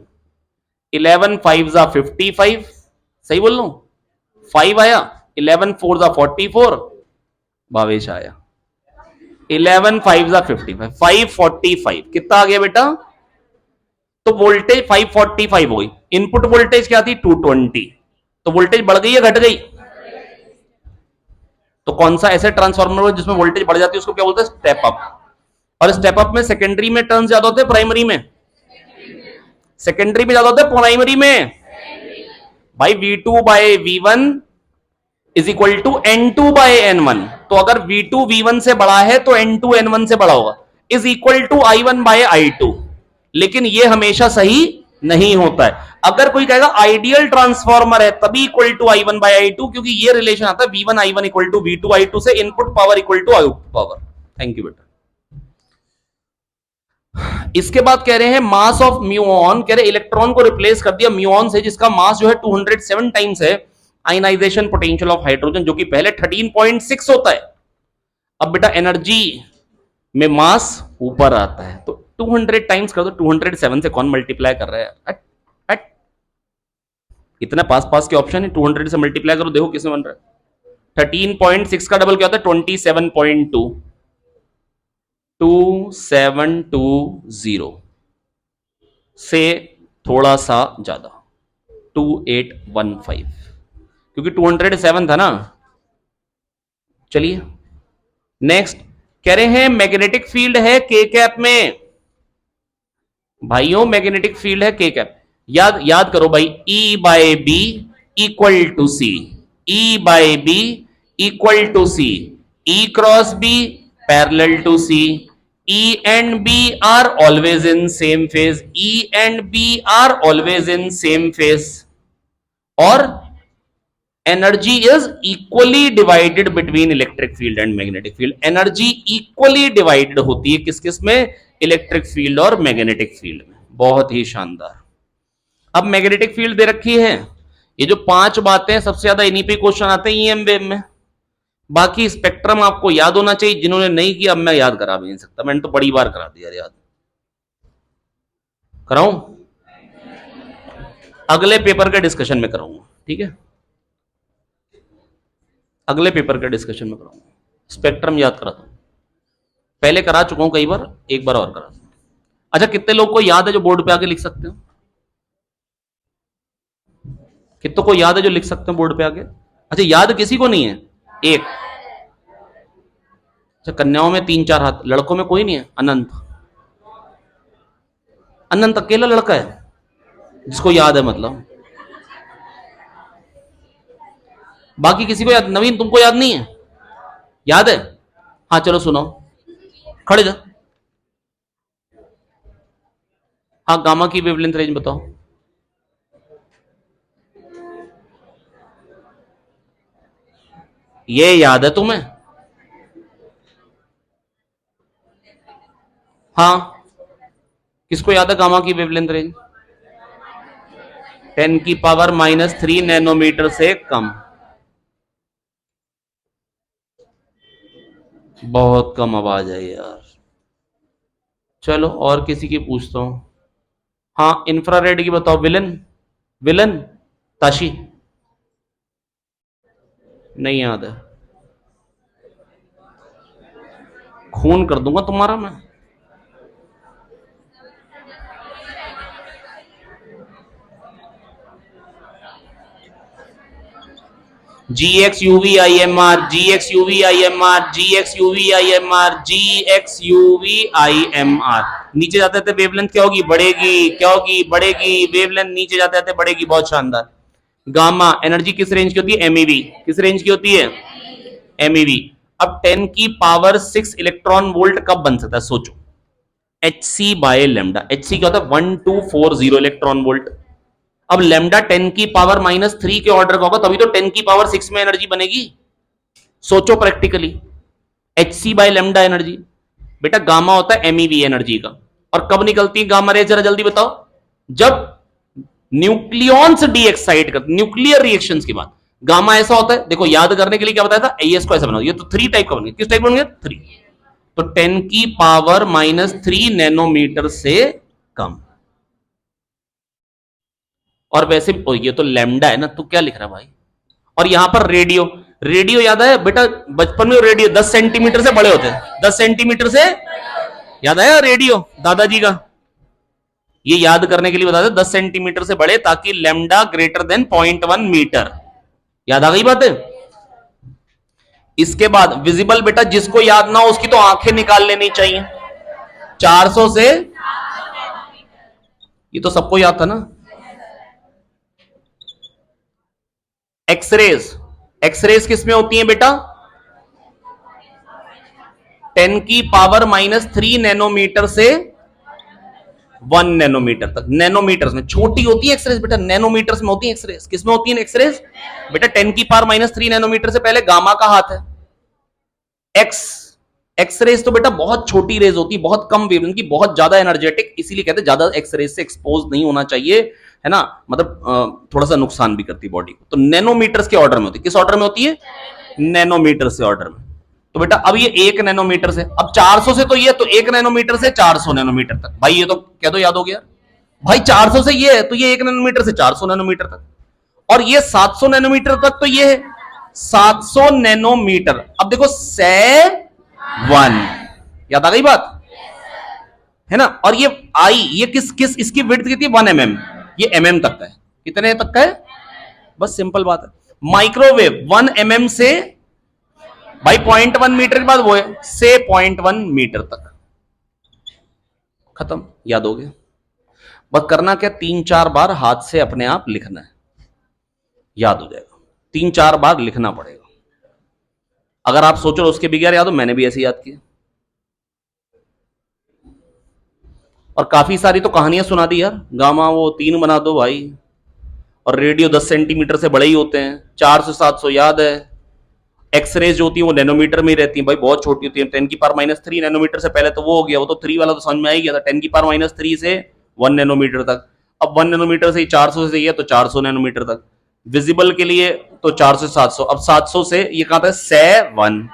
11 5 जा 55, सही बोल रहा हूं? 5 आया, 11 4 जा 44, भावेश आया 11 5 जा 55, 545 कितना आ गया बेटा? तो वोल्टेज 545 हो गई, इनपुट वोल्टेज क्या थी? 220, तो वोल्टेज बढ़ गई या घट गई? तो कौन सा ऐसे ट्रांसफार्मर जिसमें वोल्टेज बढ़ जाती है उसको क्या बोलते हैं? Step up. और स्टेप अप में सेकेंडरी में टर्न्स ज्यादा होते हैं प्राइमरी में? सेकेंडरी में ज्यादा होते हैं प्राइमरी में? भाई V2 by V1 is equal to N2 by N1, तो अगर V2 V1 से बड़ा है तो N2 N1 से बड़ा होगा, is equal to I1 bye I2, लेकिन ये हमेशा सही नहीं होता है। अगर कोई कहेगा आइडियल ट्रांसफॉर्मर है तभी equal to I1 bye I2, क्योंकि ये रिलेशन आता है V1 I1 equal to V2 I2 से, input power equal to output power. Thank you बेटा। इसके बाद कह रहे हैं मास ऑफ म्यूऑन, कह रहे इलेक्ट्रॉन को रिप्लेस कर दिया म्यूऑन से जिसका मास जो है 207 टाइम्स है आयनाइजेशन पोटेंशियल ऑफ हाइड्रोजन, जो कि पहले 13.6 होता है। अब बेटा एनर्जी में मास ऊपर आता है, तो 200 टाइम्स कर दो, 207 से कौन मल्टीप्लाई कर रहा है? अट, अट। इतना पास पास के ऑप्शन है, 200 से मल्टीप्लाई करो, देखो किसमें बन रहा है। 13.6 का डबल क्या होता है? 27.2, 2720 से थोड़ा सा ज्यादा 2815, क्योंकि 207 था ना। चलिए नेक्स्ट, कह रहे हैं मैग्नेटिक फील्ड है के कैप में, भाइयों मैग्नेटिक फील्ड है के कैप, याद करो भाई, E by B equal to C, E by B equal to C, E cross B parallel to C, E and B are always in same phase, E and B are always in same phase, और energy is equally divided between electric field and magnetic field. Energy equally divided होती है किस किस में? Electric field और magnetic field में। बहुत ही शानदार। अब मैग्नेटिक फील्ड दे रखी है, ये जो 5 बातें सबसे ज्यादा इन्हीं पे क्वेश्चन आते हैं ईएम वेव में। बाकी स्पेक्ट्रम आपको याद होना चाहिए, जिन्होंने नहीं किया अब मैं याद करा भी नहीं सकता, मैंने तो बड़ी बार करा दिया। याद कराऊं? अगले पेपर के डिस्कशन में कराऊंगा, ठीक है? अगले पेपर के डिस्कशन में कराऊंगा। स्पेक्ट्रम याद कराता हूं, पहले करा चुका हूं कई बार, एक बार और करा। अच्छा, कितने लोग को याद है जो बोर्ड पे आके लिख सकते हो? कितनों को याद है जो लिख सकते हैं बोर्ड पे आके? अच्छा, याद किसी को नहीं है? एक। अच्छा, कन्याओं में 3-4 हाथ, लड़कों में कोई नहीं है? अनंत, अनंत अकेला लड़का है जिसको याद है, मतलब बाकी किसी को याद? नवीन, तुमको याद नहीं है? याद है? हाँ चलो सुनो, खड़े जा। हाँ, गामा की वेवलेंथ रेंज बताओ। ये याद है तुम्हें? हाँ, किसको याद है गामा की वेवलेंथ रेंज? 10⁻³ नैनोमीटर से कम। बहुत कम आवाज है यार। चलो और किसी की पूछता हूं। हाँ, इंफ्रारेड की बताओ। विलन, विलन ताशी, नहीं याद है? खून कर दूंगा तुम्हारा मैं। GXUVIMR, GXUVIMR, GXUVIMR, GXUVIMR। नीचे जाते थे वेवलेंथ क्या होगी? बढ़ेगी। क्या होगी? बढ़ेगी। वेवलेंथ नीचे जाते जाते बढ़ेगी। बहुत शानदार। गामा एनर्जी किस रेंज की होती है? एमईवी। किस रेंज की होती है? एमईवी। अब 10⁻⁶ इलेक्ट्रॉन वोल्ट कब बन सकता है? सोचो। HC by lambda. HC क्या होता है? 1240 इलेक्ट्रॉन वोल्ट। अब लेमडा 10⁻³ के ऑर्डर का होगा, तभी तो 10⁻⁶ में एनर्जी बनेगी। सोचो practically, HC by lambda energy. बेटा गामा होता है एमईवी एनर्जी का। और कब निकलती है गामा रे? जरा जल्दी बताओ। जब न्यूक्लियॉन्स डीएक्साइट कर, न्यूक्लियर रिएक्शंस के बाद गामा ऐसा होता है। देखो याद करने के लिए क्या बताया था? एस को ऐसा बनाओ। ये तो 3 टाइप का बन गया। किस टाइप बन गया? 3। तो 10⁻³ नैनोमीटर से कम। और वैसे ये तो लैम्डा है ना, तो क्या लिख रहा है भाई? और यहां पर रेडियो, रेडियो याद है बेटा? बचपन में रेडियो 10 सेंटीमीटर से बड़े होते हैं। 10 सेंटीमीटर से, याद आया रेडियो दादाजी का? ये याद करने के लिए बता दे, 10 सेंटीमीटर से बड़े, ताकि लैम्डा ग्रेटर देन 0.1 मीटर। याद आ गई बात है? इसके बाद विजिबल, बेटा जिसको याद ना हो उसकी तो आंखें निकाल लेनी चाहिए। 400 से, ये तो सबको याद था ना। एक्सरेज, एक्सरेज किसमें होती है बेटा? 10⁻³ नैनोमीटर से 1 नैनोमीटर तक। नैनोमीटर में छोटी होती है एक्सरेज बेटा, नैनोमीटर में होती है एक्सरेज। किसमें होती है एक्सरेज बेटा? 10⁻³ नैनोमीटर से पहले गामा का हाथ है। एक्स, एक्सरेज तो बेटा बहुत छोटी रेज होती है, बहुत कम वेवलेंथ की, बहुत ज्यादा एनर्जेटिक, इसीलिए कहते हैं ज्यादा एक्सरेज से एक्सपोज नहीं होना चाहिए, है ना? मतलब थोड़ा सा नुकसान भी करती है बॉडी को। तो नैनोमीटर्स के ऑर्डर में होती है। किस ऑर्डर में होती है? नैनोमीटर से ऑर्डर में। तो बेटा अब ये 1 नैनोमीटर से, अब 400 से तो ये, तो 1 नैनोमीटर से 400 नैनोमीटर तक। भाई ये तो कह दो याद हो गया भाई। 400 से ये है तो ये 1 नैनोमीटर से 400 नैनोमीटर तक। और ये 700 नैनोमीटर तक तो ये है 700 नैनोमीटर। अब देखो 7 याद आ गई बात, है ना? और ये आई, ये किस किस, इसकी विड्थ कितनी? 1 mm। ये mm तक का है। कितने तक का है? बस सिंपल बात है। माइक्रोवेव 1 mm से भाई 0.1 मीटर के बाद वो है से 0.1 मीटर तक। खत्म, याद हो गया। बस करना क्या? 3-4 बार हाथ से अपने आप लिखना है, याद हो जाएगा। 3-4 बार लिखना पड़ेगा। अगर आप सोचो उसके बगैर याद हो, मैंने भी ऐसे याद किया। और काफी सारी तो कहानियां सुना दी यार। गामा वो 3 बना दो भाई, और रेडियो 10 सेंटीमीटर से बड़े ही होते हैं। 400 700 याद है। एक्सरेज जो होती है वो नैनोमीटर में ही रहती है भाई, बहुत छोटी होती है। 10⁻³ नैनोमीटर से पहले तो वो हो गया, वो तो 3 वाला तो समझ में आ ही गया था। 10⁻³ से 1 नैनोमीटर तक। अब 1 नैनोमीटर से 400 से ये तो 400 नैनोमीटर तक। विजिबल के लिए तो 400 से 700। अब 700 से ये कहा था 7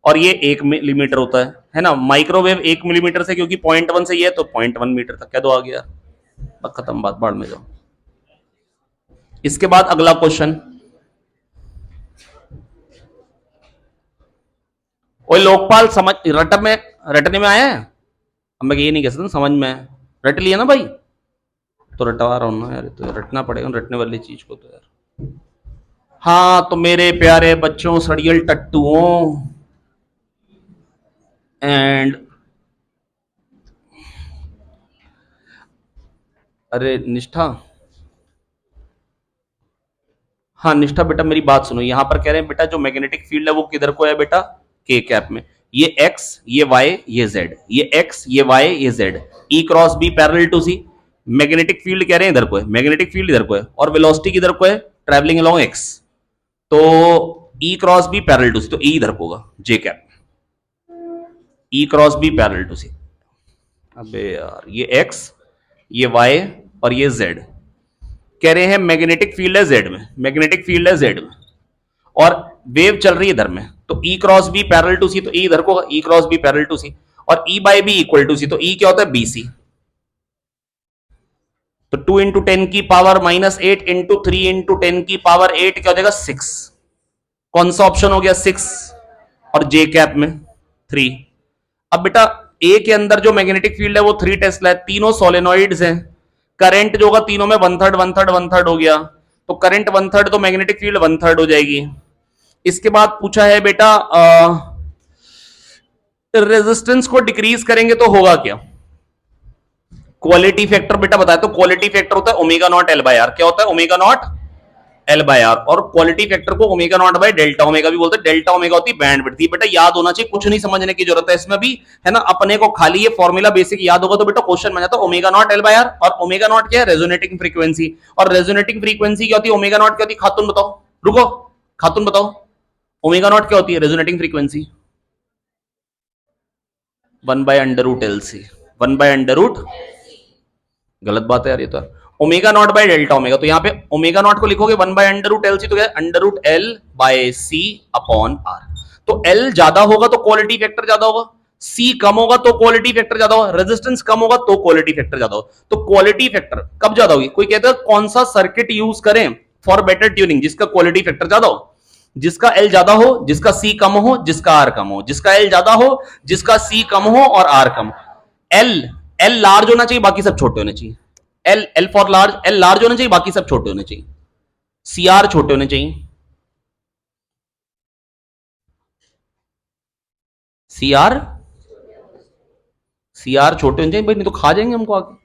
और ये 1 मिलीमीटर होता है ना। माइक्रोवेव 1 मिलीमीटर से, क्योंकि 0.1 से ये तो 0.1 मीटर तक। कह दो आ गया, बस खत्म बात, बाढ़ में जाओ। इसके बाद अगला क्वेश्चन, ओए लोकपाल समझ रटने में आया है। अब मैं ये नहीं कह सकता समझ में रट लिया ना भाई, तो रटवा रहा हूं ना यार, तो रटना पड़ेगा रटने वाली चीज को तो यार। हाँ तो मेरे प्यारे बच्चों, सड़ियल टट्टुओं एंड, अरे निष्ठा, हाँ निष्ठा बेटा मेरी बात सुनो। यहां पर कह रहे हैं बेटा जो मैग्नेटिक फील्ड है वो किधर को है बेटा, के कैप में। ये एक्स, ये वाई, ये जेड, ये एक्स, ये वाई, ये Z, E cross B parallel to C. Magnetic field कह रहे हैं इधर को है, मैग्नेटिक फील्ड इधर को है, और वेलोसिटी किधर को है, ट्रैवलिंग अलोंग एक्स। तो E cross B parallel to C, तो ई इधर को होगा, J cap. E cross B parallel to C. अबे यार ये एक्स, ये वाई और ये जेड। कह रहे हैं मैग्नेटिक फील्ड है जेड में, मैग्नेटिक फील्ड है जेड में, और वेव चल रही है इधर में। तो E cross B parallel to C, तो ई इधर को होगा, ई क्रॉस बी पैरेलल टू सी। और ई by B equal to C, तो ई क्या होता है, बी सी। तो 2 इंटू 10⁻⁻8 इंटू 3 इंटू 10⁻8 क्या हो जाएगा, 6। कौन सा ऑप्शन हो गया, 6। और जे कैप में 3। अब बेटा ए के अंदर जो मैग्नेटिक फील्ड है वो 3 टेस्ला है, तीनों सोलेनॉइड्स हैं। करंट जो होगा तीनों में 1/3 1/3 1/3 हो गया, तो करंट 1/3 तो मैग्नेटिक फील्ड 1/3 हो जाएगी। इसके बाद पूछा है बेटा रेजिस्टेंस को डिक्रीज करेंगे तो होगा क्या। क्वालिटी फैक्टर बेटा बताया, तो क्वालिटी फैक्टर होता है omega naught L by R. क्या होता है, omega naught L by R. और क्वालिटी फैक्टर को omega naught by delta omega भी बोलते हैं। डेल्टा ओमेगा होती है बैंडविड्थ। बेटा याद होना चाहिए, कुछ नहीं समझने की जरूरत है इसमें भी, है ना। अपने को खाली ये फॉर्मूला बेसिक याद होगा तो बेटा क्वेश्चन बन जाता है। Omega naught L by R, और ओमेगा नॉट क्या है, रेजोनेटिंग फ्रीक्वेंसी। और रेजोनेटिंग फ्रीक्वेंसी क्या होती है, ओमेगा नॉट क्या होती है, खातून बताओ, रुको खातून बताओ, ओमेगा नॉट क्या होती है, रेजोनेटिंग फ्रीक्वेंसी 1/√LC। 1/√, गलत बात है यार ये तो। Omega naught by delta omega, तो यहाँ पे ओमेगा नॉट को लिखोगे 1/√LC, तो क्या है, √L/C अपॉन आर। तो L ज्यादा होगा तो क्वालिटी फैक्टर ज्यादा होगा, C कम होगा तो क्वालिटी फैक्टर ज्यादा होगा, रेजिस्टेंस कम होगा तो क्वालिटी फैक्टर ज्यादा होगा। तो क्वालिटी फैक्टर कब ज्यादा होगी, कोई कहता है कौन सा सर्किट यूज करें फॉर बेटर ट्यूनिंग, जिसका क्वालिटी फैक्टर ज्यादा हो, जिसका L ज्यादा हो, जिसका C कम हो, जिसका R कम हो, जिसका L ज्यादा हो, जिसका C कम हो और R कम। L लार्ज होना चाहिए, बाकी सब छोटे होने चाहिए। L for large, L large होना चाहिए, बाकी सब छोटे होने चाहिए। CR छोटे होने चाहिए, CR छोटे होने चाहिए भाई, नहीं तो खा जाएंगे हमको आगे।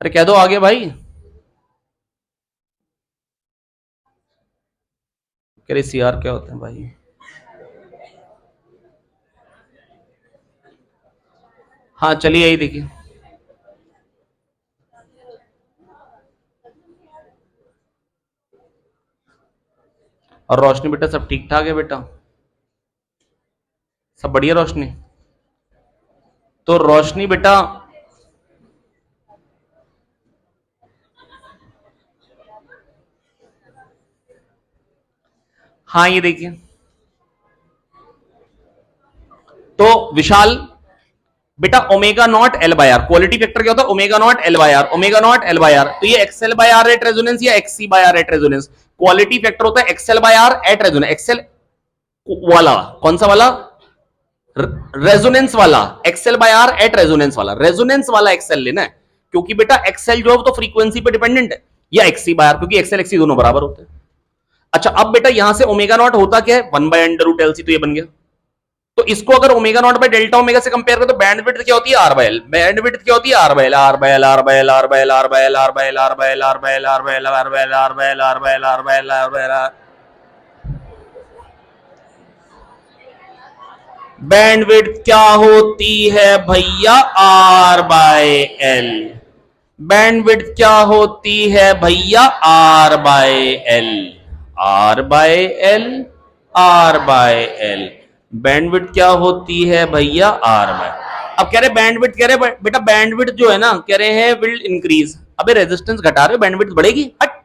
अरे कह दो आगे भाई। कह रहे CR क्या होते हैं भाई। हाँ चलिए यही देखिए, और रोशनी बेटा सब ठीक ठाक है बेटा, सब बढ़िया रोशनी। तो रोशनी बेटा, हाँ ये देखिए, तो विशाल बेटा omega naught L by R, quality factor क्या होता है, omega naught L by R, omega naught L by R. तो ये XL by R at resonance या XC by R at resonance. Quality factor होता है XL by R at resonance. XL वाला कौन सा वाला, रेजोनेंस वाला, XL by R at resonance वाला, रेजोनेंस वाला एक्सएल लेना है, क्योंकि बेटा एक्सएल जो है तो फ्रीक्वेंसी पे डिपेंडेंट है, या एक्सी बाय आर, क्योंकि एक्सएल एक्सी दोनों बराबर होते हैं। अच्छा अब बेटा यहां से ओमेगा नॉट होता क्या है, 1/√LC, तो ये बन गया। तो इसको अगर omega naught by delta omega से कंपेयर करें तो बैंडविड्थ क्या होती है, आर बाय एल। बैंडविड्थ क्या होती है, R by L, R by L, R by L, R by L, R by L, R by L, R by L, R by L, R by L, R by L, R by L, R by L, R by L, R by L. Bandwidth क्या होती है भैया, R by L. Bandwidth क्या होती है भैया? R by L, R by L, R by L. Bandwidth क्या होती है भैया? R by. अब कह रहे बैंडविड्थ, कह रहे बेटा बैंडविड्थ जो है ना, कह रहे हैं विल इंक्रीज। अबे रेजिस्टेंस घटा रहे हो, बैंडविड्थ बढ़ेगी? हट।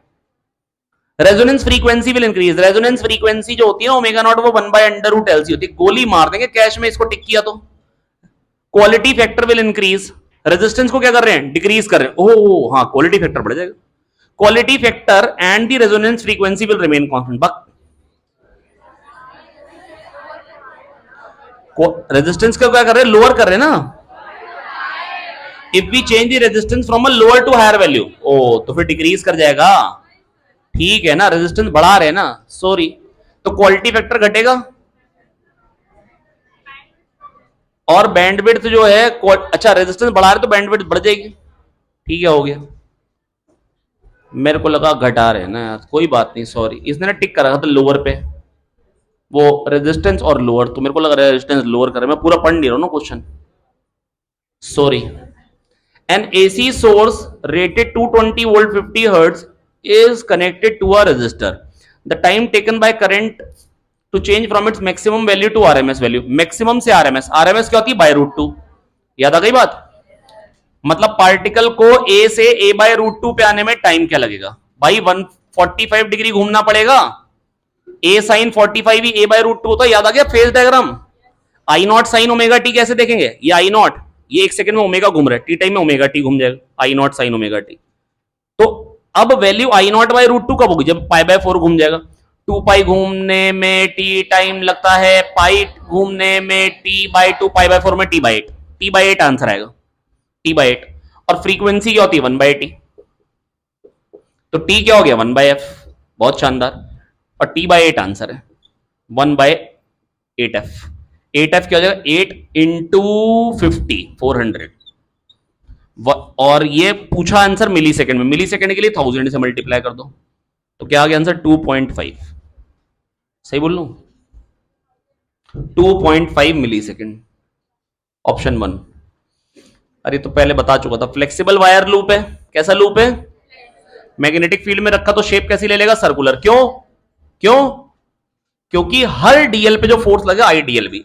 Resonance frequency will increase. Resonance frequency जो होती है ओमेगा नॉट, वो 1/√LC होती है। गोली मार देंगे कैश में इसको टिक किया तो। Quality factor will increase. Resistance को क्या कर रहे हैं? डिक्रीज कर रहे हैं। ओह हाँ, क्वालिटी फैक्टर बढ़ जाएगा। Quality factor and the resonance frequency will remain constant. बक रेजिस्टेंस को क्या कर रहे हैं? लोअर कर रहे हैं ना। If we change the resistance from a lower to higher value, ओ तो फिर डिक्रीज कर जाएगा। ठीक है ना, रेजिस्टेंस बढ़ा रहे हैं ना, सॉरी। तो क्वालिटी फैक्टर घटेगा और बैंडविड्थ जो है, अच्छा रेजिस्टेंस बढ़ा रहे तो बैंडविड्थ बढ़ जाएगी। ठीक है, हो गया। मेरे को लगा घटा रहे हैं ना यार, कोई बात नहीं, सॉरी। इसने ना टिक कर रखा था लोअर पे, वो रेजिस्टेंस और लोअर, तो मेरे को लगा रेजिस्टेंस लोअर कर, मैं पूरा पढ़ नहीं रहा हूँ ना question, sorry. An AC source rated 220 volt 50 hertz is connected to a resistor. The time taken by current to change from its maximum value to RMS value. Maximum से RMS, RMS क्या होती है? by√2। याद आ गई बात? मतलब particle को A से A/√2 पे आने में टाइम क्या लगेगा भाई? 145 डिग्री घूमना पड़ेगा। A sin 45 ही A/√2 होता है। याद आ गया phase diagram? I not sign omega T कैसे देखेंगे? ये आई नॉट, ये एक सेकंड में ओमेगा घूम रहा है, टी टाइम में ओमेगा टी घूम जाएगा, आई नॉट साइन ओमेगा टी। तो अब वैल्यू आई नॉट बाय √2 कब होगी? जब पाई/4 घूम जाएगा। 2 पाई घूमने में टी टाइम लगता है, पाई घूमने में t/2, पाई/4 में t/8, t/8 आंसर आएगा, t/8। और फ्रीक्वेंसी क्या होती है? 1/t। तो t क्या हो गया? 1/f। बहुत शानदार। और t/8 आंसर है, 1/8f। 8f क्या हो जाएगा? 8 इंटू 50, 400। और ये पूछा आंसर मिली सेकंड में, मिली सेकंड के लिए 1000 से मल्टीप्लाई कर दो, तो क्या आ गया आंसर? 2.5। सही बोल लू? 2.5 मिली सेकंड, ऑप्शन 1। अरे तो पहले बता चुका था, फ्लेक्सिबल वायर लूप है। कैसा लूप है? मैग्नेटिक फील्ड में रखा तो शेप कैसी ले लेगा? सर्कुलर। क्यों? क्यों? क्योंकि हर डीएल पे जो फोर्स लगेगा, आईडीएल भी,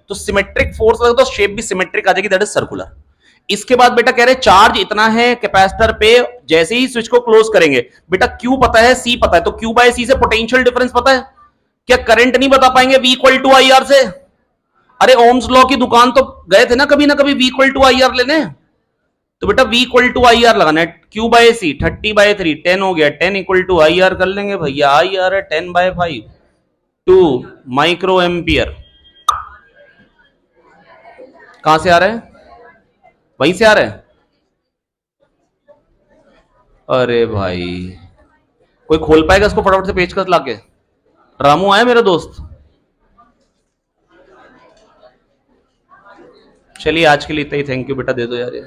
तो सिमेट्रिक फोर्स लगेगा तो शेप भी सिमेट्रिक आ जाएगी, दैट इज सर्कुलर। इसके बाद बेटा कह रहे चार्ज इतना है कैपेसिटर पे, जैसे ही स्विच को क्लोज करेंगे, बेटा क्यू पता है, सी पता है, तो क्यू बाय सी से पोटेंशियल डिफरेंस पता है। क्या करंट नहीं बता पाएंगे V equal to I R से? अरे ओम्स लॉ की दुकान तो गए थे ना कभी V equal to I R लेने। तो बेटा V equal to I R लगाना है। क्यू बाय सी 30/3, 10 हो गया, 10 इक्वल टू आई आर कर लेंगे भैया। आई आर है 10/5, 2 माइक्रो एम्पियर। कहां से आ रहा है? वहीं से आ रहा है। अरे भाई, कोई खोल पाएगा इसको फटाफट से पेचकस लाके? रामू आया मेरा दोस्त? चलिए आज के लिए इतना ही, थैंक यू बेटा, दे दो यार ये।